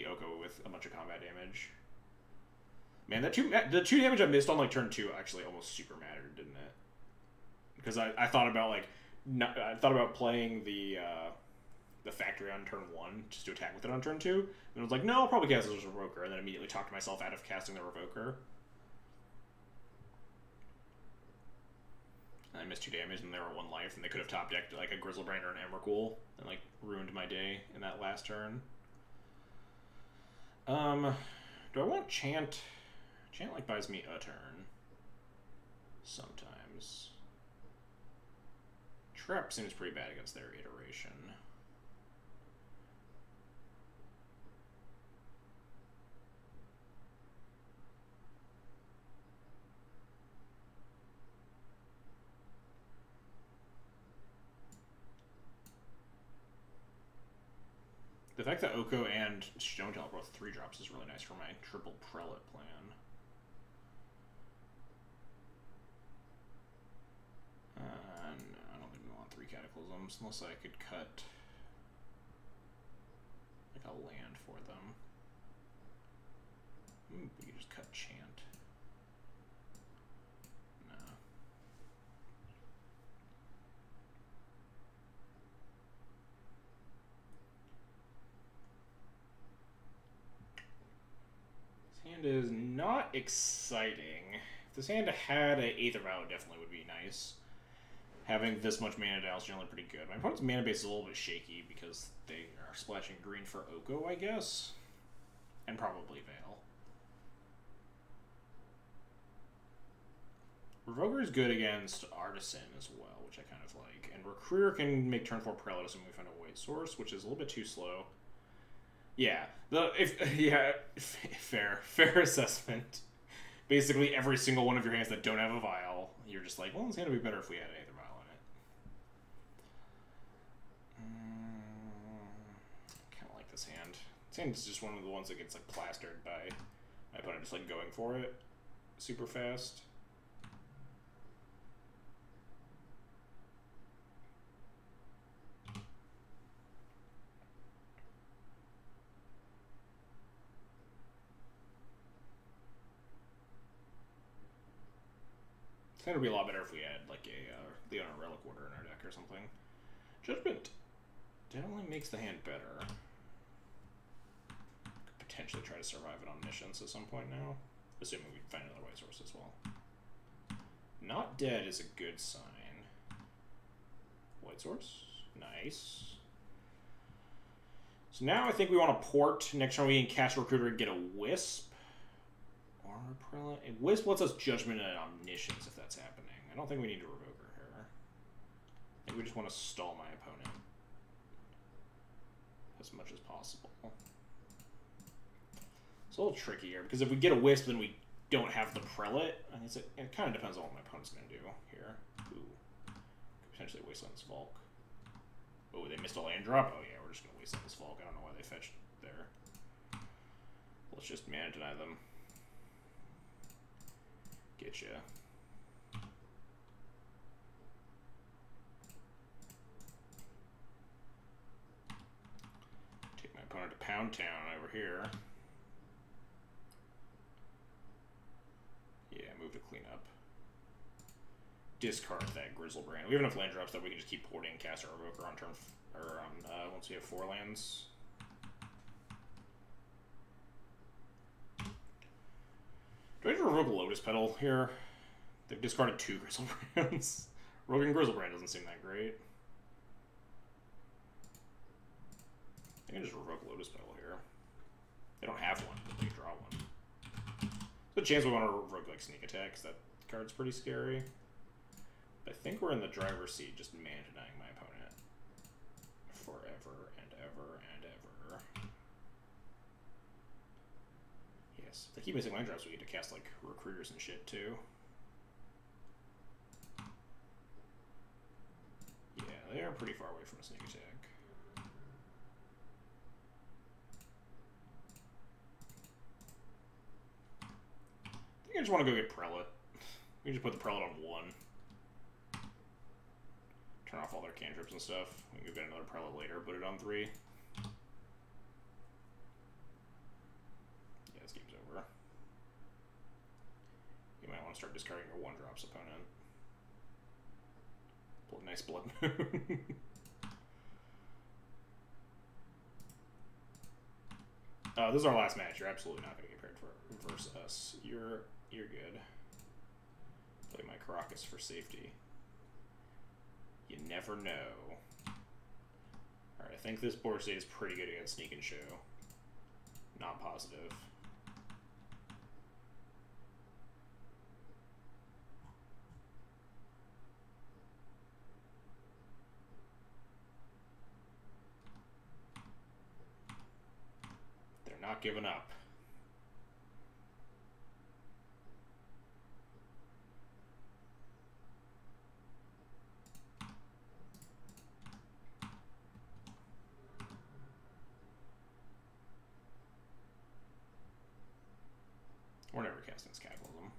Oko with a bunch of combat damage. Man, the 2 damage I missed on like turn 2 actually almost super mattered, didn't it? Because I thought about like I thought about playing the factory on turn 1 just to attack with it on turn 2, and I was like, no, I'll probably cast this as a Revoker, and then immediately talked myself out of casting the Revoker. And I missed 2 damage, and they were 1 life, and they could have top decked like a Grizzlebrand or an Emrakul, and like ruined my day in that last turn. Do I want Chant? Chant like buys me a turn. Sometimes. Trap seems pretty bad against their iteration. The fact that Oko and Stonehill are both 3-drops is really nice for my triple Prelate plan. No, I don't think we want 3 Cataclysms, unless I could cut like a land for them. We could just cut Chant. No. This hand is not exciting. If this hand had an Aether Vial, it definitely would be nice. Having this much mana down is generally pretty good. My opponent's mana base is a little bit shaky because they are splashing green for Oko, I guess. And probably Veil. Revoker is good against Artisan as well, which I kind of like. And Recruiter can make turn 4 Prelate assuming we find a white source, which is a little bit too slow. Yeah. Fair assessment. Basically every single one of your hands that don't have a Vial, you're just like, well, it's gonna be better if we had an Aether Vial in it. Kind of like this hand. think it's just one of the ones that gets like plastered by my opponent just like going for it super fast. I think it would be a lot better if we had like a Leona Relic Order in our deck or something. Judgment definitely makes the hand better. Could potentially try to survive an Omniscience at some point now, assuming we find another white source as well. Not dead is a good sign. White source, nice. So now I think we want to port. Next time we can cast Recruiter and get a Wisp. Or a Prelate. Wisp lets us Judgment and Omniscience if that's happening. I don't think we need to revoke her here. I think we just want to stall my opponent as much as possible. It's a little trickier because if we get a Wisp, then we don't have the Prelate. I mean, it kind of depends on what my opponent's going to do here. Ooh. Could potentially Wasteland's Volk. Oh, they missed a land drop? Oh, yeah, we're just going to Wasteland's Volk. I don't know why they fetched there. Let's just mana deny them. Getcha. Take my opponent to Pound Town over here. Yeah, move to clean up. Discard that Grizzlebrand. We have enough land drops that we can just keep porting and cast our Revoker on turn, or on once we have 4 lands. Do I have to revoke Lotus Petal here? They've discarded 2 Grizzlebrands. Rogan Grizzlebrand doesn't seem that great. I can just revoke Lotus Petal here. They don't have one, but they draw one. There's a chance we want to revoke like Sneak Attack, because that card's pretty scary. But I think we're in the driver's seat, just mana denying my opponent. Forever and ever and ever. Yes. If they keep missing land drops, we get to cast like Recruiters and shit too. Yeah, they are pretty far away from a Sneak Attack. I think I just want to go get Prelate. We can just put the Prelate on 1. Turn off all their cantrips and stuff. We can go get another Prelate later, put it on 3. Yeah, this game's over. You might want to start discarding your 1-drops opponent. Nice Blood Moon. This is our last match. You're absolutely not going to get paired for versus us. You're good. Play my Caracas for safety. You never know. Alright, I think this board state is pretty good against Sneak and Show. Not positive. They're not giving up. We're never casting Scabalism.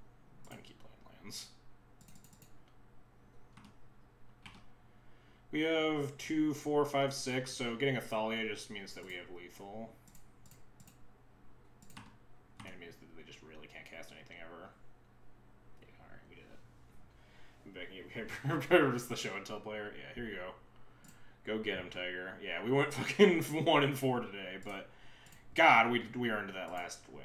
I can keep playing lands. We have 2, 4, 5, 6, so getting a Thalia just means that we have lethal. And it means that they just really can't cast anything ever. Yeah, alright, we did it. I'm back here. Just the show and tell player. Yeah, here you go. Go get him, Tiger. Yeah, we went fucking 1 and 4 today, but God, we earned that last win.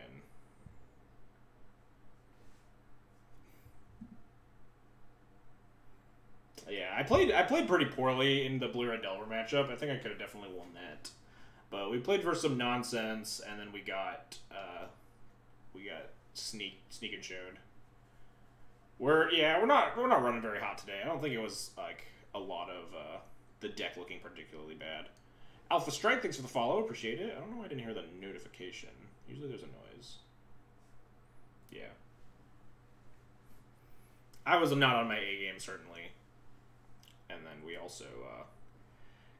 Yeah, I played pretty poorly in the Blue-Red Delver matchup. I think I could have definitely won that. But we played for some nonsense, and then we got sneak and showed. We're not running very hot today. I don't think it was like a lot of the deck looking particularly bad. Alpha Strike, thanks for the follow, appreciate it. I don't know why I didn't hear the notification. Usually there's a noise. Yeah. I was not on my A game, certainly. And then we also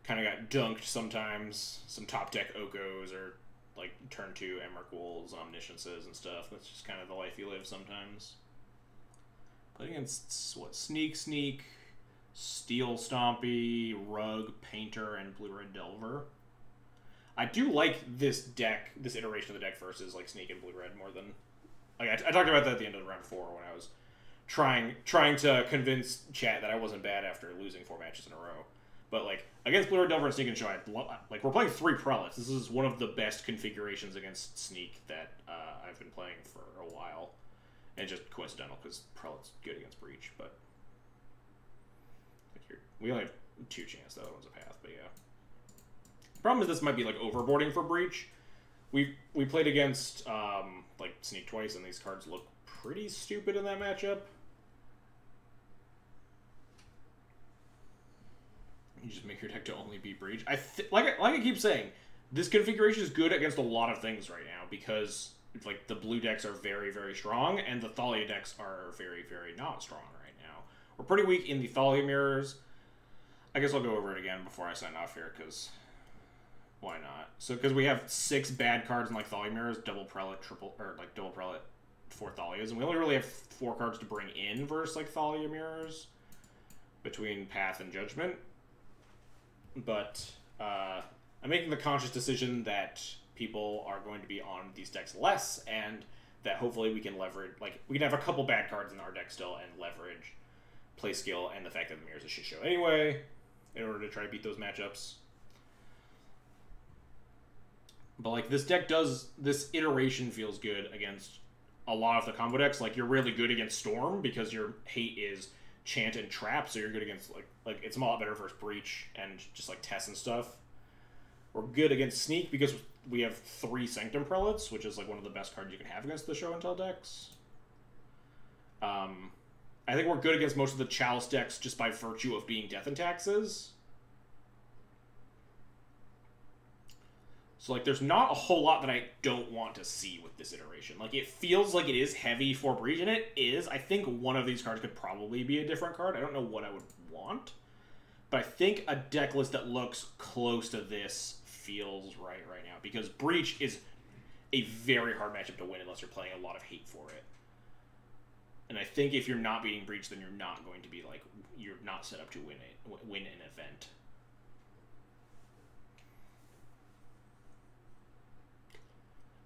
kind of got dunked sometimes. Some top deck Okos or like turn 2 Emrakul's, Omnisciences, and stuff. That's just kind of the life you live sometimes. Played against, what, Sneak, Steel Stompy, Rug, Painter, and Blue-Red Delver. I do like this deck, this iteration of the deck versus like Sneak and Blue-Red more than... Like, I talked about that at the end of round 4 when I was trying to convince chat that I wasn't bad after losing 4 matches in a row. But, like, against Blue-Red Delver and Sneak and Show, like, we're playing 3 Prelates. This is one of the best configurations against Sneak that I've been playing for a while. And just coincidental, because Prelate's good against Breach, but... Like, we only have 2 chance, the other one's a path, but yeah. The problem is this might be, like, overboarding for Breach. We played against, like, Sneak twice, and these cards look pretty stupid in that matchup. You just make your deck to only beat Breach. Like I keep saying, this configuration is good against a lot of things right now because like the blue decks are very, very strong and the Thalia decks are very, very not strong right now. We're pretty weak in the Thalia mirrors. I guess I'll go over it again before I sign off here because why not? So because we have 6 bad cards in like Thalia mirrors, double prelate, double prelate, 4 Thalias, and we only really have 4 cards to bring in versus like Thalia mirrors between Path and Judgment. But I'm making the conscious decision that people are going to be on these decks less, and that hopefully we can leverage, like, we can have a couple bad cards in our deck still and leverage play skill and the fact that the mirror's a shit show anyway in order to try to beat those matchups. But, like, this deck this iteration feels good against a lot of the combo decks. Like, you're really good against Storm because your hate is Chant and Trap, so you're good against, like it's a lot better versus Breach and just, like, Tess and stuff. We're good against Sneak because we have 3 Sanctum Prelates, which is, like, one of the best cards you can have against the Show and Tell decks. I think we're good against most of the Chalice decks just by virtue of being Death and Taxes. So, like, there's not a whole lot that I don't want to see with this iteration. Like, it feels like it is heavy for Breach, and it is. I think one of these cards could probably be a different card. I don't know what I would want. But I think a deck list that looks close to this feels right now. Because Breach is a very hard matchup to win unless you're playing a lot of hate for it. And I think if you're not beating Breach, then you're not going to be, like, you're not set up to win an event.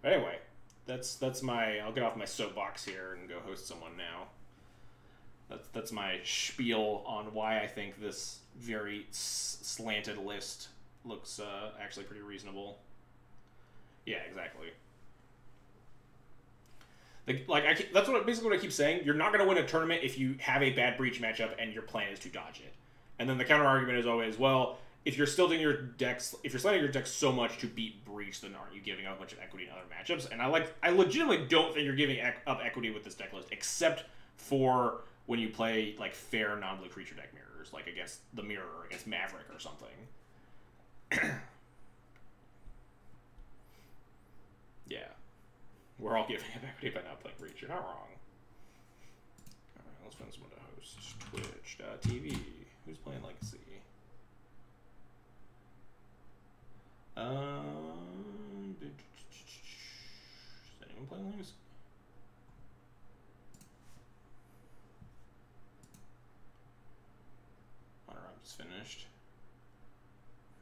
But anyway, that's my... I'll get off my soapbox here and go host someone now. That's my spiel on why I think this very slanted list looks actually pretty reasonable. Yeah, exactly. That's basically what I keep saying. You're not going to win a tournament if you have a bad Breach matchup and your plan is to dodge it. And then the counter argument is always, well, if you're stilting your decks, if you're sliding your decks so much to beat Breach, then aren't you giving up a bunch of equity in other matchups? And I legitimately don't think you're giving up equity with this deck list, except for when you play like fair non-blue creature deck mirrors, like against the Mirror or against Maverick or something. Yeah. We're all giving up equity by not playing Breach. You're not wrong. Alright, let's find someone to host. Twitch.tv. Who's playing Legacy? Is anyone playing Legacy? Honor Round is finished.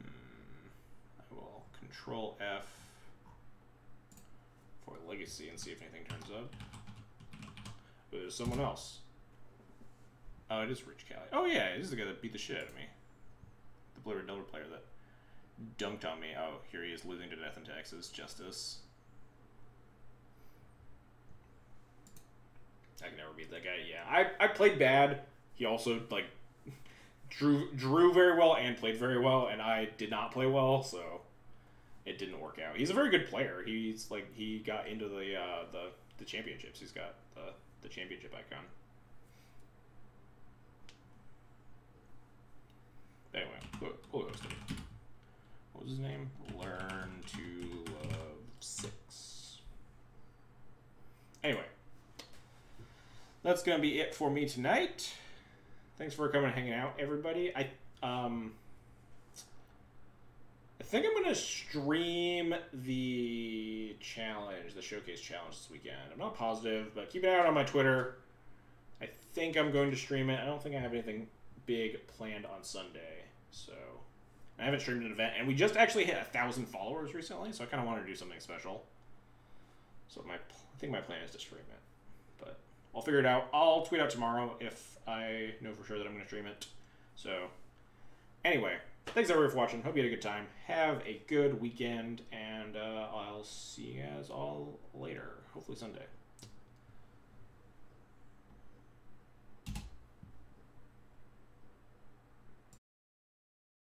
I will Control F for Legacy and see if anything turns up. But there's someone else. Oh, it is Rich Cali. Oh yeah, this is the guy that beat the shit out of me. The Blue-Red Delver player that dunked on me. Oh, here he is losing to Death and Taxes. Justice. I can never beat that guy. Yeah, I played bad. He also, like, drew very well and played very well, and I did not play well, so it didn't work out. He's a very good player. He's, like, he got into the championships. He's got the championship icon. Anyway, we'll go stay. What was his name? Learn to Love 6. Anyway, that's gonna be it for me tonight. Thanks for coming and hanging out, everybody. I think I'm gonna stream the challenge, the showcase challenge this weekend. I'm not positive, but keep an eye out on my Twitter. I think I'm going to stream it. I don't think I have anything big planned on Sunday, so I haven't streamed an event, and we just actually hit 1,000 followers recently, so I kind of want to do something special. So I think my plan is to stream it, but I'll figure it out. I'll tweet out tomorrow if I know for sure that I'm going to stream it. So anyway, thanks everyone for watching. Hope you had a good time. Have a good weekend, and I'll see you guys all later. Hopefully Sunday.